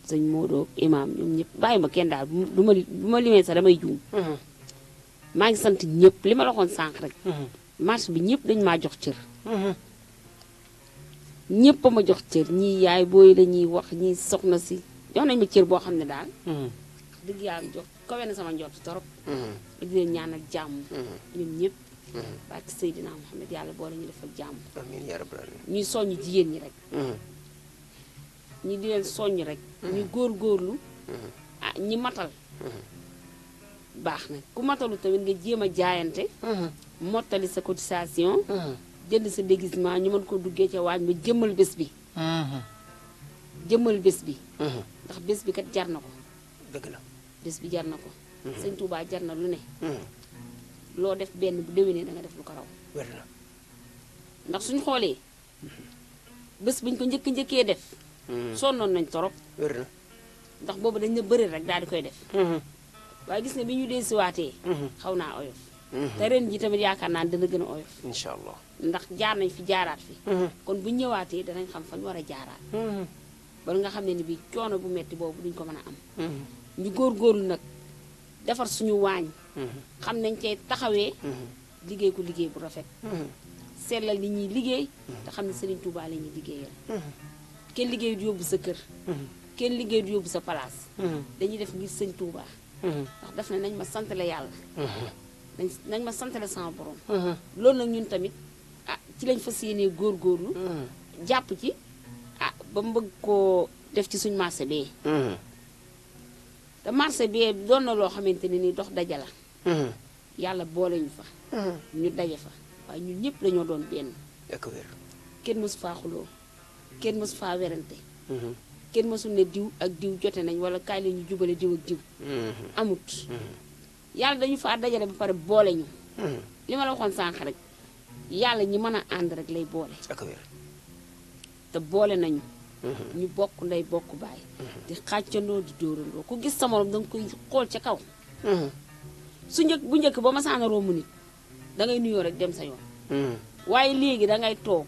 sëñ Modou imaam ñoom ñëpp bàyyiwuma kenn daal bu ma limee sax damay juum. maa ngi sant ñëpp li ma la waxoon sànq rek. marché bi ñëpp dañ maa jox cër. ñëpp a ma jox cër ñii yaay booy la ñuy wax ñii soxna si jox nañ ma cër boo xam ne daal. dëgg yàlla jox kawe na sama njort torop. di leen ñaanal jàmm. ñoom ñëpp. barke Seydina Muhammad yàlla boole ñu defal jàmm. amiin yaa rabbal aalamiin. ñuy soññ jigéen ñi rek. ñi di leen soññ rek. ñu góorgóorlu. ah ñi matal. baax na ku matalu tamit nga jéem a jaayante. mottali sa cotisation. jënd sa déguisement ñu mën ko duggee ca waañ ba jëmmal bés bi. jëmmal bés bi. ndax bés bi kat jar na ko. dëgg la bés bi jar na ko. sëñ Touba jar na lu ne. loo def benn bu déwénee da nga def lu ko raw. wér na ndax suñu xoolee bés buñ ko njëkkee def. sonnoon nañ torop. wér na ndax boobu dañ na bëri rek daal di koy def. waaye gis nga bi ñu deesiwaatee. xaw naa oyof. te ren ji tamit yaakaar naa dana gën a oyof. incha allah ndax jaar nañ fi jaaraat fi. kon bu ñëwaatee danañ xam fan war a jaaraat. bala nga xam ne ni bii coono bu metti boobu duñ ko mën a am. ñu góorgóorlu nag defar suñu waañ. xam nañ cay taxawee. liggéey ko liggéey bu rafet. sellal li ñuy liggéey. te xam ne Serigne Touba la ñuy liggéeyal. kenn liggéey du yóbbu sa kër. kenn liggéey du yóbbu sa palaas. dañuy def ngir Sëñ Touba. ndax def na nañ ma santale yàlla. nañ ma santale sama borom. loolu nag ñun tamit ah ci lañ fas yéenee góorgóorlu. jàpp ci ah ba mu bëgg koo def ci suñ marché bee. te marché bee doon na loo xamante ne ni dox daja la. yàlla boole ñu fa. ñu daje fa waaye ñun ñëpp dañoo doon benn. kenn mësu faa xuloo kenn mësu faa werante. kenn mësul ne diw ak diw jote nañ wala kaay la ñu jubale diw ak diw. amut. yàlla dañu faa dajale ba pare boole ñu. li ma la waxoon sànq rek yàlla ñi mën a ànd rek lay boole. te boole nañu. ñu bokk ndey bokk baay. di xàccandoo di dóorandoo ku gis sa morom danga koy xool ca kaw. bu njëkk ba ma saana romb nit dangay nuyoo rek dem sa yoon. waaye léegi dangay toog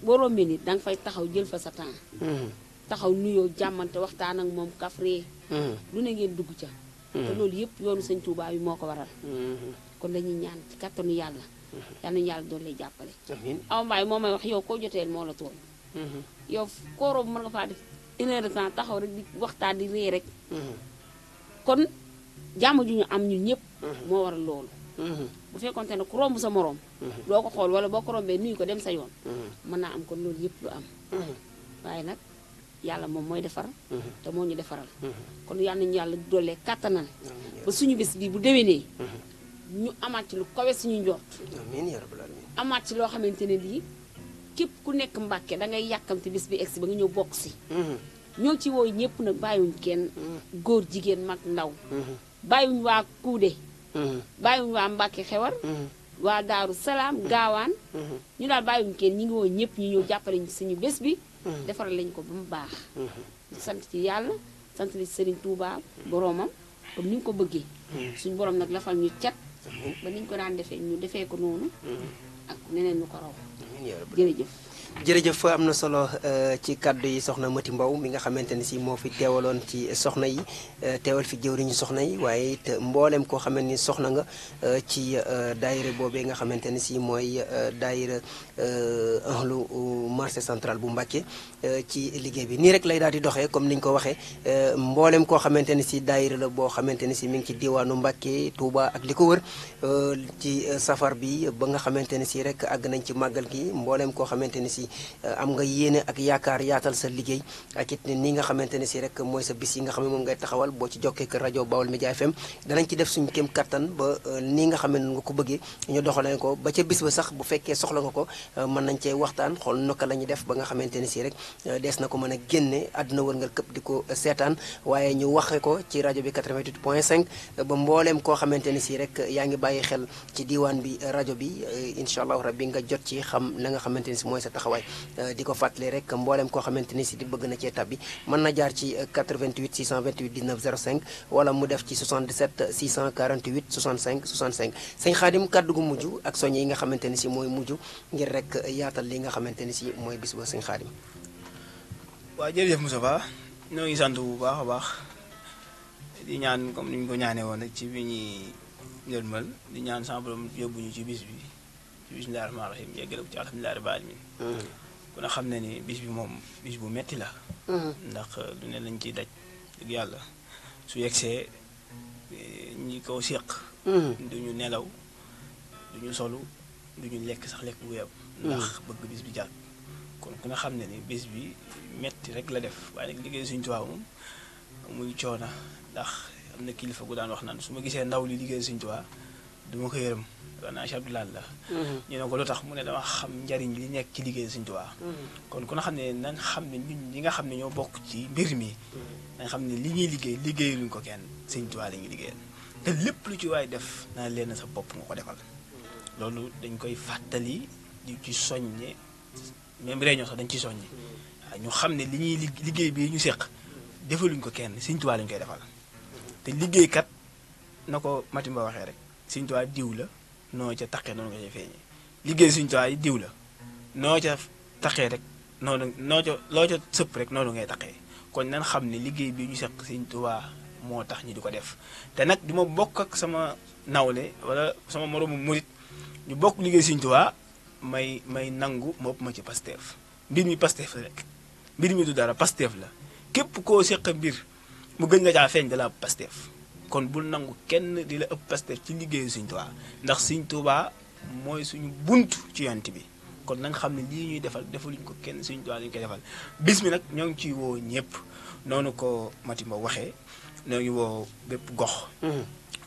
boo rombee nit danga fay taxaw jël fa sa temps. taxaw nuyoo jàmmante waxtaan ak moom kafree. lu ne ngeen dugg ca. te loolu yëpp yoonu Sëñ Touba bi moo ko waral. kon dañuy ñaan ci kattanu yàlla. yal nañu yàlla doon lay jàppale. aw mbaay moo may wax yow koo joteel moo la tooñ. yow kooroo bu mën nga faa def 1 heure de temps taxaw rek di waxtaan di ree rek. kon jàmm ju ñu am ñun ñëpp. moo waral loolu. bu fekkoonte ne ku romb sa moroom. doo ko xool wala boo ko rombee nuyu ko dem sa yoon. mën naa am kon loolu yëpp lu am. waaye nag yàlla moom mooy defar. te moo ñu defaral. kon yal nañu yàlla doolee kàttanal. ba suñu bés bii bu déwénee. ñu amaat ci lu kawe suñu njort. amiin yaa rabbal aalamiin. amaat ci loo xamante ne lii képp ku nekk Mbàkke dangay yàkkamti bis bi egsi ba nga ñëw bokk si. ñoo ci wooy ñëpp nag bàyyiwuñ kenn. góor jigéen mag ndaw. bàyyiwuñ waa Kuude. bàyyiwuñ waa Mbàkke xewar. waa Daaru Salaam gaawaan. ñu daal bàyyiwuñ kenn ñi ngi woo ñëpp ñu ñëw jàppale ñu suñu bés bi. defaral lañ ko ba mu baax. sant ci yàlla sant ci Serigne Touba boromam comme ni nga ko bëggee. suñu borom nag lafal ñu cat. ba niñ ko daan defee ñu defee ko noonu. ak neneen ñu ko raw. jërëjëf. jërëjëf am na solo ci kàddu yi soxna Mati Mbow mi nga xamante ne si moo fi teewaloon ci soxna yi teewal fi jëwriñu soxna yi waaye it mboolem koo xamante ni soxna nga ci daayira boobee nga xamante ne si mooy daayira ahlu marché central bu Mbàkke ci liggéey bi nii rek lay daal di doxee comme niñ ko waxee mboolem koo xamante ne si daayira la boo xamante ne si mi ngi ci diwaanu Mbàkke Touba ak li ko wër ci safar bi ba nga xamante ne si rek àgg nañ ci màggal gi mboolem koo xamante ne si am nga yéene ak yaakaar yaatal sa liggéey ak it ni nga xamante ne si rek mooy sa bis yi nga xam ne moom ngay taxawal boo ci jokkee ak rajo Baol Média FM danañ ci def suñu kéem kattan ba ni nga xam ne nga ko bëggee ñu doxalee ko ba ca bis ba sax bu fekkee soxla nga ko mën nañ cee waxtaan xool naka la ñuy def ba nga xamante ne si rek dees na ko mën a génne àdduna wërngal këpp di ko seetaan waaye ñu waxe ko ci rajo bi 88.5 ba mbooleem koo xamante ne si rek yaa ngi bàyyi xel ci diiwaan bi rajo bi incha allahu rabbi nga jot ci xam la nga xamante ne si mooy sa taxawaay di ko fàttali rek mbooleem koo xamante ne si di bëgg na cee tabbi mën na jaar ci 88 628 19 05 wala mu def ci 77 648 65 65 sëñ Xaadim kàddu gu mujj ak soñe yi nga xamante ne si mooy mujj ngir rek yaatal li nga xamante ne si mooy bis ba sëñ Xaadim. waaw jërëjëf Moustapha ñoo ngi sant bu baax a baax di ñaan comme ni ñu ko ñaanee woon rek ci bi ñuy njëlmal di ñaan sama borom yóbbuñu ci bis bi ci bismillaahi rahmaani rahiim yeggale ko ci alhamdulillahi rabbil aalamiin ku ne xam ne ni bis bi moom bis bu metti la ndax lu ne lañ ciy daj dëgg yàlla su yegsee ñi ko séq duñu nelaw duñu solu duñu lekk sax lekk bu yeb ndax bëgg bis bi jàll kon ku ne xam ne ni bis bi metti rek la def waaye nag liggéey Sëñ Tuubaa moom muy coona ndax am na kilifa gu daan wax naan su ma gisee ndaw li liggéey Sëñ Tuubaa du ma ko yërëm wana Abdoulaye la ñu ne ko lu tax mu ne dama xam njariñ li nekk ci liggéey Sëñ Tuubaa kon ku ne xam ne nañ xam ne ñun ñi nga xam ne ñoo bokk ci mbir mi nañ xam ne li ñuy liggéey luñ ko kenn Sëñ Tuubaa la ñuy liggéeyal te lépp lu ci waay def naa leen sa bopp nga ko defal loolu dañ koy fàttali di ci soññe même réunion sax dañ ci soññe waaw ñu xam ne li ñuy liggéey bi ñu seq defaluñ ko kenn Sëñ Tuubaa lañ koy defal te liggéeykat na ko Matimba waxee rek Sëñ Tuubaa diw la noo ca taqee noonu nga ca feeñee liggéey Sëñ Tuubaa yi diw la noo ca taqee rek noonu noo ca loo ca sëpp rek noonu ngay taqee kon nan xam ne liggéey bi ñu seq Sëñ Tuubaa moo tax ñu di ko def te nag du ma bokk ak sama nawle wala sama moroomu murit ñu bokk liggéey Sëñ Tuubaa may nangu ma ëpp ma ci Pastef mbir mi Pastef la rek mbir mi du dara Pastef la képp koo seq mbir mu gën nga caa feeñ da la Pastef kon bul nangu kenn di la ëpp Pastef ci liggéeyu Sëñ Tuubaa ndax Sëñ Tuubaa mooy suñu bunt ci yonent bi kon nañ xam ne lii ñuy defal defaluñ ko kenn Sëñ Tuubaa lañu koy defal bis mi nag ñoo ngi ciy woo ñëpp noonu ko Matimba waxee ñoo ngi woo bépp gox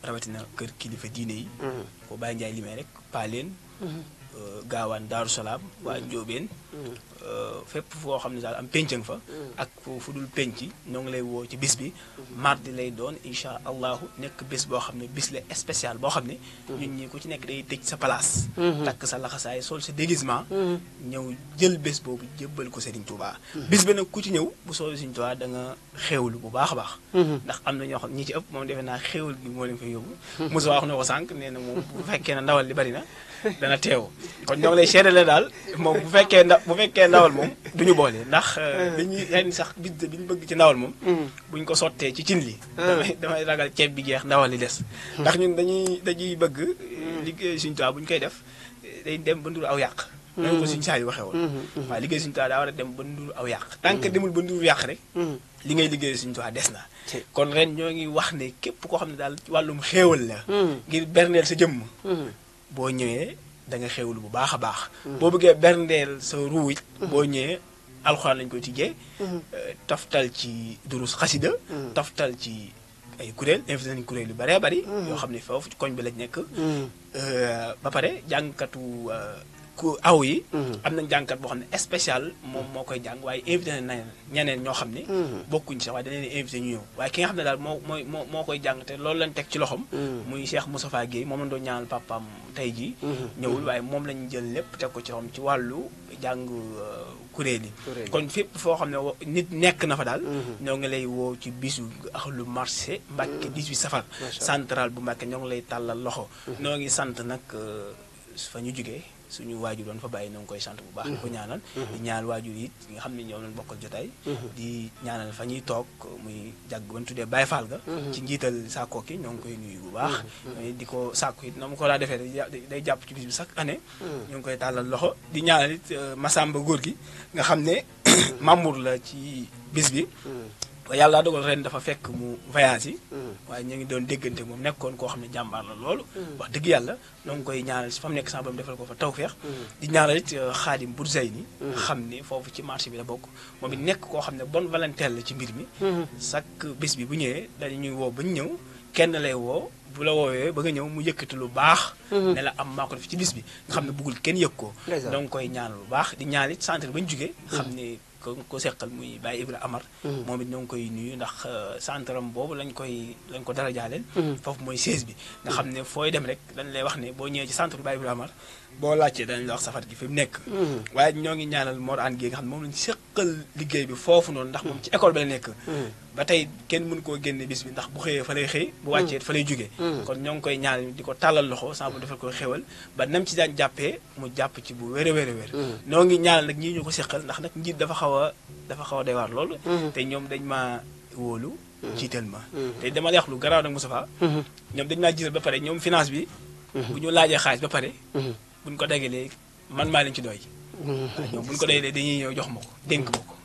rawatina kër kilifa diine yi ko Baye Ndiaye limee rek Paaleen gaawaan Daaru Salaam waa Njóobeen fépp foo xam ne daal am péncang fa ak fu dul penc ñoo ngi lay woo ci bis bi mardi lay doon incha allahu nekk bés boo xam ne bis la spécial boo xam ne ñun ñi ku ci nekk day tëj sa place takk sa laxasaay sol sa déguisement ñëw jël bés boobu jébbal ko Serigne Touba bis bi nag ku ci ñëw bu soobee Serigne Touba da nga xéewlu bu baax a baax ndax am na ñoo xam ñi ci ëpp moom defe naa xéewal gi moo leen fa yóbbu Moussa wax na ko sànq nee na moom bu fekkee ne ndawal li bari na dana teew kon ñoo ngi lay seedale daal moom bu fekkee ndawal moom duñu boole ndax dañuy ren sax bis bi ñu bëgg ci ndawal moom buñ ko sottee ci cin li damay ragal ceeb bi jeex ndawal li des ndax ñun dañuy bëgg liggéey Sëñ Tuubaa bu ñu koy def day dem ba nduru aw yàq nañu ko Sëñ Saaliw waxee woon waaw liggéey Sëñ Tuubaa daa war a dem ba nduru aw yàq tant que demul ba nduru yàq rek li ngay liggéey Sëñ Tuubaa des na kon ren ñoo ngi wax ne képp koo xam ne daal wàllum xéewal la ngir berneel sa jëmm boo ñëwee da nga xewlu bu baax a baax boo bëggee berndeel sa ruuj boo ñëwee alxuraan lañ koy tijjee taftal ci durus xasida taftal ci ay kuréel invité nañ kuréel yu bëree bëri yoo xam ne foofu ci koñ bi lañ nekk ba pare jàngkatu ku aw yi am nañ jàngkat boo xam ne spécial moom moo koy jàng waaye invité nañ ñeneen ñoo xam ne bokkuñ sax waaye dañ leen invité ñu ñëw waaye ki nga xam ne daal moo koy jàng te loolu lañ teg ci loxom muy Cheikh Moustapha Guèye moom lañ doon ñaanal papaam tey jii ñëwul waaye moom lañ jël lépp teg ko ci loxom ci wàllu jàng kuréel yi kon fépp foo xam ne nit nekk na fa daal ñoo ngi lay woo ci bisu Ahlu Marché Mbàkke 18 safar central bu Mbàkke ñoo ngi lay tàllal loxo ñoo ngi sant nag fa ñu jógee suñu waajur doon fa bàyyi na nga koy sant bu baax di ko ñaanal di ñaanal waajur yi nga xam ne ñoom lañ bokkal jotaay di ñaanal fa ñuy toog muy jàgg ban tuddee Baye Fall ga ci njiital Sakko ki ñoo ngi koy nuyu bu baax di ko sàkku it na mu ko daa defee day jàpp ci bis bi chaque année ñoo ngi koy tàllal loxo di ñaanal it Massamba góor gi nga xam ne membre la ci bis bi yàlla dogal ren dafa fekk mu voyage yi waaye ñu ngi doon déggante moom nekkoon koo xam ne jàmbaar la loolu wax dëgg yàlla noo ngi koy ñaanal fa mu nekk sama borom defal ko fa tawfeex di ñaanal it Xaadim Burzayni xam ne foofu ci marché bi la bokk moom it nekk koo xam ne bonne volonté la ci mbir mi chaque bés bi bu ñëwee dañuy woo ba ñu ñëw kenn lay woo bu la woowee ba nga ñëw mu yëkkati lu baax ne la am maa ko def ci bis bi nga xam ne bëggul kenn yëg ko donc koy ñaanal lu baax di ñaan it centre ba ñu jógee xam ne ko seqal muy Baye Ibra Amar moom it ñoo ngi koy nuyu ndax centre am boobu lañ ko dara jaaleel foofu mooy 16 bi nga xam ne fooy dem rek dañ lay wax ne boo ñëwee ci centre bi Baye Ibra Amar boo laajtee dañ la wax safar gi fi mu nekk waaye ñoo ngi ñaanal Mor An gi nga xam ne moom lañ seqal liggéey bi foofu noonu ndax moom ci école ba la nekk ba tey kenn mën koo génne bis bi ndax bu xëyee fa lay xëy bu wàccee fa lay jógee kon ñoo ngi koy ñaanal di ko tàllal loxo sama defal ko xéwal ba nam ci daan jàppee mu jàpp ci bu wér a wér a wér ñoo ngi ñaanal nag ñii ñu ko seqal ndax nag njiit dafa xaw a doy waar loolu te ñoom dañ maa wóolu jiital ma te dama lay wax lu garaaw nag Moustapha ñoom dañ maa jiital ba pare ñoom finance bi bu ñu laajee xaalis ba pare buñ ko dagalee man maa leen ci doy ñoom buñ ko dagalee dañuy ñëw jox ma ko dénk ma ko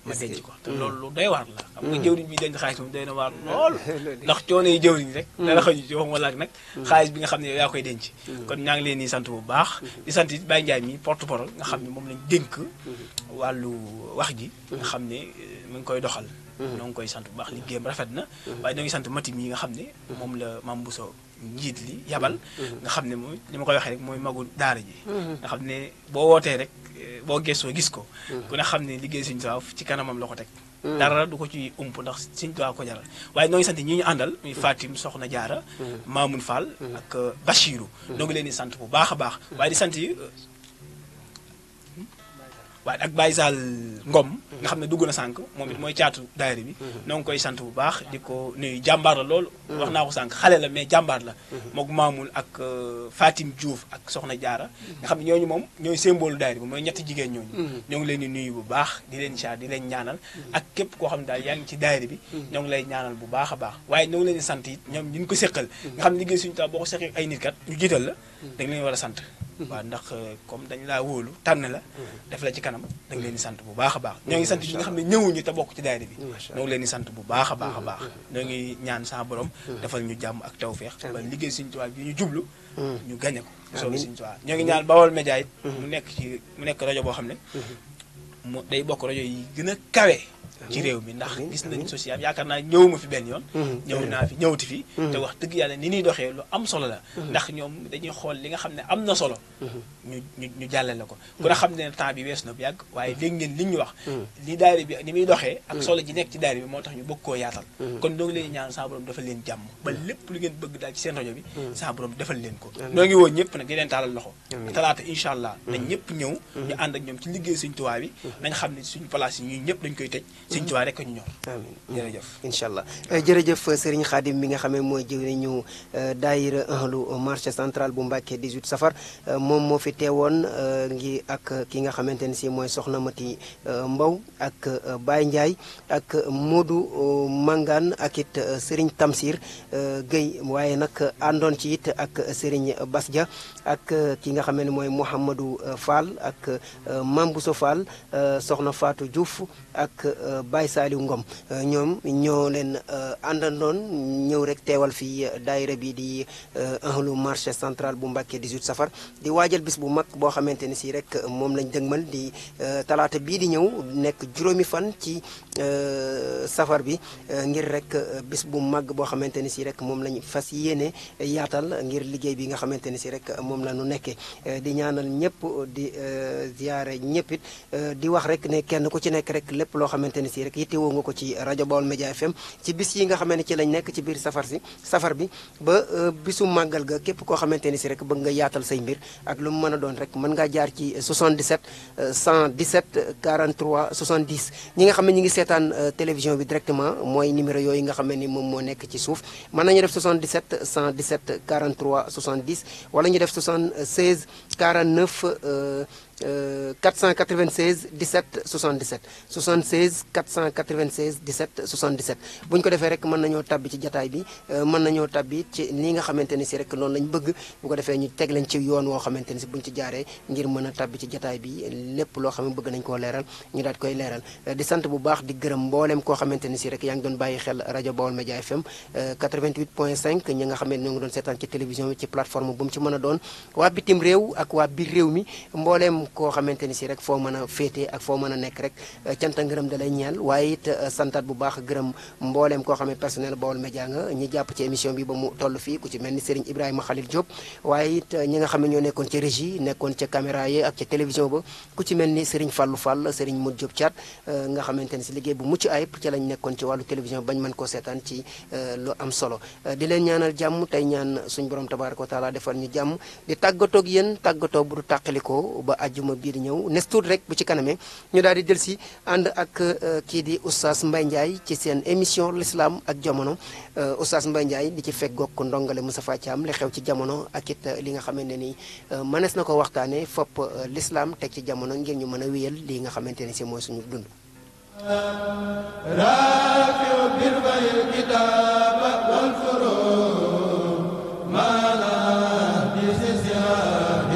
ma denc ko te loolu lu doy waar la xam nga jëwriñ bi denc xaalis moom doy na waar lool ndax coono yi jëwriñ rek dara xëju ci waxuma laak nag xaalis bi nga xam ne yow yaa koy denc kon ñaa ngi leen di sant bu baax di sant it Baye Ndiaye mi porte-parole nga xam ne moom lañ dénk wàllu wax ji nga xam ne mu ngi koy doxal ñoo ngi koy sant bu baax liggéeyam rafet na waaye ñoo ngi sant Mati mi nga xam ne moom la Mame Bousso njiit li yabal nga xam ne mooy li ma koy waxee rek mooy magul daara ji nga xam ne boo wootee rek boo gëstoo gis ko ku ne xam ne liggéey Sëñ Tuubaa ci kanamam la ko teg dara du ko ci ump ndax Sëñ Tuubaa ko jaral waaye ñoo ngi sant ñi ñu àndal muy Fatim Soxna Jaara Mamoun Fall ak Bachirou ñoo ngi leen di sant bu baax a baax waaye di sant waaye ak Baye Sall Ngom nga xam ne dugg na sànq moom it mooy caatu daayira bi noo ngi koy sant bu baax di ko nuyu jàmbaar la loolu wax naa ko sànq xale la mais jàmbaar la mook Mamoul ak Fatim Diouf ak Soxna Jaara nga xam ne ñooñu moom ñooy symbole daayira bi mooy ñetti jigéen ñooñu ñoo ngi leen di nuyu bu baax di leen caar di leen ñaanal ak képp koo xam ne daal yaa ngi ci daayira bi ñoo ngi lay ñaanal bu baax a baax waaye ñoo ngi leen di sant it ñoom ñu ko seqal nga xam ne liggéey Sëñ Tuubaa boo ko seqee ay nit kat ñu jiital la dañ leen war a sant waaw ndax comme dañ laa wóolu tànn la def la ci kanam da nga leen di sant bu baax a baax ñoo ngi sant ñi nga xam ne ñëwuñu te bokk ci daayira bi ñoo ngi leen di sant bu baax a baax a baax ñoo ngi ñaan sa borom defal ñu jàmm ak tawfeex ba liggéey Sëñ Tuubaa bi ñu jublu ñu gañe ko solo Sëñ Tuubaa ñoo ngi ñaan Baol Média it mu nekk rajo boo xam ne mu day bokk rajo yi gën a kawe ci réew mi ndax gis nañ social yaakaar naa ñëwuma fi benn yoon ñëw naa fi ñëwati fi te wax dëgg yàlla ni ñuy doxee lu am solo la ndax ñoom dañuy xool li nga xam ne am na solo ñu jàllale ko ku ne xam ne temps bi wees na bu yàgg waaye dégg ngeen li ñu wax li daayira bi ni muy doxee ak solo ji nekk ci daayira bi moo tax ñu bëgg koo yaatal kon noo ngi leen ñaan saa borom defal leen jàmm ba lépp lu ngeen bëgg daal ci seen rajo bi saa borom defal leen ko noo ngi woo ñëpp nag di leen taalal loxo talaata incha allah nañ ñëpp ñëw ñu ànd ak ñoom ci liggéey Sëñ Tuubaa bi nañ xam ne suñu place yi ñun ñëpp dañ koy tëj Sëñ Tuubaa rek ñu ñor amiin jërëjëf incha allah jërëjëf Serigne Khadim mi nga xamee mooy jëwriñu daayira ahlu marché central bu Mbàkke 18 safar moom moo fi teewoon ngi ak ki nga xamante ne si mooy Soxna Mati Mbow ak Baye Ndiaye ak Modou Mangane ak it Serigne Tamsir Guèye waaye nag àndoon ci it ak Serigne Bass Dia ak ki nga xamee ne mooy Mouhamadou Fall ak Mame Bousso Fall Soxna Fatou Diouf ak Baye Saliou Ngom ñoom ñoo leen àndandoon ñëw rek teewal fii daayira bi di ahlu marché central bu Mbàkke 18 safar di waajal bis bu mag boo xamante ne si rek moom lañ dëgmal di talaata bii di ñëw nekk juróomi fan ci safar bi ngir rek bis bu mag boo xamante ne si rek moom lañ fas yéene yaatal ngir liggéey bi nga xamante ne si rek moom la ñu nekkee di ñaanal ñëpp di ziyaare ñëpp it di wax rek ne kenn ku ci nekk rek lépp loo xamante ne si rek yittewoo nga ko ci rajo Baol Média FM ci bis yi nga xamante ne ci lañ nekk ci biir safar bi ba bisu màggal ga képp koo xamante ne si rek bëgg nga yaatal say mbir ak lu mu mën a doon rek mën ngaa jaar ci 77 117 43 70 ñi nga xam ne ñi ngi seetaan télévision bi directement mooy numéro yooyu nga xam ne ni moom moo nekk ci suuf mën nañu def 77 117 43 70 wala ñu def 76 49 496 17 77 76 496 17 77 bu ñu ko defee rek mën nañoo tabbi ci jataay bi mën nañoo tabbi ci li nga xamante ni si rek noonu lañ bëgg bu ko defee ñu teg leen ci yoon woo xamante ni si buñ ci jaaree ngir mën a tabbi ci jataay bi lépp loo xam ne bëgg nañ koo leeral ñu daal koy leeral di sant bu baax di gërëm mbooleem koo xamante ni si rek yaa ngi doon bàyyi xel rajo Baol Média FM 88.5 ñi nga xam ne ñoo ngi doon seetaan ci télévision bi ci plateforme bu mu ci mën a doon waa bitim réew ak waa biir réew mi mbooleem koo xamante ni si rek foo mën a féete ak foo mën a nekk rek canta ngërëm da lay ñeel waaye it santaat bu baax gërëm mbooleem koo xam ne personnel Baol Média nga ñi jàpp ci émission bi ba mu toll fii ku ci mel ni Serigne Ibrahima Khalil Diop waaye it ñi nga xam ne ñoo nekkoon ci régie nekkoon ca caméra yi ak ca télévision ba ku ci mel ni Serigne Fallou Fall Serigne Modou Diop Thiat nga xamante ni si liggéey bu mucc ayib ci lañ nekkoon ci wàllu télévision bañ mën koo seetaan ci lu am solo di leen ñaanal jàmm tey ñaan suñ borom tabaraka wa taala defal ñu jàmm di tàggatoog yéen tàggatoo bu du tàqalikoo ba àjjuma bii di ñëw nes tuut rek bu ci kanamee ñu daal di del si ànd ak kii di Oustaz Mbaye Ndiaye ci seen émission l'islam ak jamono Oustaz Mbaye Ndiaye di ci feggoog ndongale Moustapha Thiam li xew ci jamono ak it li nga xamante ne ni mënees na ko waxtaane fopp l'islam teg ci jamono ngir ñu mën a wéyal li nga xamante ne si mooy suñu dund Mala, this is ya,